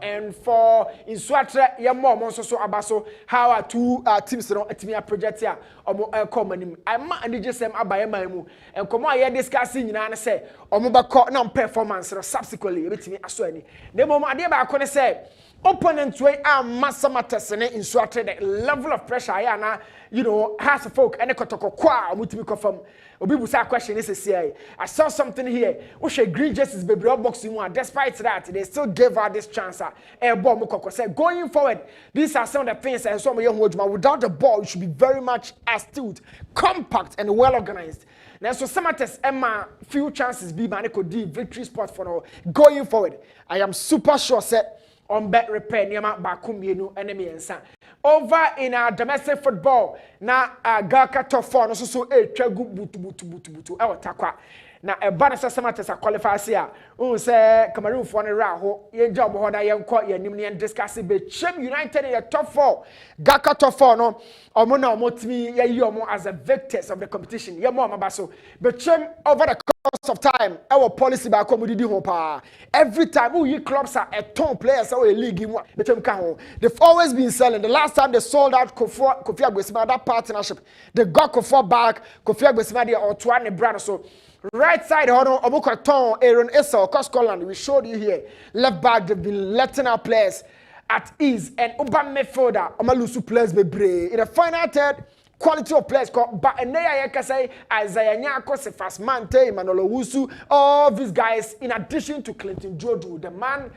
S9: and for in Swatre Yamo Monso Abaso how are 2 teams at me project here or common. I'm and just am abayemu and come on here discussing and say or non performance subsequently with me as well. The moment I did say opponents way are Samates in Swatre the level of pressure now has folk and a kotoko kwa mutimi confirm obi say question is say I saw something here which egregious is baby boxing one. Despite that they still gave her this chance say going forward these are some of the things and some of your without the ball you should be very much astute, compact and well organized. Now so Samates Emma few chances be man could do Victory Sport for now going forward. I am super sure say on bet repair niyama baako mienu ene miensa. Over in our domestic football, na Laka top 4 no so etwa butu e otakwa. Na eba na sesema tesa qualify sia. Say Cameroon for ne ra ho ye job ho da ye nko ye nim ne discuss be Chem United in the top 4. Laka top 4 no omo na omo timi ye yi omo as the victors of the competition. Ye mo amabaso. Be Chem over the course of time our policy ba ko mudidi ho pa. Every time we clubs are a ton players our league mu be Chem ka ho. They've always been selling. The last time they sold out Kofi Agbesima, that partnership, they got Kofi back. Kofi Agbesima they or Twane brand so. Right side, Obukaton, Aaron Issa, Scotland. We showed you here. Left back, they've been letting our players at ease. And Uba midfielder, Omalusu players be brave. In the final third, quality of players. But Neya Yakasai, Isaiah Nyako, Sefas Mante, Manolo Wusu, all these guys, in addition to Clinton Jodu, the man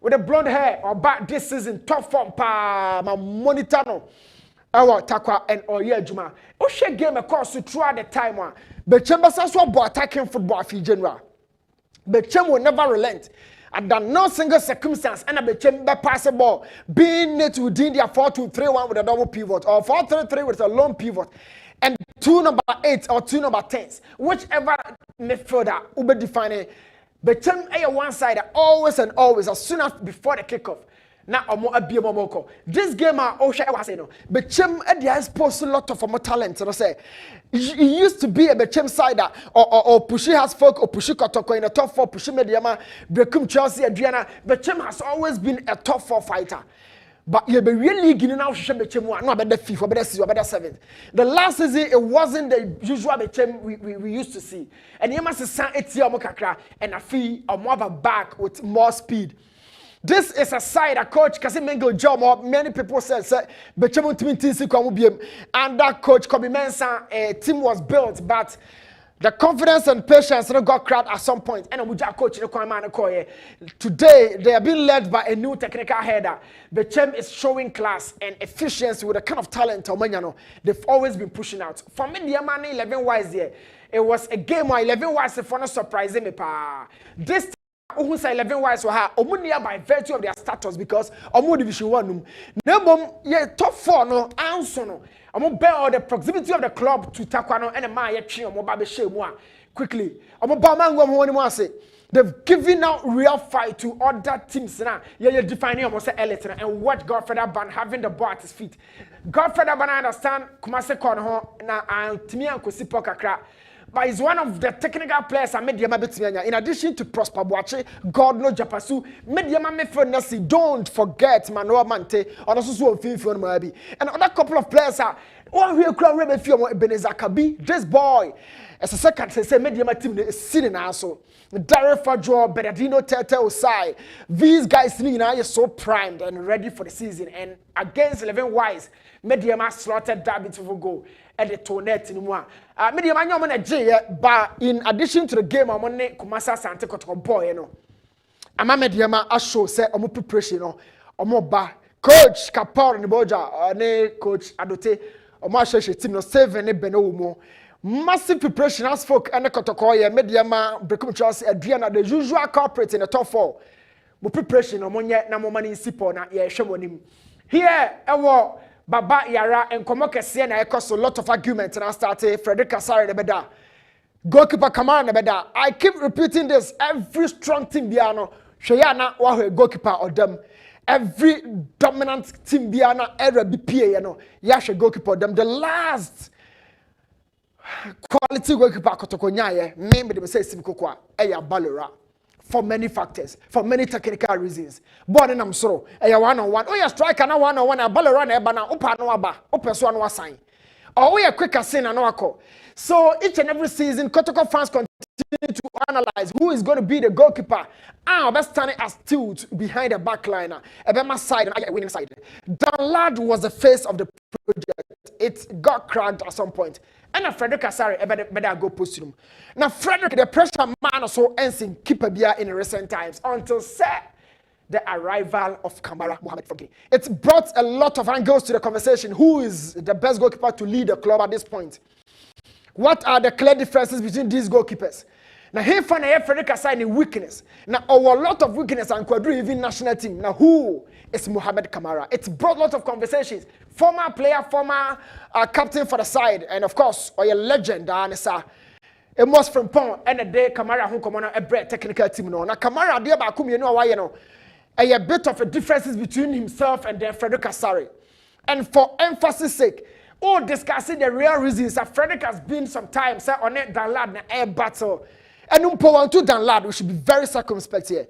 S9: with the blonde hair, or back this season, top form, pa, my monitor no. Our Takwa and Oye Juma. Oshe game across to throughout the time one. But Chambers also about attacking football for general. But Chem will never relent. And that no single circumstance and a Bechem pass the ball being it within their 4-2-3-1 with a double pivot or 4-3-3 with a lone pivot. And 2 number 8 or 2 number 10s. Whichever midfielder will be defining. But Chem a one side always and always as soon as before the kickoff. Na omo abie momoko this game are Osha was no Bechem they exposed a lot of more talent no say it used to be a Bechem side or Pushy has folk or Pushy Kotoko in a top 4 Pushy Mediama Becum Chelsea Adriana Bechem has always been a top 4 fighter. But you be really getting out Bechem one no better fifth or better 6th or better 7th. The last season it wasn't the usual Bechem we used to see. And you must say Etia Mokakra and a fee or more of a back with more speed. This is a side a coach Kasi Mengo job or many people say Bechem and that coach Kobe Mensah a team was built but the confidence and patience got cracked at some point. And a coach today they are being led by a new technical header. Bechem is showing class and efficiency with the kind of talent they've always been pushing out. For me, the man 11 wise there. It was a game where 11 wise for not surprising me pa. This who say 11 wise for her omunia by virtue of their status because omu division 1 num ye top 4 no answer no omu bear all the proximity of the club to Takwano and ma ye twe omu ba be shemu a quickly omu ba ma ngom ho ni mo ase they've given out real fight to other teams now ye defining omu say elite and watch Godfather Ban having the ball at his feet. Godfather Ban I understand Kumase kon ho na antimi ankosi pokakra. But he's one of the technical players I made in addition to Prosper Boache, God no Japasu, Mediama Mefonesi, don't forget Manoa Mante, or also Fifion Mabi. And another couple of players are one who crowd Rebe Fio Benezakabi, this boy. As a second, say Mediama team is sitting also. Darren Fadjo, Bernardino Tete Osai. These guys are so primed and ready for the season. And against 11 Wise, Mediama slaughtered that beautiful goal. At the tournette in one. Medium but in addition to the game, I'm on Kumasa Santa Cotoco boy, you know. I'm a mediama, I show say, I'm preparation, or coach Kapor and the Boja, coach Adote, or Marsha team, no 7 Benomo. Massive preparation as folk and the Cotocoya, Mediama, Become Chelsea, Adriana, the usual corporate in the top 4. Mo preparation, no money in Sipona, yeah, Shamonim. Here, I walk. Baba Yara and Komokese na cost a lot of arguments and I started Frederick Kasari Nebeda. Goalkeeper Kamara Nebeda. I keep repeating this. Every strong team biano, Shayana or goalkeeper or them. Every dominant team biana era BPA, you know, Yasha goalkeeper them. The last quality goalkeeper Kotokonyaye, maybe they say Simkokwa, Eya Balora. For many factors, for many technical reasons. Born in Amsoro, a 1-on-1. Oh, yeah, striker, no 1-on-1, a ball run, a banana, open no aba, open so no sign. Or we are quicker sin and no call. So each and every season, Kotoko fans continue to analyze who is going to be the goalkeeper. Best standing as tilt behind the back liner. Ebema side and winning side. Dan Lad was the face of the project. It got cracked at some point. And Frederick Kasari better go post him. Now Frederick, the pressure man also ends in keeper beer in recent times until the arrival of Kamara Mohamed Fogi. It's brought a lot of angles to the conversation. Who is the best goalkeeper to lead the club at this point? What are the clear differences between these goalkeepers? Now he found a Frederick aside in weakness. Now a lot of weakness and quadru even national team. Now who is Mohamed Kamara? It's brought a lot of conversations. Former player, former captain for the side, and of course, or a legend, it must from Pong and a day Kamara who come on a bread technical team. No, now Kamara dear Bakum, you know why you know a bit of a differences between himself and then Frederick Asari. And for emphasis sake, all discussing the real reasons that Frederick has been some time on it than lad na air battle. And one to Dan Lad, we should be very circumspect here.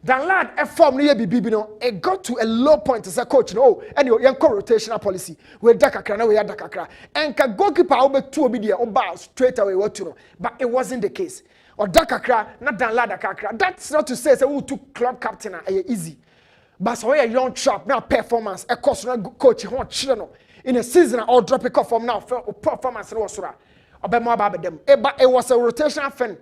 S9: Dan Lad, a form near BB, no, it got to a low point as a coach. No, and your young rotational policy. We're Dakakra, now we are Dakakra. And can goalkeeper over 2 obedient or bow straight away what you know. But it wasn't the case. Or Dakakra, not Dan Lad Dakakra. That's not to say, who took club captain easy. But so a young chap now performance, a coach, coach, children in a season or drop it off from now for performance. It was a rotational fan.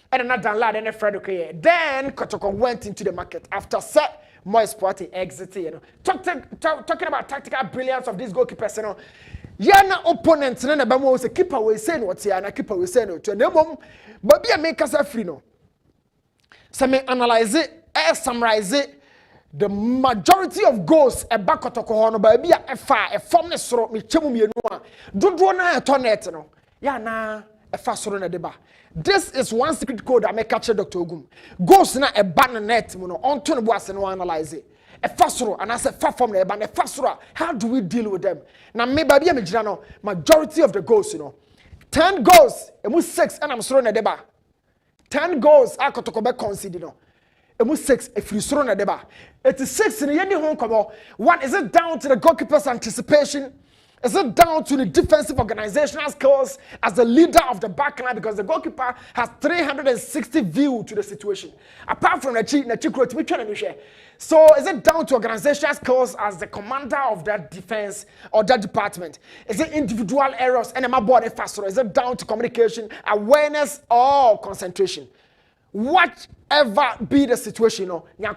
S9: And another lad and a Frederick. Then Kotoko went into the market after set Moise Poitier exited. You know, talking about tactical brilliance of these goalkeepers. You know, yana opponents. None of them was a keeper. We say what's here, and a keeper we say no to them. But be a make us a free no. So me analyze it, summarize it. The majority of goals a back Kotoko hono, but be a far a formless sort me chemu me no. Do na a tornet no. Ya na a fast sort na deba. This is one secret code I make capture Dr. Ogum. Goes na a ban net, on to the boss and analyze it. A fast row, and I said, far from the ban, a fast row. How do we deal with them? Now, maybe I'm a majority of the goals, 10 goals, and we 6, and I'm throwing a deba. 10 goals, I could talk about conceding. And we 6, if you throw a deba. It is 6 in the end home come on. One, is it down to the goalkeeper's anticipation? Is it down to the defensive organizational skills as the leader of the back line because the goalkeeper has 360 view to the situation? Apart from the chick, so is it down to organizational skills as the commander of that defense or that department? Is it individual errors and my body faster? Is it down to communication, awareness, or concentration? Whatever be the situation, these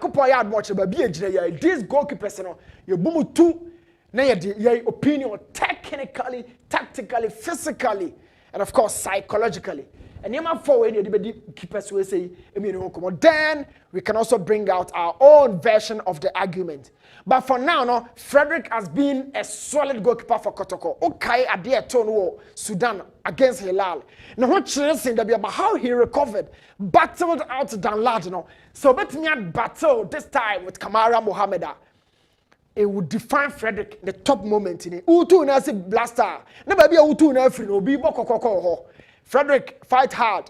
S9: goalkeepers, you boom two. Now your opinion technically, tactically, physically, and of course psychologically. And you might forward the keepers will say, then we can also bring out our own version of the argument. But for now, no, Frederick has been a solid goalkeeper for Kotoko. Okay, at the turn Sudan against Hilal. Now what changing that be about how he recovered, battled out Dan Ladino. So but me battle this time with Kamara Mohameda. It would define Frederick the top moment in it. Utu na si blaster. Never be a utu na free no be boko. Frederick fight hard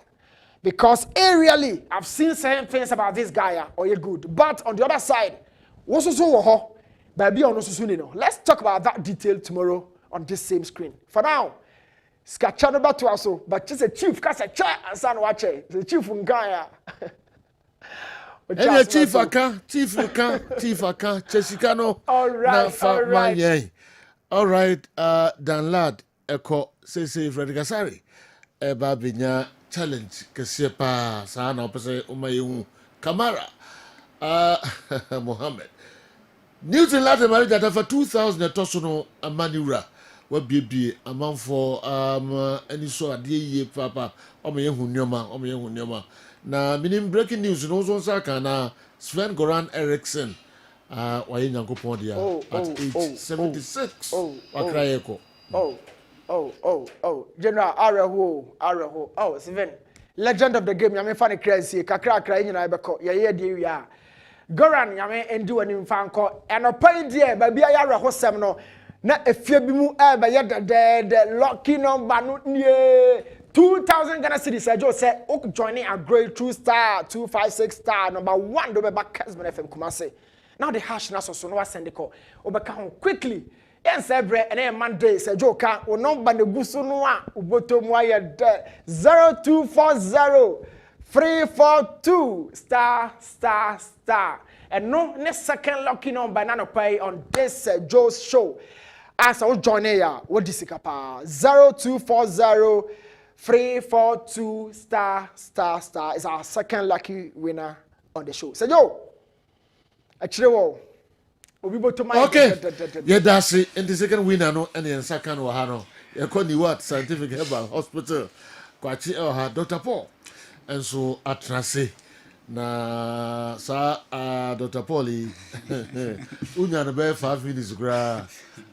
S9: because aerially I've seen certain things about this guy or you good. But on the other side, what's so ho? Baby on no. Let's talk about that detail tomorrow on this same screen. For now, skachano ba to also, but just a chief cause a chair and son watch it. The chief ngaya.
S1: Hey, Chief Aka, Chesikano. All right, Dan Lad, Eko, say Frederick Asari. Eba binya challenge, Kesiepa, Sana, Opese, Umayu, Kamara, Mohammed. News in Latin America for 2000 Tosono Manura. What be a month for any so a dear papa, Omehunyama. Na minim breaking news no so saka na Sven Goran Eriksson wa yenyanko pon dia at age 76 wakrayeko.
S9: General Areho Sven legend of the game yame fan crazy kakra nyina ebeko ye die wi a Goran yame endu ani mfanko enopai die ba bia ya Areho sem no na efie bi mu e ba ye de lucky number no nie 2,000 Ghana cedis. I just said, "Ok, joining a great 2-star, 256 star, number 1. Do be back Kessben FM Kumase. Now the hash na so no send the call. Obeka hon quickly. Yes, every and Monday. Say Joka. O number ne gusu no a uboto mu aye 0240 342 ****. And no next second lucky number na no pay on this Joe's show. As I was joining ya, what this ikapa 0240 342 **** is our second lucky winner on the show. So yo, actually,
S1: okay. Yeah, that's it. And the second winner no, and the second wahano. You call the what scientific herbal hospital. Kwachi Dr. Paul. enso atrase na sa Dr. Paulie unya na be 5 minutes gra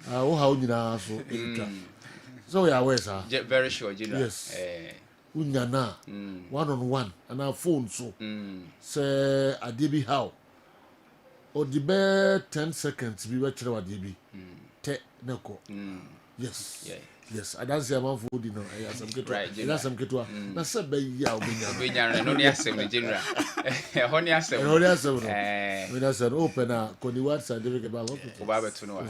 S1: wo ha unyina so so we are aware sir
S21: very sure general
S1: yes unya na one on one and our phone so say adebi how o the be 10 seconds bi we kire adebi te neko yes yes, I don't see a man for dinner. I have some good right. I some good one. That's a baby.
S21: Obinya, no near 7 general. Honey, I said,
S1: when I said open a Connie Watts, I didn't get about
S21: to know.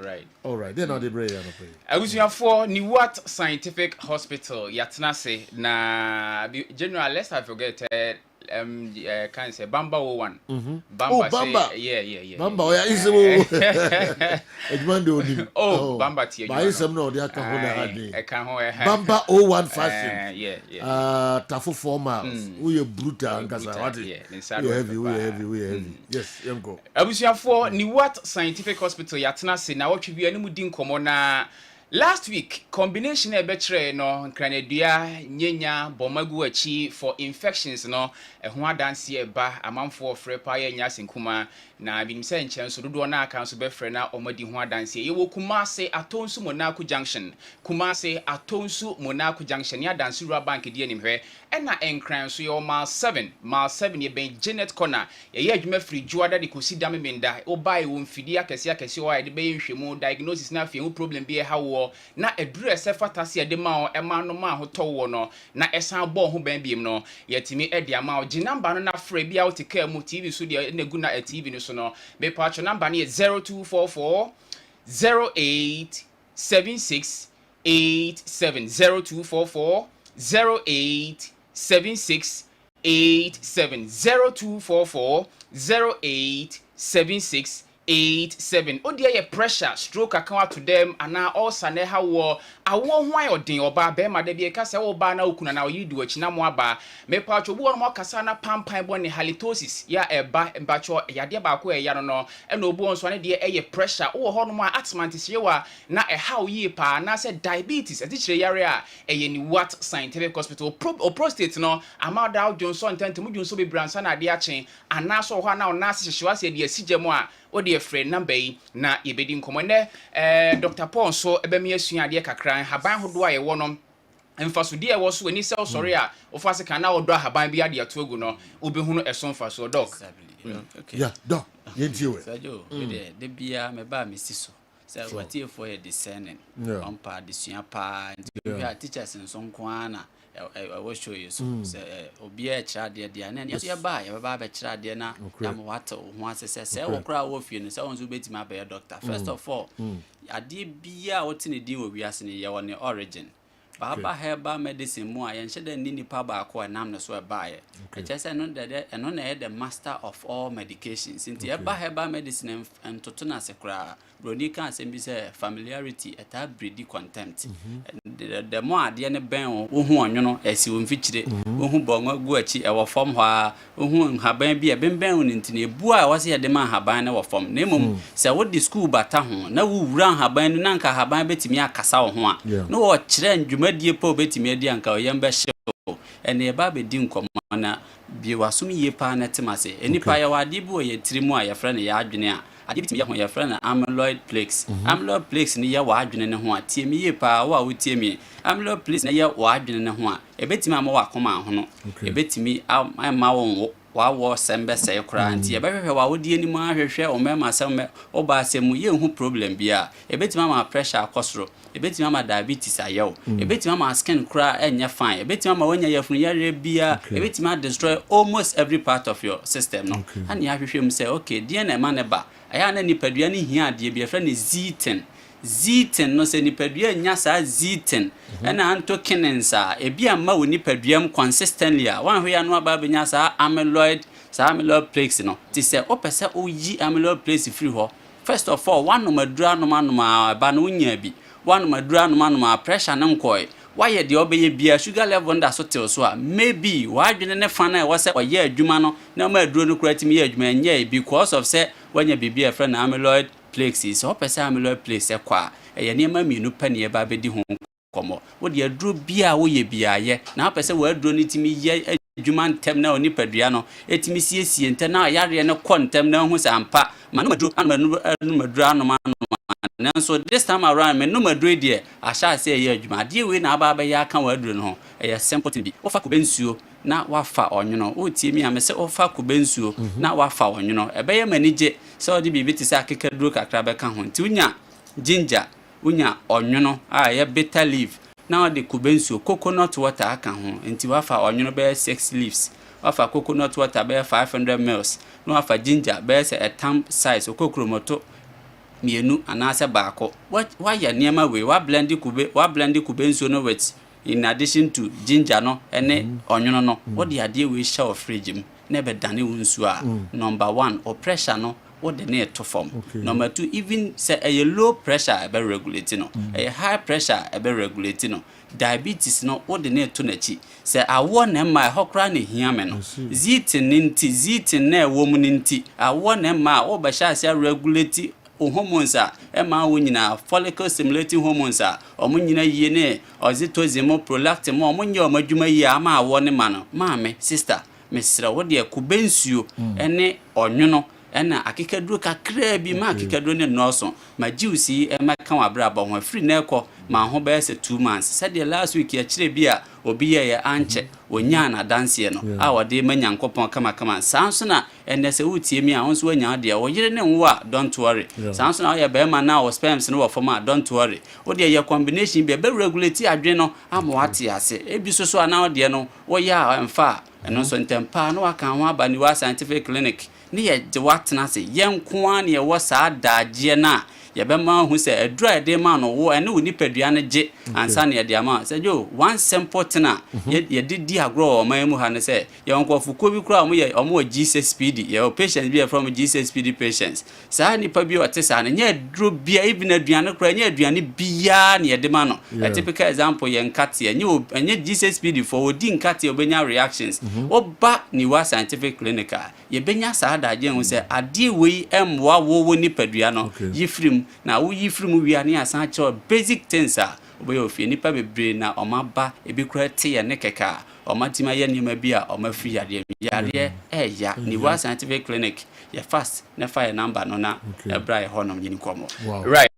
S21: Right.
S1: All right, then I'll be brave.
S21: I was here for Niwat Scientific Hospital, Yatnase. Na general, lest I forget. Can't say Bamba 01.
S1: Bamba.
S21: Bamba. Yeah.
S1: Bamba, yeah, is
S21: Bamba tia.
S1: By some no, they are
S21: Bamba
S1: 01 fashion.
S21: Yeah.
S1: Tafu 4 miles. We are brutal and heavy. Yes, young go.
S21: I was here for Niwat Scientific Hospital, Yatnase. Now, what you be any mudin common last week, combination e betre no nkranedua nyenya bomagu achi for infections no ho adanse e ba amanfo frepa ya nya senkuma na binim se nchen so dodo na aka so befre na omadi ho adanse ye wo Kumase Atonsu Monaco Junction Kumase Atonsu Monaco Junction ya danse rural bank die anim hwe ena enkran so ye mile 7 ye ben Janet Corner ye adwuma free juada de kosi dame menda obai wo mfidi akese o ya de be nhwemu diagnosis na afie wo problem bi e hawo na eduru ese fatase ade ma o ema no ma ho towo no na esan bo ho ban biem no yetimi ede ama o gi number no na free bia o tika mu TV so de na gu na TV no so no be patch number no 0244 08 76 87 0244 08 76 87 0244 08 76 87 odia ye pressure stroke account to them and now also ne ha wo awo hwan odin oba be ma de bi ka se wo ba na okuna na oyidu achi na mo aba me pa cho bu won mo kasa na pampan bo ne halitosis ya eba mbacho ya de ba ko ya no e na obu onso ne de ye pressure wo ho no mo atmantis yewa na e ha yi pa na se diabetes e ti kire yare a e ye ni what scientific hospital prostate no amada Johnson tentu mu Johnson be bransa na de achen ana so ho na ona se hyewa se de asigye mo a o de friend number yi na yebedi nkomo ne Dr. Paul so ebemi asua de kakran haban hodo aye wonom emfaso de e wo so ani se sorry a ofase kan na odo haban bi ade atogu no obehunu esonfa so doc
S1: yeah doc ye diwe
S22: sajo de bia me ba mesiso say watie for ye discerning on pa disua pa nti teachers nso nko ana I will show you so obi e kira de na ya so ba ya ba kira de na ya mo wata ho asese se wo kra wo fie no se won so betima be doctor first of all ade bia what ne di wo wiase ne ye won origin baba herbal medicine mu a ye nhede ni nipa ba ko nam no so ba ye e chese no de eno na the master of all medications inti herbal medicine entoto na se kra broni kan asem bi se familiarity eta breedy contempt the more ade ne ben wo hu onwono esi wo mfikyire wo hu bongo gu achi e wo fom ho a wo hu haban bi e benben wo nti na ebu a wase ye de ma haban na wo fom na emom se wo di school bata ho na wo wura haban no nanka haban betimi akasa wo ho a no wo kire ndwumadie po betimi adi anka oyembe hye ene e ba be di nkomo na bi wasum ye pa na temase enipa ya wade bu ye tirimu a ye frɛ ne ya adwene a ade ya ho ya frɛ na amyloid plaques amyloid plaques ni ya wa adwene ne ho a tiemi ye pa wa wo tiemi amyloid plaques na ya wa adwene ne ho a ebetimi ama wa koma ho no ebetimi ama wo wa sembe se kra nti ebehwehwe wa wodi ani ma hwehwe o mema sem o ba asemu ye hu problem bia ebetima ma pressure akosoro ebetima ma diabetes ayew ebetima ma skin kra enye fine ebetima ma wanya yafunu yare bia ebetima destroy almost every part of your system no ani ahwehwe mu say okay die na ma ne ba aya na nipadua ni hia ade bia fra ne Z10 no se nipadua nya sa Z10 ena anto kinensa ebia ma wo nipadua m consistently a wan hwe ya no aba benya sa amyloid plaques no ti se opese oyi amyloid plaques free ho first of all one no madura no ba no nya bi one madura no pressure na nkoi why de obeye bia sugar level nda so tel so a maybe wadwene ne fa na e wo se oye adwuma no na ma aduro no kura timi ye adwuma nya because of say wanya bibia friend amyloid plaques so opese amyloid plaques e kwa e ne ma mienu pa ne ba bedi ho komo wo de aduro bia wo ye bia ye na opese wo aduro ni timi ye adwuma ntem na onipadua no etimi siesie ntem na yare no kɔ ntem na hu sampa ma no maduru anoma nanso this time around me no maduru de ahya se ye adwuma de we na aba ya aka wa aduru no ɛyɛ simple thing bi ofa kubensuo na wafa onwono o tie mi amese ofa kubensuo na wafa onwono ɛbɛyɛ manige sɛ ɔde bibi te sɛ akekaduro kakra bɛka ho nti unya ginger unya onwono a ɛyɛ bitter leaf na ɔde kubensuo coconut water aka ho nti wafa onwono bɛyɛ 6 leaves wafa coconut water bɛyɛ 500 ml na wafa ginger bɛyɛ sɛ a thumb size okokromoto mienu anase baako wa ya niema we wa blend kubensuo no with in addition to ginger no ene onwono no wo de ade we sha of fridge m na be dane wonsuo a number 1 o pressure no wo de na to form number 2 even say a low pressure e be regulate no a high pressure e be regulate no diabetes no wo de na to na chi say awo na ma hokra na hia me no zitin na ewo mu ninti awo na ma wo be sha say regulate hormones a ema wo nyina follicle stimulating hormones a omo nyina yie ne oxytocin prolactin mo omo nye omadwuma yie ama awo ne ma no maame sister mesra wo de kubensuo ene onwono ena akekaduro kakra bi ma akekaduro ne noso ma juice ema kan wabra ba ho free na ekọ ma ho ba ese 2 months said the last week ya kire bi a obi ye anche onya na dance no a wode ma nyankopon kama sanso na ene se wutie mi a honso wanya de wo yire ne nwa don't worry sanso na ya be ma na o sperms no wo forma don't worry wo de ye combination bi be regulate adwe no ama wate ase ebi so ana de no wo ya emfa eno so ntempa no aka ho aba ni wa scientific clinic ni ye de watena se yenkoa ne ye wo saa daagye na ye be ma hu se adura de ma no wo ene woni padua ne gye ansa ne ye de ama se jo one simple tena ye di agro o man mu ha ne se ye onkofu ko bi kura omo Jesus speed ye patient bi from Jesus speed patients sa ni pa bi o te sa ne nye duro bia even aduane kura nye aduane bia ne ye de ma no a typical example ye nkate enye Jesus speed for odi nkate obenya reactions oba ni wa scientific clinic ye benya sa daagye hu se ade we emwa wo ni padua no yifrim na wo yifrim wi ane asan cho basic things a oboye ofie nipa bebre na omaba ebi kura te ye ne keka omatima ye niam bi a omafri yade ya ni wa scientific clinic ye fast na fire number no na ebra ye honom nyini komo
S21: right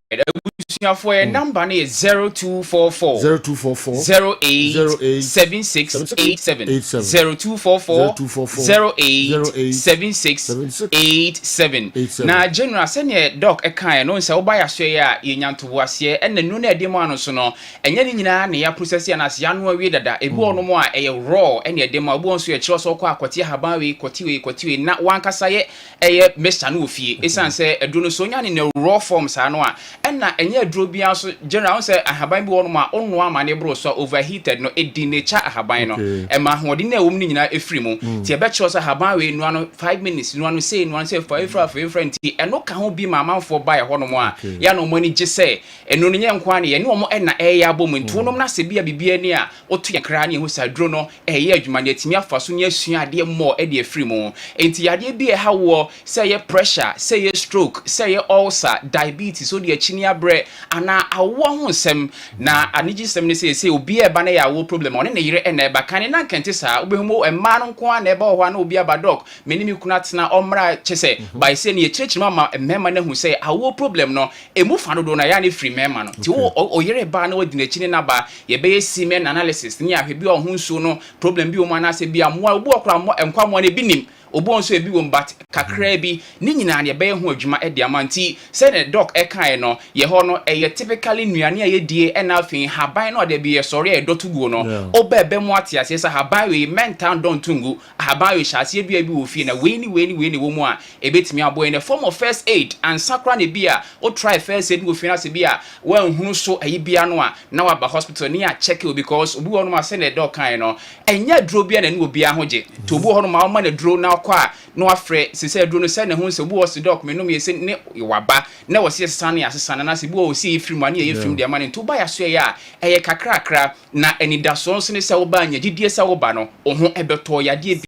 S21: for number is 0244 08 7687 0244 08 7687 na general senior doc ekan no nsa oba ya so ya yenyanto ase en nanu na ede mu ano so no enye ni nyina na ya process ya na ase anu awie dada ebi ono mu a eye raw en ede mu abu onso ye kire so kwa akwati haban we kwati na wankasa ye eye mesta no ofie esanse edu no so nya ne raw form sa no a en na enye aduro bia so general say ahaban bi wono ma onno ama ne bro so overheated no edi nature ahaban no e ma hodi na ewum ni nyina efiri mu ti e be kire so ahaban we nu ano 5 minutes nu ano say for nti eno ka ho bi ma amanfo ba ye hono mu a ya no mo ni je say eno no nye nkwa ne ye ne omo na ya abom nti wonom na se bia bibia ni a otu ye kra ne hu sa duro no ye adwuma ne atimi afa so ne asua ade mo e de efiri mu enti ade bi e ha wo say ye pressure say ye stroke say ye ulcer diabetes so de achini abre ana awo ho sem na anigi sem ne say obi e ba na ya wo problem one ne yire e na e ba kan na kente sa obehumo emma no nko na e ba ho na obi aba doc meni mi kuna tena omra chese by say ne chirichiri mama mema na hu say awo problem no emu fa do na ya ne free mema no ti o yire ba na wodi na chini na ba ye be semen analysis ni ahwe bi o hu nso no problem bi o ma na se bi amoa obu okra mo enkwa mo ne binim obo nso ebi won bat kakra bi ni nyina ne be hu adwuma e de amanti say ne doc e kan no ye ho no e typically nuane a ye die e na afin haban no de bi ye sori e dotuguo no obebe mu atiase sa haban we mental don tungu haban we hyase bi wo fie na we ni wo mu a ebetimi abo in the form of first aid and sakra ne bi a o try first aid wo fie na se bi a wa hunu so ayi bia no a na wa ba hospital ni a check you because obi wo no ma say ne doc kan no enya duro bia na ne obi a hoje to obi wo no ma na duro na kwa no afre se se duro no se ne hu se bu wo se doc me no me se ne waba na wo se sane asesana na se bu wo se efiri mu ane ye efiri de amane to ba ya so ya eye kakrakra na enidaso nso ne se wo ba anya didie se wo ba no wo ho ebeto ya de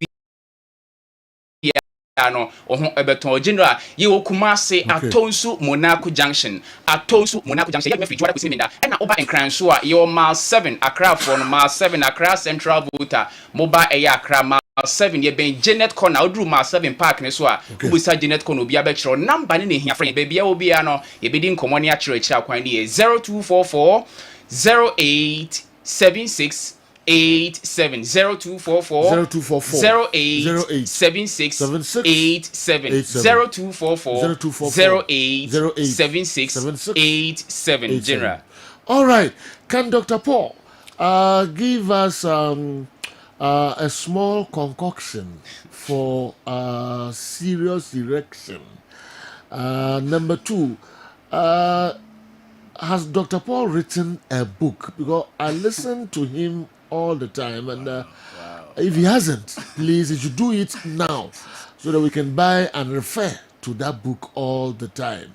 S21: no ohun ebeton general ye wo Kumasi Atonsu Monaco Junction ye me free juada kusi minda e na oba enkranso a ye o mile 7 Accra for no mile 7 Accra Central Volta moba e ya Accra mile 7 ye ben Janet Corner odru mile 7 park ne so a ubusa Janet Corner obi abekiro number ne hia friend baby obi a no ye bedi nkomo ne akiro akira kwan ne 0244 0876 87 0244 0876 87 0244 0876 87 General.
S1: All right. Can Dr. Paul give us a small concoction for serious erection? Number 2, has Dr. Paul written a book? Because I listen to him all the time, and if he hasn't, please, he should do it now so that we can buy and refer to that book all the time.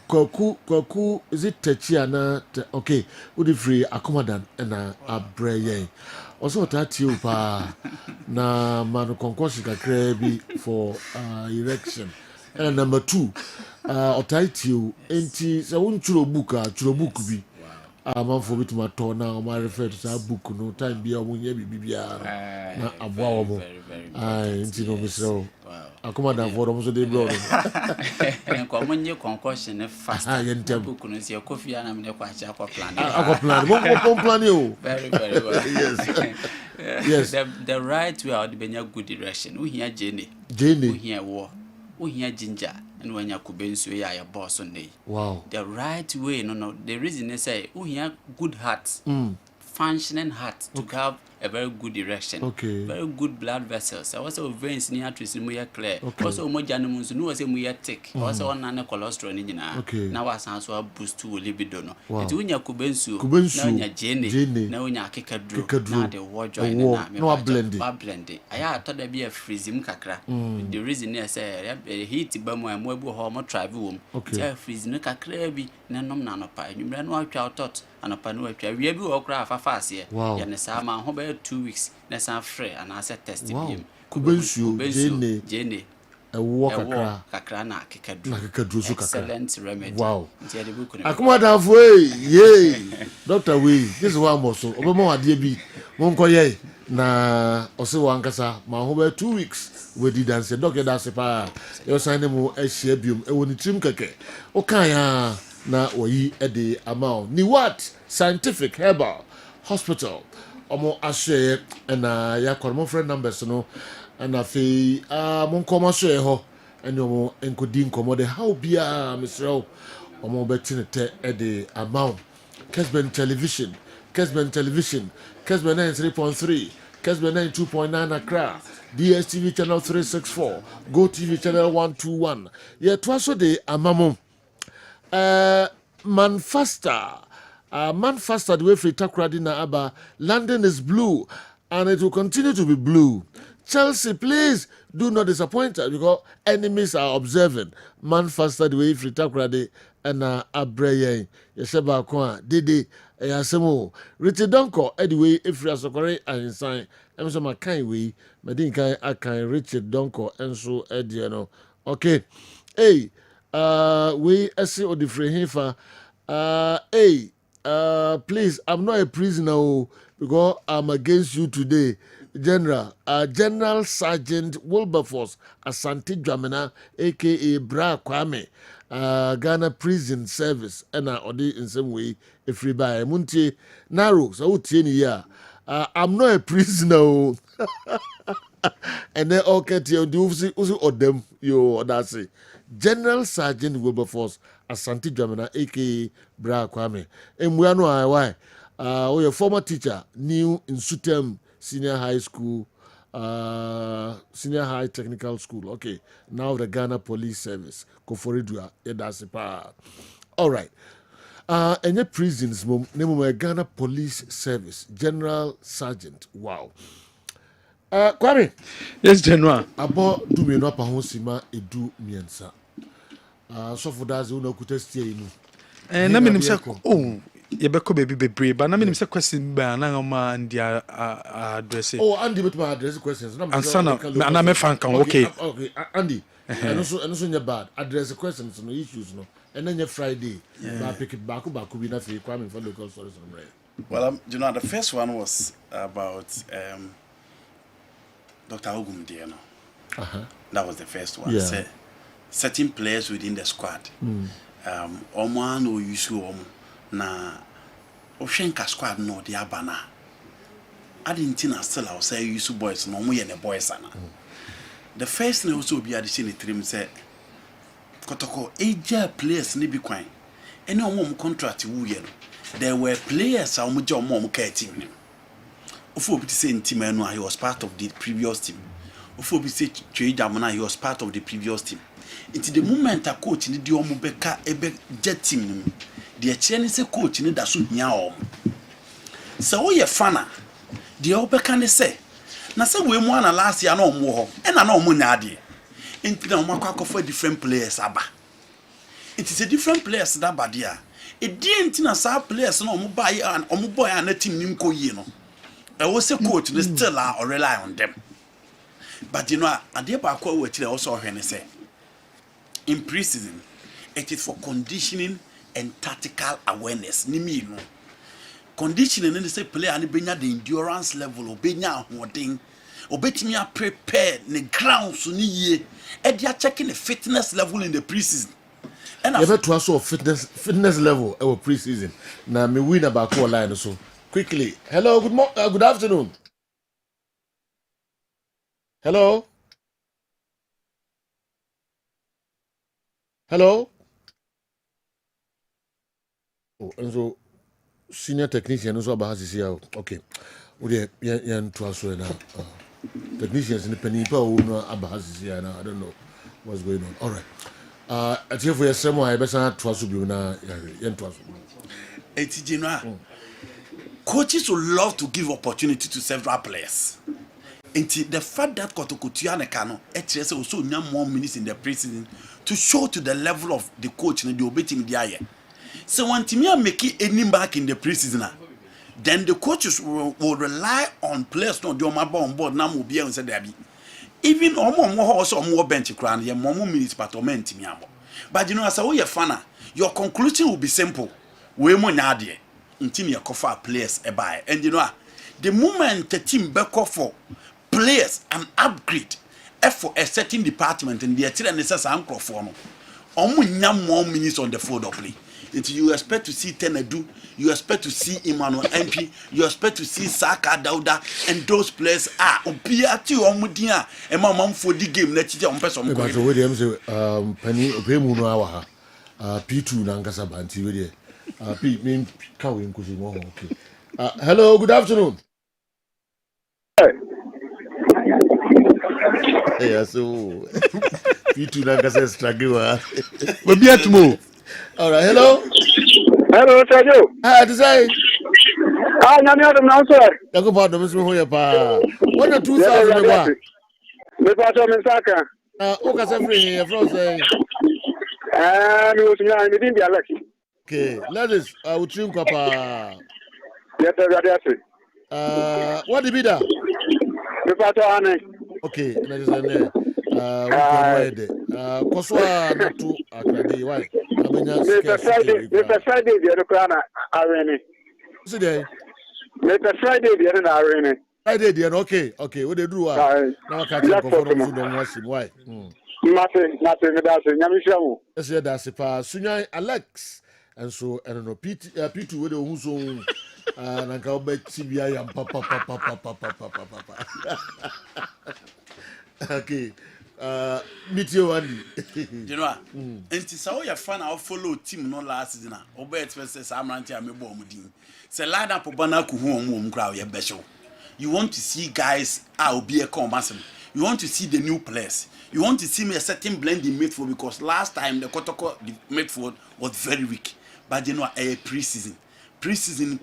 S1: Koku, is it Techiana? Okay, would you free accommodan and abreye? Also, that you pa na manu concoction kakrebi for erection. And number 2, otaitio enti se won churo book bi. Man for bit my turn now, my refer to that book no time be a won ye bibia na aboa wo. Enti no misro. Akoma dan for them so dey blow.
S22: Enko monye concussion e fast. Book no se kofi na me kwa cha kwa plan.
S1: Plan. Mo plan you.
S22: Very well.
S1: Yes.
S22: The right way out be good direction. We hear Jenny. We hear war. We hear ginger. And when you could be so your boss on day.
S1: Wow.
S22: The right way, no. The reason they say, we hear good heart, functioning heart to have a very good direction.
S1: Okay.
S22: Very good blood vessels. I was veins near to see me clear. Also, more animals no was a more thick. Also, one and cholesterol in
S1: okay.
S22: Now, I sound so boost to libido.
S1: Wow.
S22: It's when you Kubensu, now your Jenny, now you kick a drew, now the war join
S1: no blended.
S22: I thought there be a freezing kakra. The reason I say, heat bamo and mobile home or travel room. Okay. Freezing a kakra be nanom nanopa. You ran out out thought and a panu. We have you craft a fast here.
S1: Wow.
S22: And the summer, 2 weeks, that's not free, and I said test him.
S1: Kubensu,
S22: Jenny.
S1: A walk
S22: kakrana kekadru. Excellent remedy.
S1: Wow. Akuma da way, yay. Doctor we, this is one more so. Obama adie bi. Monko ye na ose wankasa ma ho be 2 weeks we di dance doctor dance pa. Yo sign mu ehia biom e woni trim keke. O kan ya na oyi e de amount. Ni what? Scientific Herbal Hospital. Omo ashe na ya kwamo friend numbers no na fe mon koma so ho ene omo enkodi nkomo de how bia Mr. Omo betin te e de amount. Kessben television, Kessben 93.3, Kessben 92.9 Accra, DSTV channel 364, Go TV channel 121. Ye twaso de amamo man faster the way free Takradi na Aba. London is blue and it will continue to be blue. Chelsea, please do not disappoint us because enemies are observing. Man faster the way free Takradi and Abreye. Yesheba Kwa, Didi, Yasemo. Richard Donko, anyway, if you are so and sign. I'm so my kind way. Medinkai Akai, Richard Donko, and so Ediano. Okay. Hey, we see or the free heifer. Hey. Please, I'm not a prisoner because I'm against you today. General Sergeant Wilberforce Asante Dramina, aka Bra Kwame, Ghana Prison Service, and I ordered in some way a free by Munti Narrow, so 10 years. I'm not a prisoner. And then okay, you do or them, you that's it. General Sergeant Wilberforce Asante Dramina, aka Bra Kwame. And we are no why. We are former teacher, new in Sutem Senior High School, Senior High Technical School. Okay, now the Ghana Police Service. Koforidua, Edasipa. All right. And your prisons, name Ghana Police Service, General Sergeant. Wow. Kwame.
S3: Yes, General.
S1: About do me no pahosima edu miensa. So for that, you know, could test you.
S3: Na me nimsa yɛbɛkɔ baabi bebree ba na menim sɛ question ba na ɔma Andy address it.
S1: Oh, Andy, but my address questions.
S3: Ansa na ana mɛfa nka ho, okay.
S1: Okay, Andy. And also your bad address questions no issues no. And then your Friday. But pick it back we not for Kwame for local stories on right.
S14: Well, you know, the first one was about Dr. Ogumdiano. That was the first one.
S1: Yeah.
S14: Certain players within the squad. Oman or Yusu na Oshenka squad no the abana. I didn't think still I'll say Yusu boys no we and the boys ana. The first thing also be addition it trim say Kotoko age players ni be kwan. Any one contract wu ye no. There were players who were more team. Ofo bi say team no he was part of the previous team. Ofo bi say Jamana he was part of the previous team. Into the moment a coach ni di omo beka ebe jet team no. The chairman say coach ni da so hia om. So wo ye fana. The obeka ne say na say we mu ana last year na omo ho. E na omo nya ade. Into na omo akwa different players aba. It is a different players that bad there. It didn't na sa players no omo buy and omo boy and team nim ko yi no. E wo say coach no still or rely on them. But you know, ade ba kwa we chire also hwe ne say in pre-season it is for conditioning and tactical awareness. Ni me no. Conditioning and say player and benya the endurance level obenya ahoden obetimi a prepare the ground so ni ye e dia checking the fitness level in the pre-season.
S1: You ever to us fitness level our pre-season. Now me win about call line so quickly. Hello, good afternoon. Hello. Hello. Oh, and so senior technician also about this here. Okay. We yan to us now. Technicians in the penny power about this here now. I don't know what's going on. All right. I tell you for I better trust you na trust.
S14: Coaches will love to give opportunity to several players. Until the fact that Kotokutia Kano HSS also need more minutes in the preseason to show to the level of the coach and the obeting the eye. So when Timia make any back in the preseason, then the coaches will rely on players not do my on board now will be on Sadabi. Even also more bench crown, yeah, more minutes but Timia. But you know, as a way fana, your conclusion will be simple. We more nadie until you cover players a buy. And you know, the moment the team back off for players and upgrade for a certain department and the children necessary anchor for no. More minutes on the field of play. Until you expect to see Tenedu, you expect to see Emmanuel MP, you expect to see Saka Dauda, and those players are Obiati or Mudia, and my mom for the game. Let's see on person.
S1: But the Williams, Penny Obemunawa, P2 Nangasabanti, with P mean Kawin Kusumo. Okay. Hello, good afternoon. Yeah, so P2 Nangasa struggle.
S3: We'll be at move.
S1: All right, hello.
S16: Hello, Sergio.
S1: Hi, to say.
S16: Ah, Namiado Nancer.
S1: Talk about the Mr. Hoyapa. 1 or 2,000.
S16: Me paso mensaje.
S1: Oka Sefri here from say.
S16: Me was me din dia Alex.
S1: Okay, ladies, utrim papa. What did be that?
S16: Me paso ane.
S1: Okay, ladies and gentlemen. Koswa natu akrade why?
S16: Mr. Friday the Ukraine arena.
S1: See there.
S16: Mr. Friday the arena.
S1: Friday the okay. What they do now catch you for don't watch him why?
S16: Nothing me that nyamishamu.
S1: Yes, that's pa Sunyai Alex and so I don't know P2 with the who's on and go back TBI and papa. Okay. Meet you one.
S14: You know, and it's how your fan I'll follow team no last season. Obey versus Amranti Amebo Mudin. Say line up Banaku home crowd your special. You want to see guys I'll be a combatant. You want to see the new players. You want to see me a certain blend in midfield because last time the Kotoko midfield was very weak. But you know, a pre-season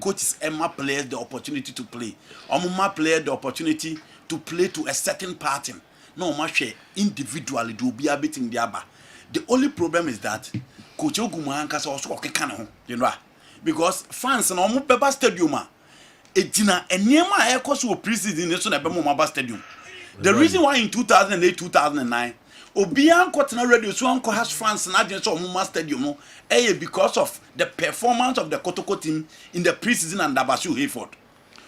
S14: coaches Emma players the opportunity to play. Omuma players the opportunity to play to a certain pattern. No much individually do be a bit in the aba. The only problem is that Coach Ogumankasa also can you know because fans na omo peba stadium a ejina eniema a ekoso pre-season so na be mo maba stadium. The reason why in 2008 2009 Obian Kotana Radio so uncle has fans na agent so omo stadium no because of the performance of the Kotoko team in the pre-season and Abasu Hayford.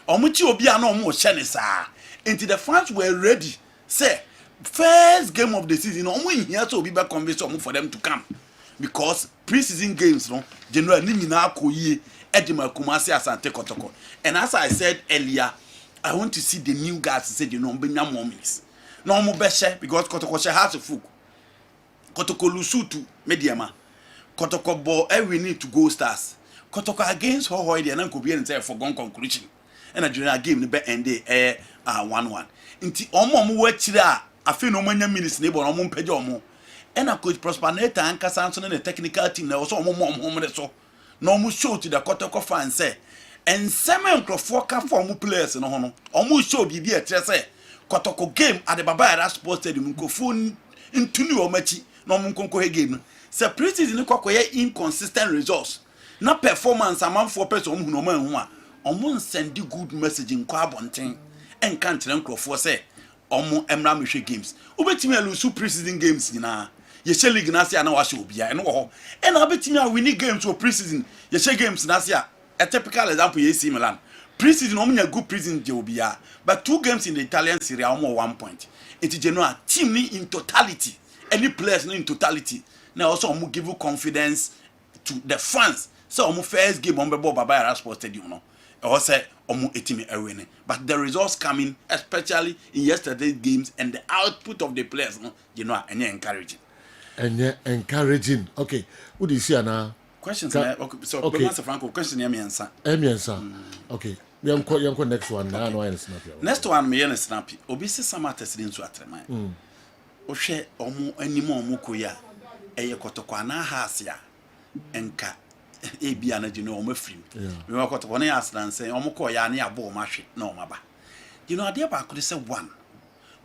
S14: Omuchi Obian no omo hye ne saa. Until the fans were ready say first game of the season omo hia so obi be convince omo for them to come because pre-season games no general ni nyina akoyie Edima Kumasi Asante Kotoko. And as I said earlier, I want to see the new guys say you know benya more minutes. No more beshe because Kotoko has a full. Kotoko lusutu mediama. Kotoko bo we need to go stars. Kotoko against Hohoide and Uncle Bien say for gone conclusion. And a general game the be end 1-1. Inti omo wechira afi no manya minutes neighbor omo peje omo. And a coach Prosper Neta and Casanson and the technical team na also omo so. No mu show to the Kotoko fans say and seven croffoka for players no hono. Omo show bibi e kire say Kotoko game at the Baba Sports Stadium nkofo ntuni o machi no mu nkonko he game. Say pre-season kwakoye inconsistent results. Na performance amount for person omo no man ho a omo send good message nkwa abonten enka ntire nkrofo say omo emra mehwe games. Obetimi alusu pre-season games nyina. Ye league na sia na wa hye obia eno ho. E na obetimi a winning games for pre-season. Ye games na sia. A typical example ye AC Milan. Pre-season omo good pre-season je obia. But 2 games in the Italian Serie A omo 1 point. It's general team ni in totality. Any players ni in totality. Now also omo give you confidence to the fans. So omo first game omo be Baba Sports Stadium no. Or say omo etimi ewene. But the results coming especially in yesterday's games and the output of the players no, you know, and encouraging.
S1: And encouraging. Okay. What do you see now?
S14: Questions. Okay. So, okay. Franco, question me answer.
S1: Okay. We am next one. Now, no, I snappy.
S14: Next one, me and snappy. Obisi samates in Suatrema. Oshe omo animo mukoya. Eye kotoko na hasia. Enka. Ebi anaji no omo free. Me wa kotoko na aslan say omo koya na abo ma hwe na omo ba. You know ade ba ko say one.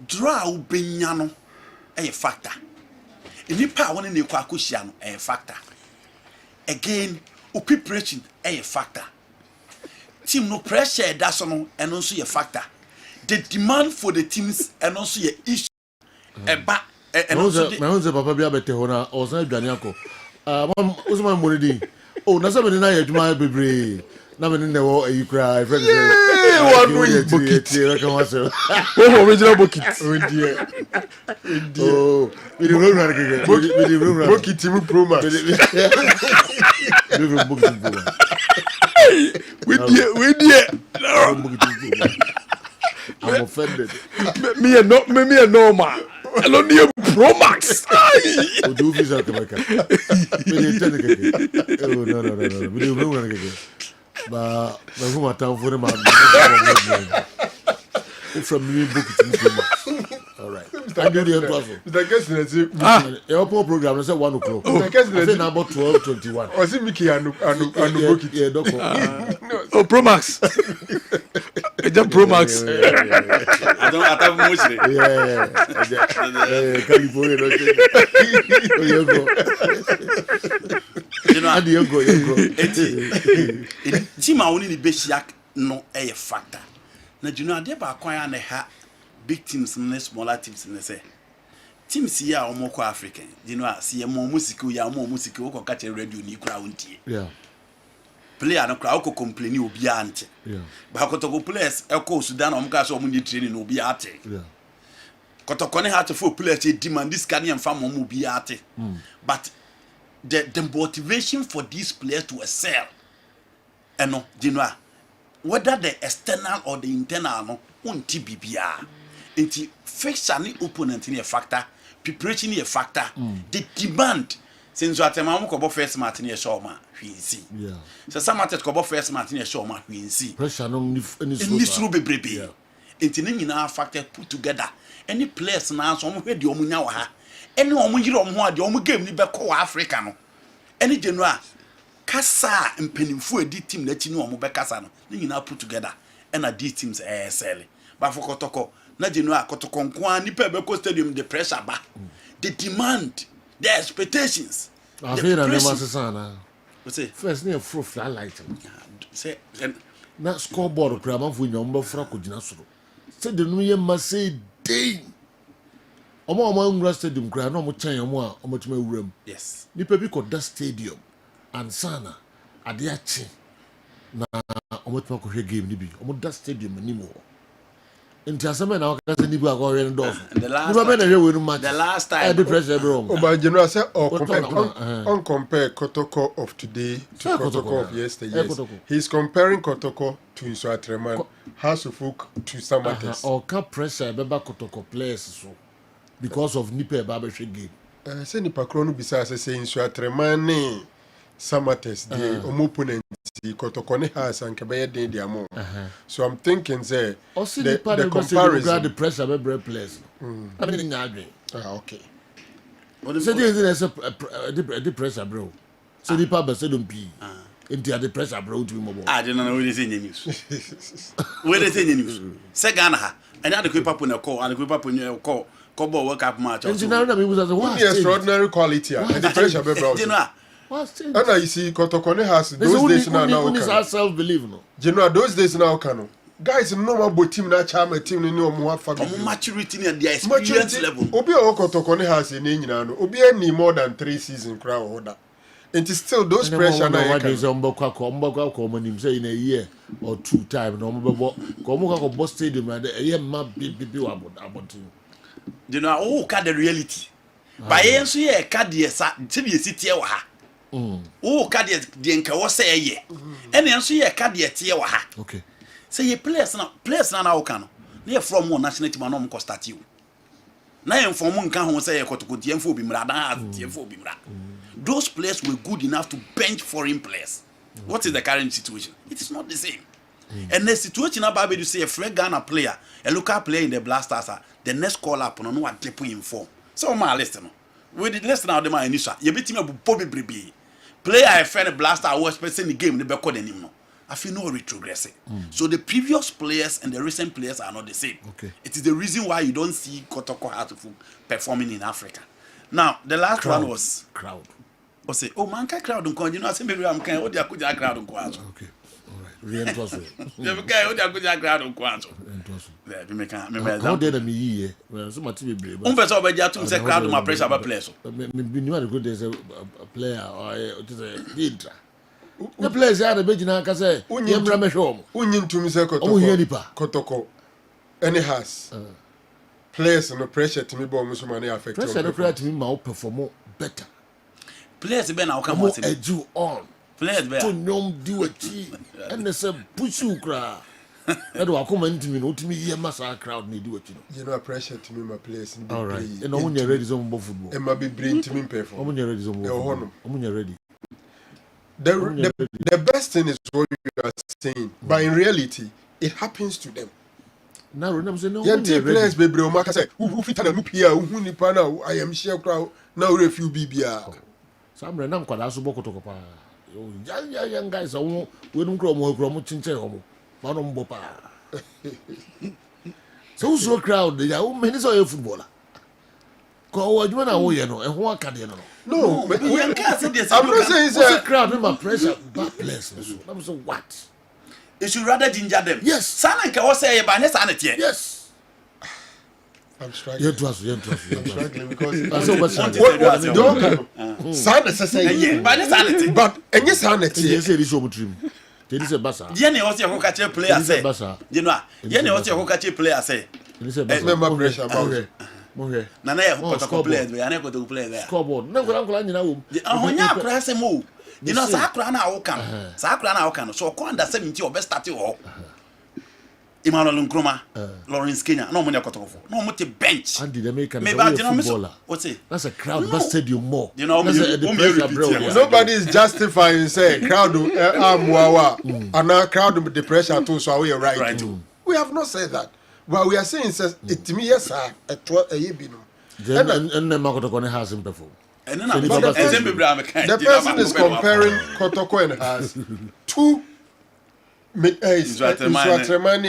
S14: Draw ubenya no eye factor. Inipa woni ne kwa akohia no eye factor. Again, preparation a factor. Team no pressure that's no and also a factor. The demand for the teams and also a issue. And
S1: also my own papa bia bete hona o san aduaniako. Mam Usman Moridi. Oh, na se me na ye dwuma bebre. Na me ne wo ayi kra friend say.
S3: One way bucket. Oh, original bucket.
S1: Oh dear. Oh, we the room na keke. We the room na.
S3: Bucket team pro max. We dear.
S1: I'm offended.
S3: Me a normal. I don't need Pro Max.
S1: Oh, do visa to make it. Oh, no. We do room again. But who are town for the from me book it. All right. I do the
S15: Mr.
S1: Your program is at 1 o'clock. I think about 12:21.
S15: Was it Mickey and book it?
S1: Yeah, doctor.
S3: Oh, Pro Max. It's a Pro Max.
S14: I don't mostly.
S1: Yeah. California. You go.
S14: Team only the Beshiak no a factor. Now you know they ba kwanya na ha big teams and smaller teams and say teams here are more African. You know see more music ya more music we can catch radio ni kura untie.
S1: Yeah.
S14: Player no kura ko complain obi ante.
S1: Yeah.
S14: Ba ko to players e ko Sudan o mka so mo ni training obi ate.
S1: Yeah.
S14: Kotoko ne ha to for players demand this can and fam mo obi ate. But the motivation for these players to excel and no you know whether the external or the internal no unti bibia into fixture ni opponent ni a factor preparation ni a factor the demand since you atema mo ko first match ni a show ma hwinsi
S1: yeah
S14: so some match ko first match ni a show ma hwinsi
S1: pressure no ni
S14: through bebrebe into ni nyina factor put together any players na so mo hwede omunya wa ha any omu yire omu ho ade omu game ni be ko Africa no any general kasa mpenimfu edi team na chi ni omu be kasa no ni nyina put together and at these teams sell but for Kotoko na general Kotoko nko ni pe be ko stadium the pressure ba the demand the expectations
S1: I feel na never sana First near fro flat light.
S14: Say
S1: na scoreboard kura man fu nyom fra ko gina soro. Say the new year must say day. Omo ngura stadium kura na omo chan omo a omo tuma wuram.
S14: Yes.
S1: Nipa bi ko that stadium and sana ade achi na omo tuma ko hwe game ni bi. Omo that stadium ni mo. Nti asema na wakasa ni bi akọ hwe ndo.
S14: The last time
S1: the pressure bro.
S15: Oba general say on compare Kotoko of today to Kotoko of yesterday. Yes. He's comparing Kotoko to Nsuatreman, Hasufuk to Samates.
S1: Or can pressure beba Kotoko players so because of Nipe Babeshe game.
S15: Say Nipa Krono bisa say Nsuatreman ne Samates the opponent Kotoko ne has and Kabaya de Diamo. So I'm thinking say the comparison
S1: the pressure beba players. I mean
S15: okay.
S1: So this is a pressure bro. So the papa said don't be into the pressure bro to mobile.
S14: I don't know what is in the news. What is in the news? Second and I the paper on a call and the paper on your call work up match.
S1: And now that was as a
S15: extraordinary quality and the pressure bro. And I see Kotokone has those days now
S1: self-belief no.
S15: General those days now can guys no more team na charm team ni no more family
S14: maturity and their experience level
S15: obi o Kotokone has in nyina no obi any more than 3 season crowd order it is still those pressure na
S1: what is mbokwa manim say in a year or 2 time no mbebo ko mo ka boss stadium na e ma bibi about
S14: you know oh ka the reality by enso ye ka de sa tibi sitie wa ha oh ka de nka wo say ye ene enso ye ka de tie wa ha
S1: okay.
S14: Say ye players na okano. Na from one national team anom ko start you. Na ye from nka ho say ye kotoko tiemfo bi mra na tiemfo bi mra. Those players were good enough to bench foreign players. What is the current situation? It is not the same. And the situation about you say a Fred Ghana player, a local player in the Blasters, the next call up on no what they put in form. So my listen. We did listen out the man initial. You beat him up Bobby Bribi. Player I friend Blaster was passing the game the back on him no. I feel no retrogressing. So the previous players and the recent players are not the same.
S1: Okay.
S14: It is the reason why you don't see Kotoko Hatufu performing in Africa. Now, the last one was
S1: crowd.
S14: O say, oh man, crowd don't you know, I say maybe I'm kind of the crowd don't
S1: okay. All right. Reinforce it.
S14: Crowd don't go. There, we make
S1: how did me ye? Well, so much be brave.
S14: Person be just say crowd my pressure about players.
S1: Me know good there's a player or just a intra. The players are the big na ka say yemra me hwom
S15: unyin tumi say Kotoko any has players no pressure to me but muso man affect
S1: pressure no pressure to me ma perform better
S14: players be na o come out
S1: edu on
S14: players be
S1: to nyom di wachi and they say push you kra e do akoma ntimi no timi ye masa crowd na di wachi no
S15: you know pressure to me my players in
S1: all right and no one ready some football
S15: e ma be brain to me perform
S1: omo ready some football omo ready.
S15: The best thing is what you are saying, but in reality, it happens to them.
S1: Now, remember, no.
S15: Yanti players be brave. Maka say, "Who fit na lupia? Who ni pa na? I am sure crowd now refuse BBA."
S1: Some renam kwa daso boko toko pa. Young guys, we don't grow more chinche homo. Mano mbo pa. So crowd, they are many so footballer. Ko wajuma na wo ye no, ehho aka de no.
S15: No, but
S14: I'm not saying
S15: it's a
S1: crowd with my pressure, bad place. I'm so what?
S14: You should rather ginger them.
S1: Yes.
S14: Sana can say by next sanity.
S1: Yes.
S15: I'm struggling.
S1: You're struggling
S15: because
S1: I so much.
S15: Sana say
S14: by next sanity.
S15: But any sanity.
S1: You say this omutrim. Tell this basa.
S14: Yene what's your catch player say? You know, yene what's your catch player say?
S15: Remember pressure about
S1: okay.
S14: Na na Kotoko players, we are not Kotoko players there.
S1: Scoreboard. Na kula nyina wo.
S14: Ahonya akra se mo. You know sa akra na wo kan. Sa akra na wo kan. So ko under 70 o best start wo. Emmanuel Nkrumah, Lawrence Kenya, no money Kotoko for. No money bench.
S1: And the American
S14: footballer. What's it?
S1: That's a crowd that stadium more.
S14: You know,
S15: nobody is justifying say crowd amwawa. And crowd the pressure too so we are right. We have not said that. Well, we are saying says it to me yes sir a year be no.
S1: And then Kotoko has him perform.
S15: The person is comparing Kotoko and has two Nsuatreman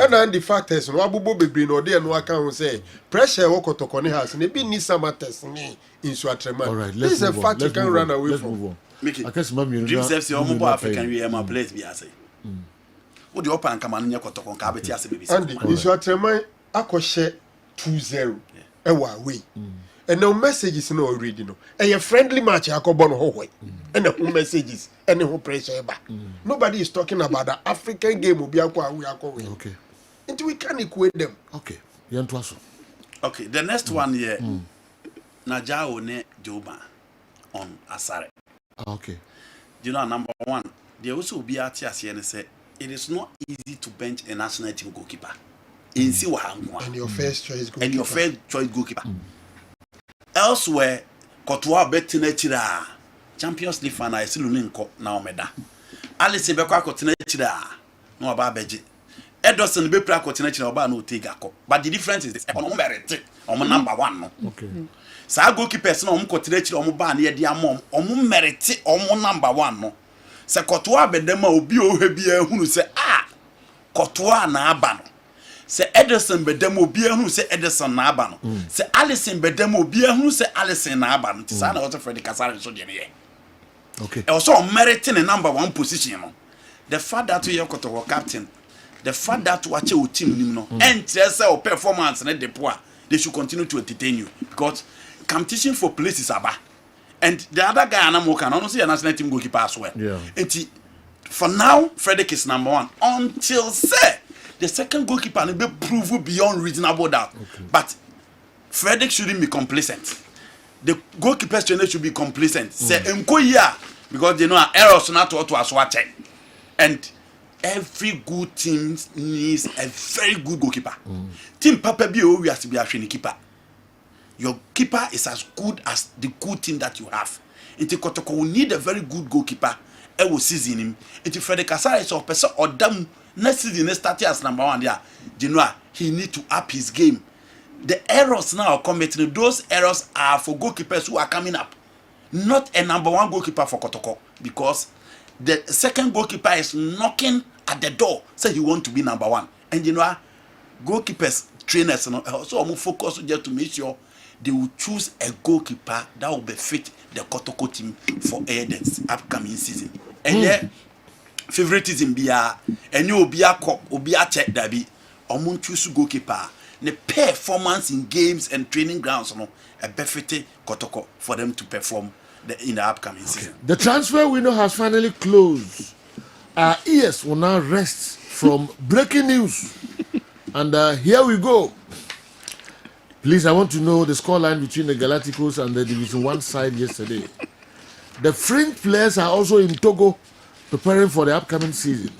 S15: and then the fact is no abubo bebre no dey no aka say pressure wo Kotoko has and e be ni Samates ni Nsuatreman.
S1: All right,
S15: this is a fact you can run away from.
S14: Mickey.
S1: Akesi mami
S14: Dreams FC omo African we am place bi ase. Wo de opa nka man nya kotoko nka beti ase bebi.
S15: And isu atreman akɔhye 2-0 ɛwɔ away. And no messages no already no. And your friendly match akɔbɔ no hohoi. And the messages and the pressure ba. Nobody is talking about the African game obi akɔ away akɔ.
S1: Okay.
S15: And we can equate them.
S1: Okay. Yantwaso.
S14: Okay, the next one here. Najao ne Joba on Asare.
S1: Okay.
S14: You know, number one, there also be at and say it is not easy to bench a national team goalkeeper. In
S15: And your first choice goalkeeper.
S14: And your first choice goalkeeper. Elsewhere, Kotwa Betinechira, Champions League final is still now meda. Alice Bekwa Kotinechira, no about Beji. Ederson be pra Kotinechira about no Tigako. But the difference is this on merit on number one. No.
S1: Okay.
S14: Sa goalkeepers no Kotinechira on ba near their mom, on merit on number one. No. Se Kotwa Bedema obi o hebia hunu se Kotwa na aba no. Se Ederson bedem obi ehunu se Ederson na aba no. Se Alisson bedem obi ehunu se Alisson na aba no. Ti sa na what Freddy Kasari so de ne.
S1: Okay.
S14: E also meriting the number one position no. The fact that you Kotoko captain, the fact that you ache team nim no, and say o performance na de poa, they should continue to entertain you because competition for places aba. And the other guy Anamoka, I don't see a national team goalkeeper as well.
S1: Yeah.
S14: And for now, Frederick is number one until say the second goalkeeper will be proved beyond reasonable doubt. Okay. But Frederick shouldn't be complacent. The goalkeeper should be complacent. Say Nkoya because they know errors not to us watch. And every good team needs a very good goalkeeper. Team Papa Bio we have to be a keeper. Your keeper is as good as the good team that you have. Into Kotoko will need a very good goalkeeper. I will season him. Into Frederick Kasara is a person or damn next season start as number one there. You know he need to up his game. The errors now committing, those errors are for goalkeepers who are coming up. Not a number one goalkeeper for Kotoko. Because the second goalkeeper is knocking at the door. Say he want to be number one. And you know goalkeepers, trainers, also I'm focus just to make sure they will choose a goalkeeper that will befit the Kotoko team for Eden's upcoming season. And yeah, favoritism be and you will be a cop, will be a check that be or choose goalkeeper. The performance in games and training grounds, a befit Kotoko for them to perform in the upcoming season.
S1: The transfer window has finally closed. Our ears will now rest from breaking news. And here we go. Please, I want to know the scoreline between the Galacticos and the Division 1 side yesterday. The French players are also in Togo preparing for the upcoming season.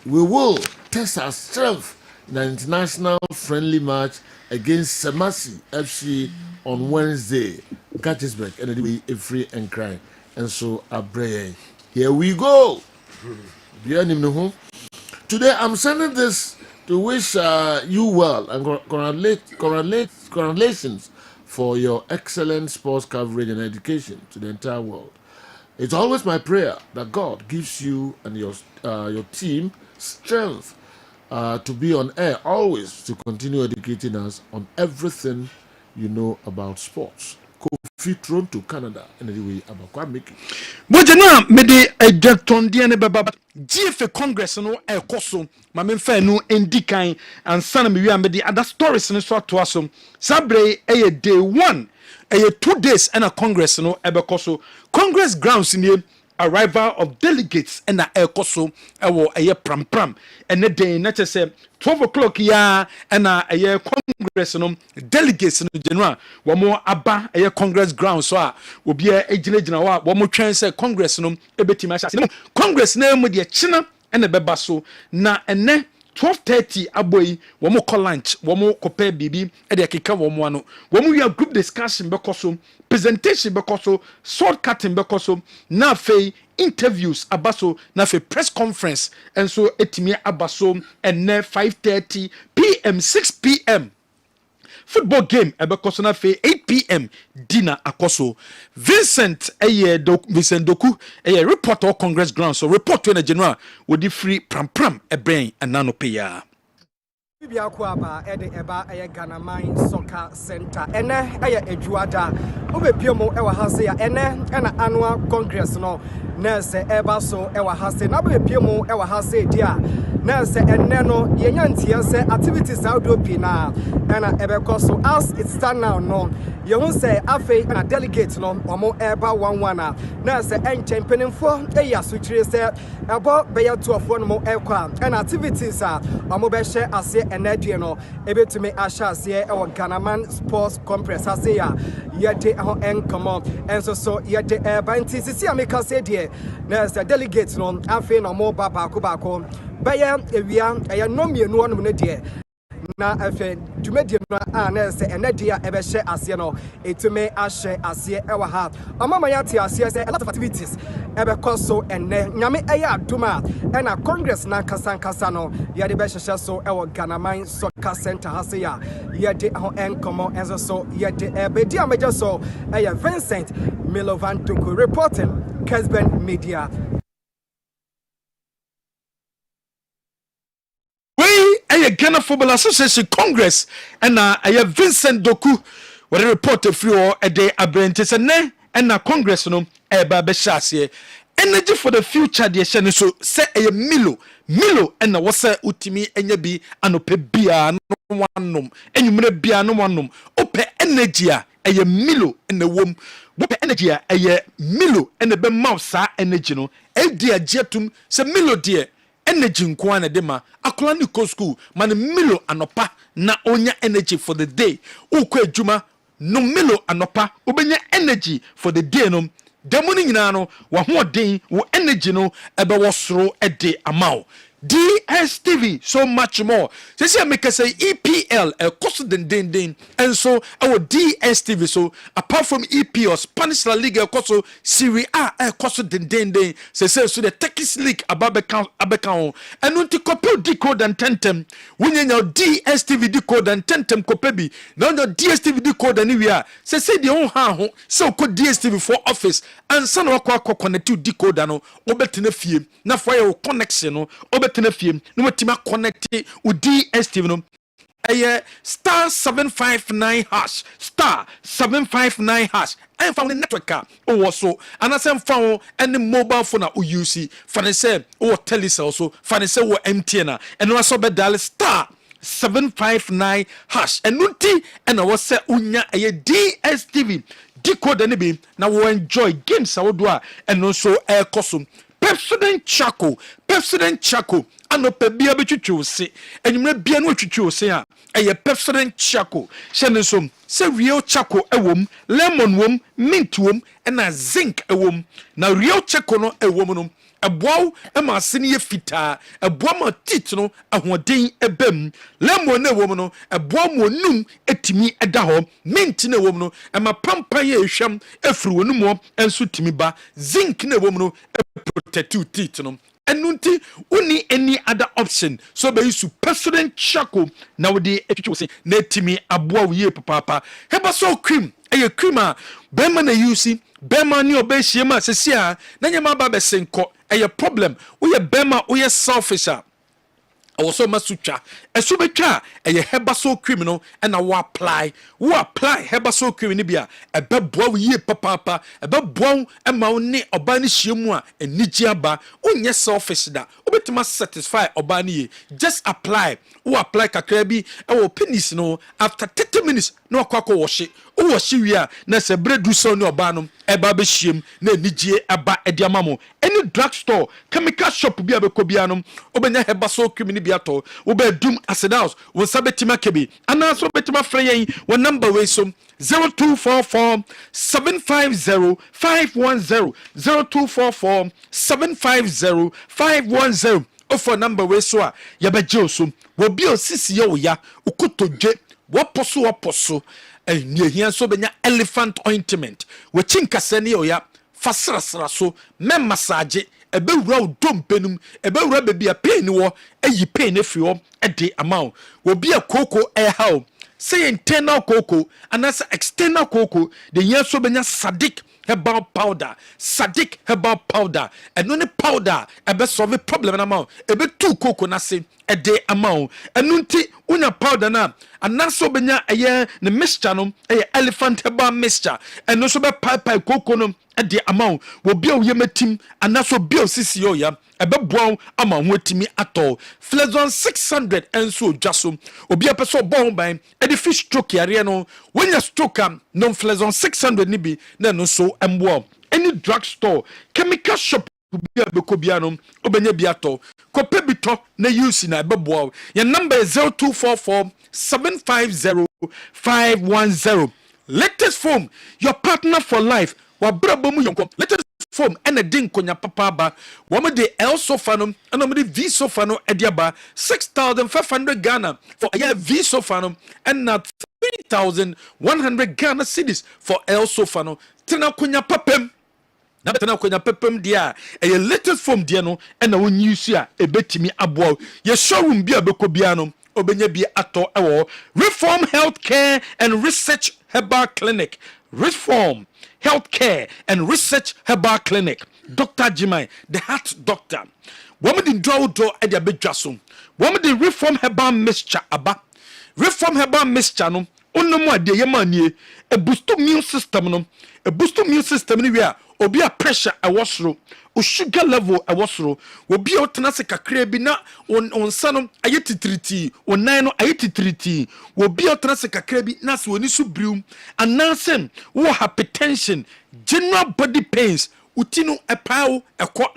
S1: We will test our strength in an international friendly match against Semasi FC on Wednesday. Kessben, and we a free and cry. And so, Abreye. Here we go. Today, I'm sending this to wish you well and congratulations for your excellent sports coverage and education to the entire world. It's always my prayer that God gives you and your team strength to be on air, always to continue educating us on everything you know about sports. Kofi Toronto, Canada, and anyway, about what making.
S3: Bojana mede ejatondia ne baba GFA Congress no ekoso ma memfa no endikan ansana me wi amede other stories no so to asom sabre eye day 1 eye 2 days and a Congress no ebekoso Congress grounds ni arrival of delegates and a ekoso ewo eye pram and the day na say 12 o'clock ya and a Congress no delegates no general womo aba eye Congress grounds so a obi ejinejina wa womo twen say Congress no ebetima sha Congress na mu de china and beba so na ene 12:30 aboyi womo call lunch womo kope bibi e de keka womo ano womo wi group discussion bekoso presentation bekoso short cutting bekoso na fei interviews abaso na fe press conference and so etimi abaso and 5:30 p.m. 6 p.m. football game ebekoso na fe 8 p.m. dinner akoso Vincent Doku reporter Congress ground so report to the general with the free pram ebrain and nano paya
S9: Biakwaba ede eba eye Ghana Mine Soccer Center ene eye ejuada obepiomo ewa hase ya ene ena annual congress no nese eba so ewa hase na obepiomo ewa hase dia nese ene no yenya ntie se activities audio pina ena ebeko so as it stand now no yehu se afi na delegate no omo eba 11 nese enchempenfo eya suchire se ebo beya 12 no mo ekwa ena activities a omo be share ase enadie no ebetumi ahya ase e Ghana Man Sports Complex ase ya yede ho enkomo enso so yede banti sisi ameka se de na se delegate no afi no mo ba ba baya ewia eya no mienu onum ne de na afi dwumedie no a na se enadia ebe hye ase no etume ahye ase ewa ha amama ya te ase se a lot of activities ebe koso enne nyame eya aduma ena congress na kasankasa no yede be hye so ewa Ghana Mine Soccer Center hase ya yede ho enkomo enso so yede ebe di ameje so eya Vincent Milovantuku reporting Kessben Media.
S3: Ghana Football Association Congress and Vincent Doku what a report free a day abrentes and Congress no eba beshase energy for the future the shene so say a Milo and was utimi enya bi anope bia no wanom enumre bia no wanom ope energy a Milo in the womb wope energy a Milo and the be mouse energy no e dia jetum se Milo dear energy nkwa na dema akola ni ko school man Milo anopa na onya energy for the day ukwa adwuma no Milo anopa obenya energy for the day no demoni nyina no wa hoden wo energy no ebe wo soro ede amao DSTV so much more. Say make say EPL a cost den and so our DSTV so apart from EP or Spanish La Liga cost Serie A a cost den say so the Turkish League ababeka and unti copy decode and tentem when your DSTV decode and tentem kopebi now your DSTV decode anywhere say the own ha so code DSTV for office and son wa connect to decode no obetene fie na for your connection no tenafiem no matima connect with DSTV no star 759 hash star 759 hash and found the network or so and I send phone and the mobile phone or use for say or telecell so for say or MTN and also be dial star 759 hash and nunti and I was say unya a DSTV decode any be now we enjoy games awodua and also air cosum President Chaco anope bia betwitwe se enwumre bia no twitwe se a President Chaco hyene so se real Chaco ewom lemon wom mint wom na zinc ewom na real Chaco no ewom no eboaw ma asene ye fita eboa ma tit no ahoden ebam lemon na ewom no eboa mo num etimi eda ho mint na ewom no ma pampan ye ehwam efiri wonum enso timi ba zinc na ewom no protect teeth no enunti uni any other option so be use President Chaco na we dey etwitwe say na timi aboa we papa heba so cream cream a bema na use bema ni obehie ma sesi a na nyama ba be senko problem we bema we selfish a also masutwa esubetwa hebaso cream no na wo apply hebaso cream ni bia ebeboa we papa ebeboa ma wo ne oba ni hyiemu a enigi aba onye selfish da obetima satisfy oba ni just apply kakra bi penis no after 30 minutes no akwa wash wi a na se bredu so ni oba no eba be hyiem na enigi aba ediamamo any drug store chemical shop bi abekobia no obenya hebaso cream ni biato wo be dum asedaus wo sabetima kebi ana so betima frey wo number we so 0244 750 510 0244 750 510 offer number we so ya beje so wo bi osisi ye wo ya ukotodwe wo poso ni ehia so benya elephant ointment wo chinkase ne yo ya fasrasra so me massage ebe wura udompenum ebe wura bebi a pain wo ayi pain efri wo ede amount wo bi a koko how say internal koko and as external koko the year so benya sadic herbal powder, Sadiq herbal powder, and only powder ebe solve problem na ma ebe tu koko na se a day amount and nunti una powder na and naso benya aye ne mixture no elephant herbal mixture and no so be pai koko no at the amount will be a yemetim and naso bio sisi yo ya ebe boa ama ho atimi atọ Flexon 600 enso dwaso obi apeso bon ban e de fish stroke yare no when you stroke am no Flexon 600 ni bi na no so embo any drug store chemical shop bi abekobia no obenya bi atọ kope bito na use na ebe boa your number is 0244 750 510 latest form your partner for life wa brabo mu yonko latest form and a din konya papa ba wama de L sofa no and the V sofa no ediaba 6,500 Ghana for a V sofa no and not 3,100 Ghana cedis for L sofa no tena konya papem na betena konya papem dia e latest form dia no and na won use a e betimi aboa ye showroom bia bekobia no obenya bi ato ewo Reform Healthcare and Research Herbal Clinic. Reform Healthcare and Research Herbal Clinic. Dr. Jimai, the heart doctor. Woman in draw door at the bedjason. Woman the Reform Herbal Mixture aba. Reform Herbal Mixture no. Ono mo de yemanie. A boost immune system no. A boost immune system ni wia. Obi a pressure a wasro. O sugar level a wasro. Obi o tenase kakra bi na on sano ayetitriti. On nine no ayetitriti. Obi o tenase kakra bi na so oni su brium. Anansen wo hypertension, general body pains. Utino epao ekọ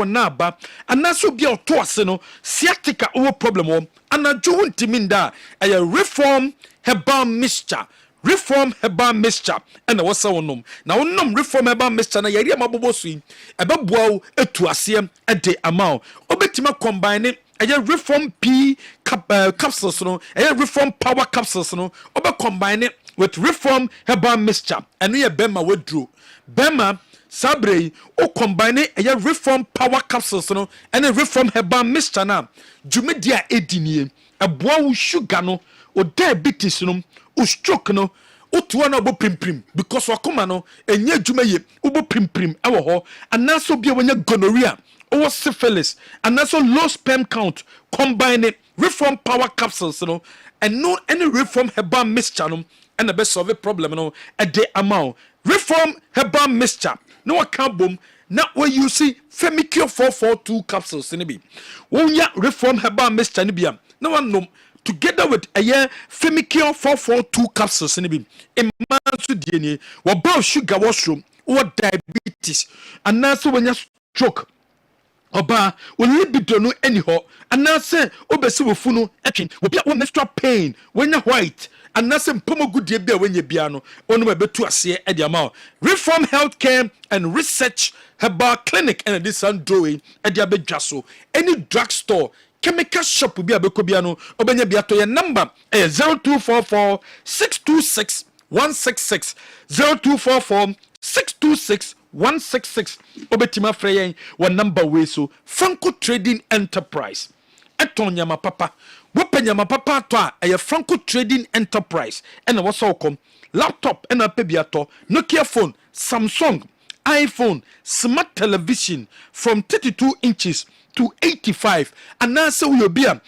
S3: na ba anaso bia oto ase no sciatica over problem o anajo ntiminda aya Reform Herbal Mixture. Reform Herbal Mixture and wasa wonom na wonom Reform Herbal Mixture na yari amabobo so yi ebeboa etu ase e de amount obetima combine aya Reform P capsules no aya Reform Power capsules no obe combine with Reform Herbal Mixture and we bema wedru bema sabre o combine a Reform Power capsules no and a Reform Herbal Mixture na jumedia edinie a boa sugar no o diabetes no o stroke no o to na obo primprim because wakoma no enye dwumaye obo primprim ewo ho anaso bia wanya gonorrhea o syphilis anaso low sperm count combine Reform Power capsules no and no any Reform Herbal Mixture no and the best solve problem no a day amount Reform Herbal Mixture no account boom na we you see Femicure 442 capsules ni bi wonya Reform Herbal Mixture ni bia na one nom together with a year Femicure 442 capsules ni bi emanso die ni wo blood sugar washroom or diabetes and now so when you stroke oba wo libido no anyhow and now say obesi wo funu etwen obi a menstrual pain when you white and now say mpomo gudie bia when you bia no onu betu ase e dia ma Reform Healthcare and Research Herbal Clinic and this android e dia bedwaso any drugstore chemical shop bi abekobia no obenya bia to your number 0244 626 166 0244 626 166 obetima freyen one number we so Franco Trading Enterprise eton nyama papa wopa nyama papa to a Franco Trading Enterprise and what's all come laptop and a pebiato Nokia phone Samsung iPhone smart television from 32 inches to 85 and now so you'll be a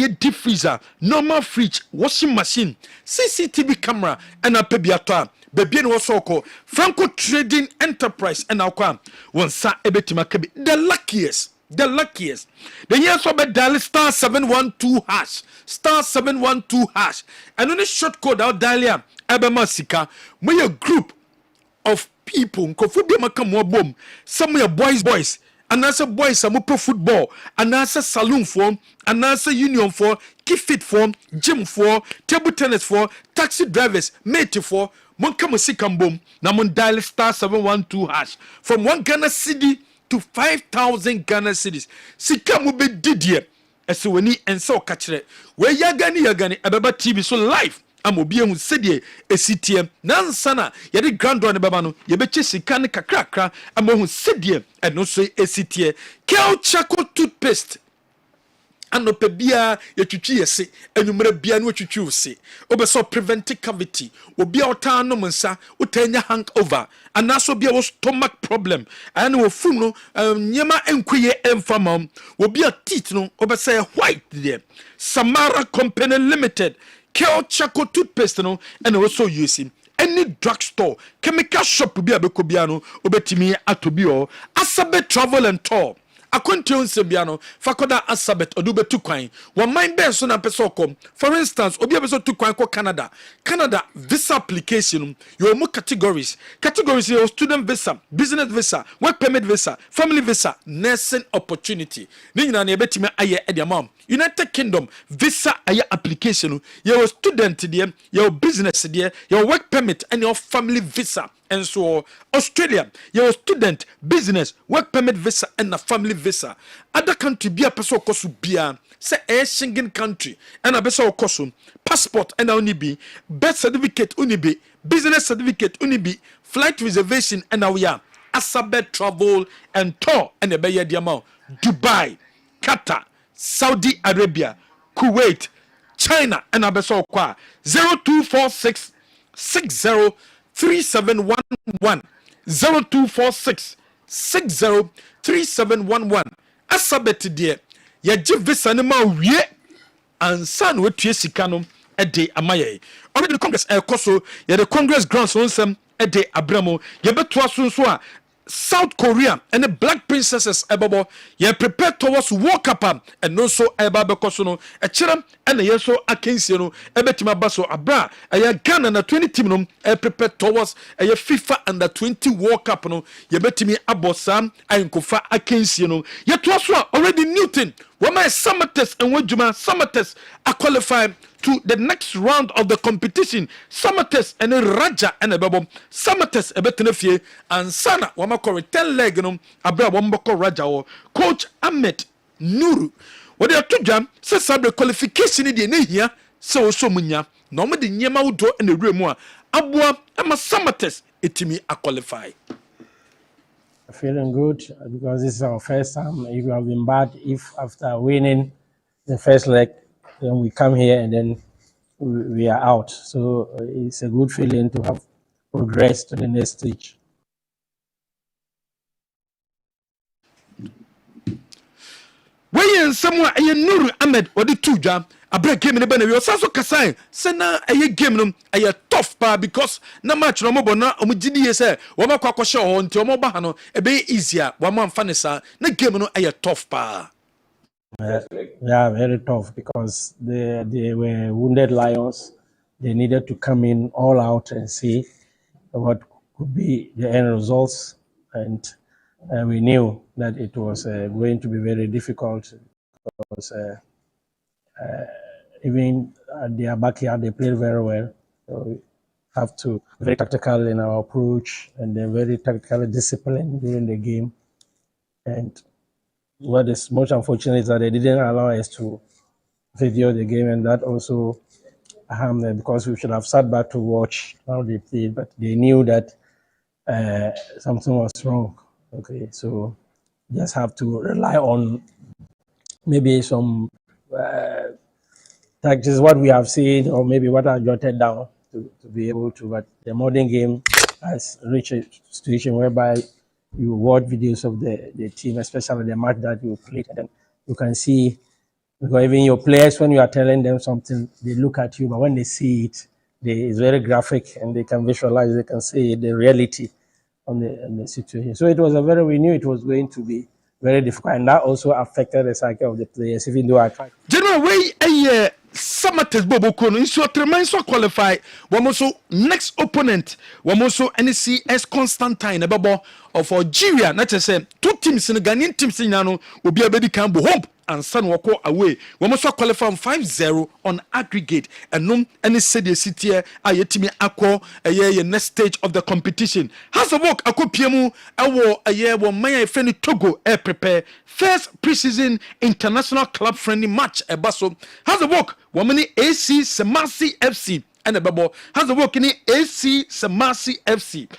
S3: deep freezer normal fridge washing machine CCTV camera and a pebiato baby no so called Franco Trading Enterprise and now come one sa ebetima kabi the luckiest the years of a dial star 712 hash star 712 hash and on a short code out dial abema sika we a group of people kofu be maka mo bom some your boys and as a boys some pro football and as a saloon form and as a union for keep fit form gym for table tennis for taxi drivers mate for mon come sikambom na mon dial star 712 hash from 1 Ghana cedi to 5,000 Ghana cedis sikamu be didie eso wani enso kachire we yagani ababa TV so live amobi ehu sedie esitiem nansana yede grandeur ne baba no yebeche sika ne kakrakra amohu sedie eno so esitie kel chako toothpaste anope bia yetwitwi yese enumere bia no twitwi se obeso prevent cavity obi a ota no nsa utanya hangover anaso bia wo stomach problem and wo funu no nyema enkuye emfama obi a teeth no obese white there Samara Company Limited Kel Chaco toothpaste no and also using any drugstore chemical shop bi abeko bia no obetimi atobi o Asabe Travel and Tour akontion sebiano fakoda Asabet odube tukwan one mind ben so na pese kom for instance obi abeso tukwan ko Canada visa application your more categories your student visa business visa work permit visa family visa nursing opportunity ni nyina na ebetimi aye ediamam United Kingdom visa aye application your student there your business there your work permit and your family visa. And so Australia, your student, business, work permit visa, and a family visa. Other country be a person kosu bia. Say a Schengen country and a beso kosu passport and only be birth certificate only be business certificate only be flight reservation and now we are Asabet Travel and Tour and a Bayer Diamond Dubai, Qatar, Saudi Arabia, Kuwait, China and a beso kwa 0246 3711 0246 3711 Asabet dear ya visa ne ma wie ansan wetua sika no de amaye already the congress koso ya the congress grants on some de abramo ya beto so so a South Korea and the black princesses ebobo ye prepare towards walk up and no so eba bekoso no e chiram and ye so akensie no ebetima baso abra ye Ghana na 20 team no e prepare towards ye FIFA under 20 walk up no ye betimi abosam ayinkofa akensie no ye to so already Newton woman summaters and wajuma summaters are qualified to the next round of the competition. Summaters and Raja and a babo. Summaters a betenefie and Sana Wamakori 10 leg no Abra Wamboko Raja or Coach Ahmed Nuru. What they are to jam says the qualification in the here so munya. Normally the Nyama would in the room. Abua Emma Summaters etimi a qualify.
S4: Feeling good because this is our first time. If we have been bad, if after winning the first leg, then we come here and then we are out. So it's a good feeling to have progressed to the next stage.
S3: When someone a Nuru Ahmed or the two jam, a break game in the banner, we also Kasai, Sena a game them a tough bar because no match no more na omujidi say, Wama show on Tomobano, a be easier, one man fanisa, na game no a tough bar.
S4: Yeah, very tough because they were wounded lions. They needed to come in all out and see what could be the end results. And we knew that it was going to be very difficult because even at their backyard, they played very well. So we have to be very tactical in our approach and then very tactically disciplined during the game. And what is most unfortunate is that they didn't allow us to video the game, and that also harmed them because we should have sat back to watch how they played, but they knew that something was wrong. Okay, so just have to rely on maybe some tactics, what we have seen, or maybe what I jotted down to be able to. But the modern game has reached a situation whereby you watch videos of the team, especially the match that you played, and then you can see, because even your players, when you are telling them something, they look at you, but when they see it, it's very graphic and they can visualize, they can see the reality on the situation. So we knew it was going to be very difficult, and that also affected the psyche of the players, even though I tried.
S3: General, way Summaters Bobo Kono, so tremendous qualify. Wamoso next opponent, Wamoso NCS Constantine, a babo of Algeria. Not to say 2 teams in the Ghanaian teams in Yano will be a baby cambo hope and San Wako away. Wamoso qualify 5-0 on aggregate, and no any city ayetimi akko a year next stage of the competition. Has a walk ako piemu a year one may friendly Togo air prepare first preseason international club friendly match a basso. Has a walk woman AC Semasi FC and a babo has a walk in AC Semasi FC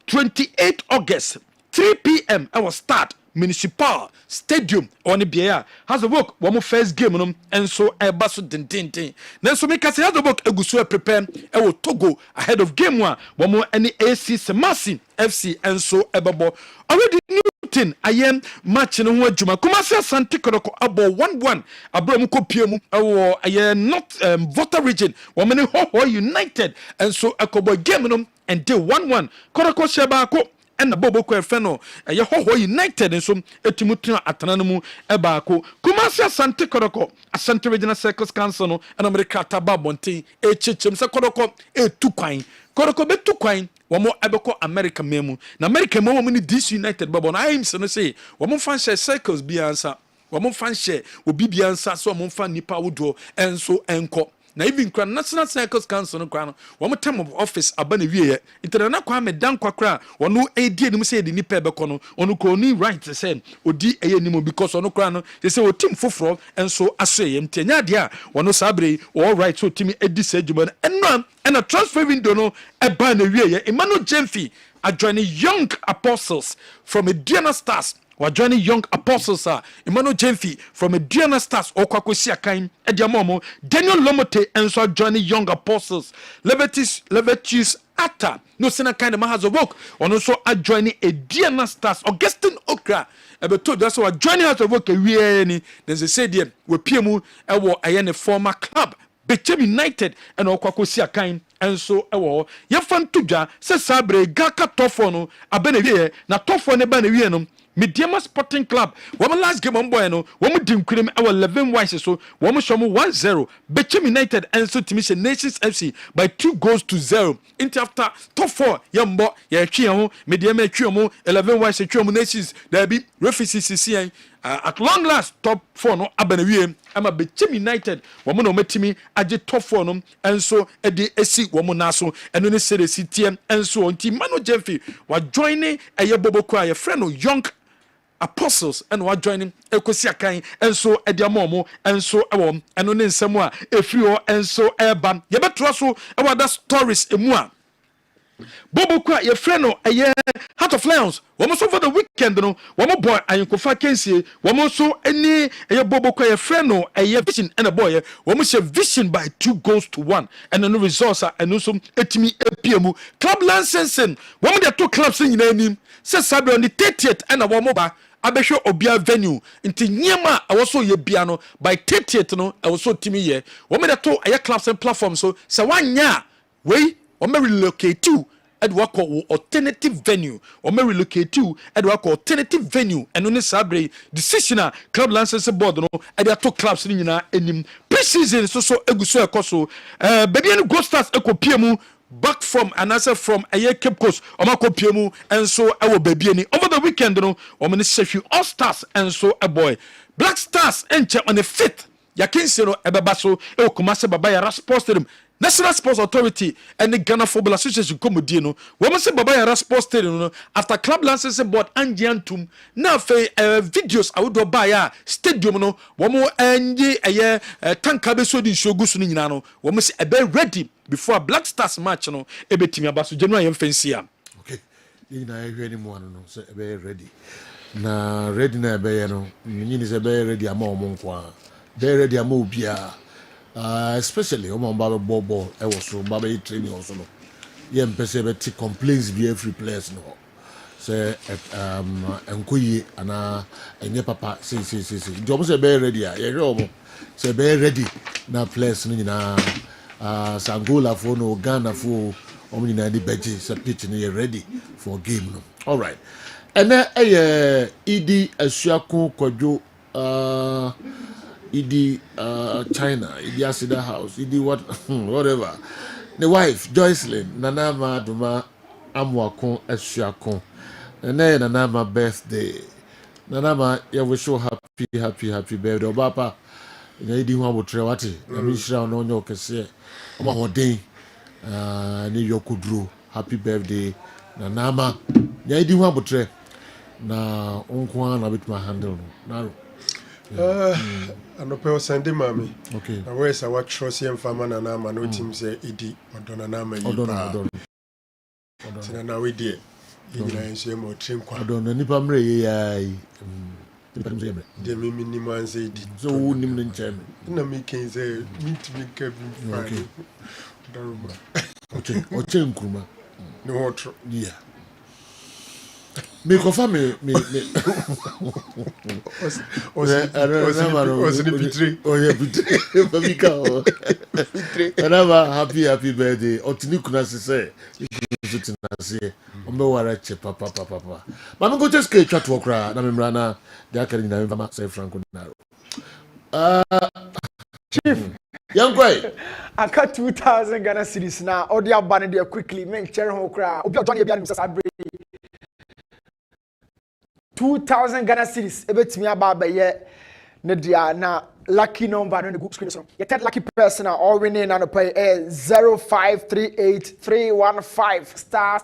S3: 28 August 3 p.m. our start municipal stadium on the bia has a work one first game no enso eba so dendenden nanso me kase has a work egusu prepare e wo Togo ahead of game one one any AC Semasi FC enso ebebo already Newton ayem match no ho adwuma Kumasi Asante Kodoko abo 1-1 abram ko piemu ewo aye not voter region women ho United enso akobo game no and day 1-1 Kodoko sheba ko and Bobo Kwefeno, a Yaho United and some Etimutina Atananamu, Ebako, Kumasia Sante Koroko, a Santa Regional Circus Council, and America Tababonte, a Chichem Sakoroko, a Tuquine, Koroko be Tuquine, one more Eboko America Memu, na America Memo mini disunited Babon. I am so say, one more fancy circles be answer, one more fancy will be answer, so one fan nipa wood and so enco. Na even kra National Circus Council no kra no wo term of office abane wie interna kwa me dan kwa kra wono edi enim say de nipa be kono ono ko ni right say odi eye enim because ono kra no they say o team foforo enso asoye mtenya de a wono sabre all right so team edi sajuma enno na transfer window no eba na wie Emmanuel Jemfi adjoining Young Apostles from Mediana Stars. We're joining Young Apostles, Emmanuel Jemfi from Mediana Stars, Okwakosi Akain, Ediamomo, Daniel Lomote, and so joining Young Apostles, Leviticus Atta, no sena kind of has a work, and also adjoining Ediana Stars, Augustine Okra. But that's why joining us to work a year. There's a say there, we PMU, a former club. Bechem United and Okwakosi Akain and so Yafan Tuja says Sabre Gaka Tofono Abenevie na Tofone Banevienum Mediama Sporting Club. Woman last game on Bueno, woman dim cream our 11 wise so woman shomu 1-0. Bechem United and so Timisha Nations FC by 2-0. Into after top 4 Yambo Yachiamo Mediama Chuomo 11 wise Chuomo Nations there be referee CCI. At long last, top 4 no Abenevie. I'm a Bechem United. Woman no metimi aje top 4 no and so edi esi woman naso and when say the CTM and so on team Mano Jemfi was joining a Bobo Kwa a friend of Young Apostles and was joining Ekosi Akan and so Ediamomo and so and on in somewhere if you and so airban Yabetra so about that stories emua Bobo Kwa your friend no a Heart of Lions woman so for the weekend no woman boy and Kofa Kensi woman so any a Bobo Kwa your friend no a vision and a boy woman say vision by 2-1 and no results are and also etimi APM club licensing woman there two clubs in name says Sabre on the 30th and a woman abehwe obia venue nti nyema awoso ye bia no by 30th no awoso timi ye woman there two a clubs and platforms so wanya we o me relocate to Edward alternative venue or may relocate to Edward alternative venue and on Sabre decision club license board no and there are two clubs in enim pre-season so eguso ekoso baby and Ghost Stars ekopiemu back from and answer from a year Cape Coast omakopiemu and so our baby any over the weekend no o me Sheffield All Stars and so a boy Black Stars enter on the 5th yakinse no ebebaso e Kumasi Baba Sports Stadium National Sports Authority and the Ghana Football Association Komodino. Woman say Baba Yara Sports Stadium after club licensing board Angiantum. Now fe videos I would buy stadium no. Woman enye tankabe so di shogusu ni nyina. Woman say ebe ready before Black Stars match no. Ebe timi abaso January yemfensia.
S1: Okay. You na ehwe ni mo no say ebe ready. Na ready na ebe no. Nyini say ebe ready ama omonkwa. Be ready ama obia. Especially on Baba Bobo, I was so Baba training also. Yeah, Pesebeti complaints be every place no. Say Nkoyi and your papa say. Job say be ready, yeah, say be ready na place ni na Sangola for no Ghana for omni na di beji say pitch ni ready for game no. All right. And then Idi Asuaku Kojo Idi China, Idi Asida House, Idi whatever. The wife, Joycelyn, Nanama Duma Amwakon Eshuakon. And then Nanama birthday. Nanama, you wish you happy birthday. Papa, Idi Wabutrewati, Namisha no no kese. Oma Hodin, Ni Yokudru, happy birthday. Nanama, Idi Wabutre. Na unkwa na bit my handle. Naro.
S15: Anope osende mami.
S1: Okay.
S15: Na we say what trust him farmer na na no team say idi odona na ma yi. Odona. Tina na we die. Yina ense mo trim kwa.
S1: Odona nipa mre ye ai.
S15: The minimum say it.
S1: So who nim the chairman?
S15: No, me can say, meet me, Kevin.
S1: Okay.
S15: Okay.
S1: Oche Nkrumah.
S15: No water.
S1: Yeah. Me confirm me.
S15: Was it betray?
S1: Oh yeah, betray. Happy birthday. Otini kuna say. Papa. Mama go just get chat work ra na memrana de akari na mama say Franco Naro.
S9: Chief,
S1: young boy.
S9: I cut 2,000 Ghana cedis now. Audio banner there quickly. Men share ho cry. Obi Johnny Ebian Mr. Sabre. 2,000 Ghana cedis. Ebetimi aba be ye ne dia na lucky number no the good screen so. Your third lucky person all winning and pay 0538315 star.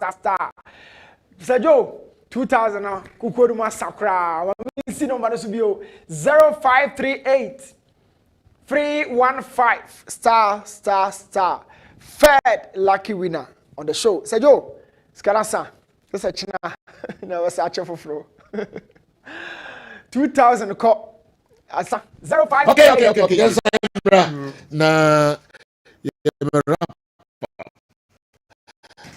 S9: Sir Joe 2,000 na kukodu ma sakra. Wa mi si number no so bi o 0538 315 star. Third lucky winner on the show. Say Joe, Skalasa. This is China. Never say for flow. 2,000 call. 05.
S1: Okay. Yes, na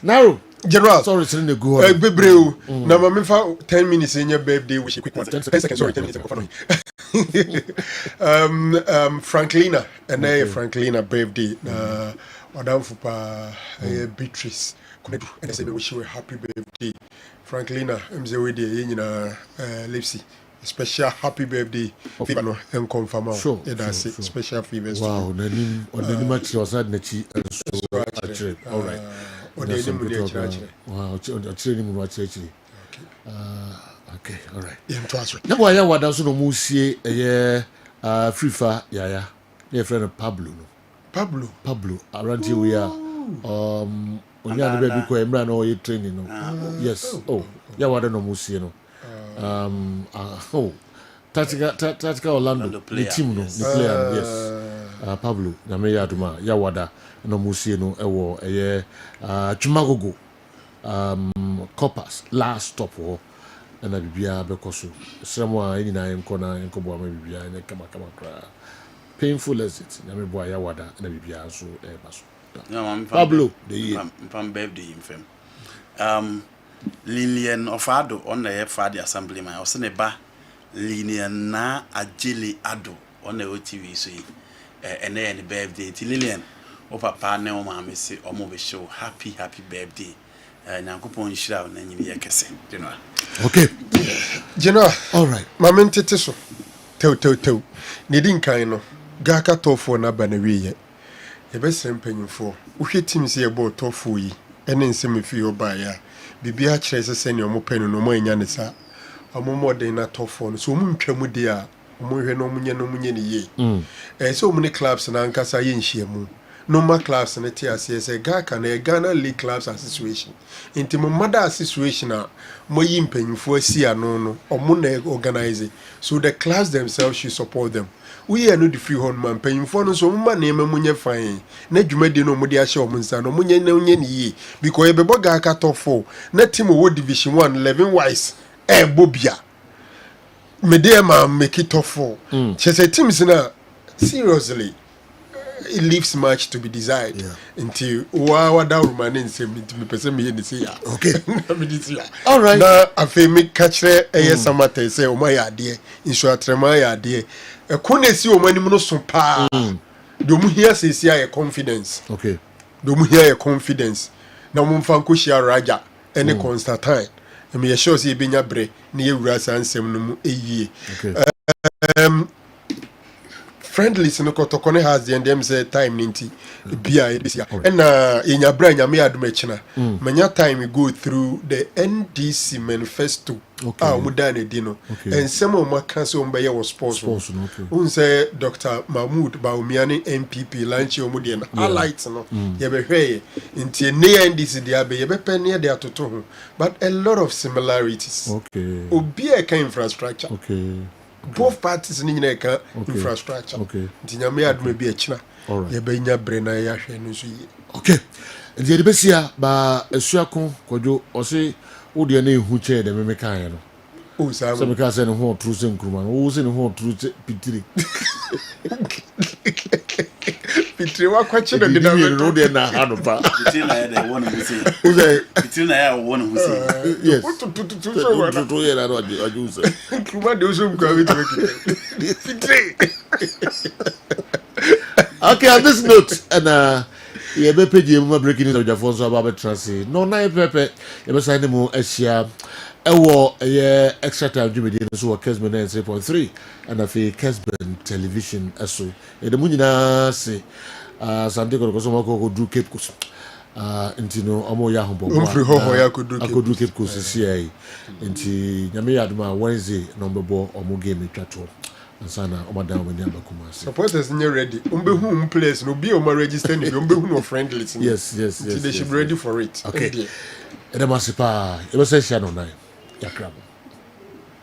S1: now.
S15: General,
S1: sorry, it's in the go.
S15: Bebreu. Now, me for 10 minutes in your birthday, wish you quick one. 10 seconds. Sorry, 10 minutes. Franklina, and Franklina birthday. Madam Fupa, Beatrice. And I say, we wish you a happy birthday. Franklina, I'm the way the Lipsy. Special happy birthday. And confirm.
S1: Sure.
S15: That's it. Special favors.
S1: Wow, the name was not Nechi. All right.
S15: Wow,
S1: okay, all right.
S15: Now,
S1: why I was also no musie a free fire, yeah, dear friend of Pablo. Pablo, around here we are. When you are the baby, Coimbra, no, you're training. Yes, oh, yeah, what no musie, no. Tactical Orlando, the team, no, the player, yes. Pablo, Nameya Duma, Yawada. No musie no ewo Chumagogo Coppers last stop ho na bibia bekoso semwa eni na enko na enko bo ma bibia na kama kra painful exit na me boa ya wada na bibia so baso Pablo the year
S14: pam birthday infem Lilian Ofado on the Friday assembly man o ne ba Lilian na Ajili Ado on the OTV so ene birthday ti Lilian o papa ne o ma me se o mo be show happy birthday nyankopon shira na nyi ye kese general
S1: okay
S15: general
S1: all right
S15: mama ntete so tew ne din kan no gaka tofo na ba na wiye ye be sere mpanyimfo wo hwe team se ye bo tofo yi ene nsem fi o ba ya bibia kire se ne o mo panu no mo anya ne sa o mo modern na tofo no so mo ntwamu de a o mo hwe no mo nye ne ye so mo ne clubs na nkasa ye nhyiamu normal class and say Ghana League Clubs Association. Into my mother situation mo yimpanyfo asia no or mo na organize it. So the clubs themselves should support them. We are not the free home man panyfo no so mo na munye fine. Na dwumade no mo de ahye o nsa no munye na unye ni because e bebo Gaka top 4 na team wo division 1 11 wise bobia. Me dey ma make it top 4. Chese teams na seriously it leaves much to be desired until wa da romanin say me person me say ya
S1: okay
S15: all right na afi me catch samata say o ma ya de inso atrema ya de e konesi o manim no so pa do mu here say ya confidence
S1: okay
S15: do mu here confidence na mo mfa nko shia raja ene Constantine me ye sure say benya bre na ye wura sansem no mu eyie friendly no kotokone has the them say time ninti bia this year and in your brain me adumechina manya time go through the NDC manifesto mudane dino and some of my council be was sports un say Dr. Mahmoud Baumiani MPP lunch omudian highlights no ye be hwe nti ne NDC dia be ye be penye dia toto ho but a lot of similarities obi e ka infrastructure both parties ni nyina ka infrastructure ntinyame aduma bi akina ye be nya bre na ya hwe no so yi
S1: okay ndi de besia ba esuako kojo o se wo de na ehu che de me kan no
S15: Oh, Sam.
S1: So because I know true sen Kurman. Who was in who true Pitri.
S15: Pitri wa kwache na
S1: dida we no dey na ha no pa.
S14: Pitri na dey one who say.
S1: Who say?
S14: Pitri na one who say.
S1: Yes.
S15: Tu so wa.
S1: Tu ye na no aju say.
S15: Kurman dey so mkwa we Pitri.
S1: Okay, on this note, and you be page you breaking news of your phone so about transit. No, na pepe. You be sign mo Asia. Ewo extra time Jimmy Dean so Kessben 93.3 and afi Kessben television aso. E de mu nyina se Sunday ko so ko do Cape Coast. Nti no omo ya hombo.
S15: Ofri ho ya ko
S1: do Cape Coast si ai. Nti nyame ya aduma Wednesday no mbebo omo game twato. Ansana omadam we nyamba kumase.
S15: Supporters nye ready. Umbehu place no be o ma register ni umbehu no friendly.
S1: Yes.
S15: They should be ready for it.
S1: Okay. Edemasipa. Ebe se share no nine. Yakrabo.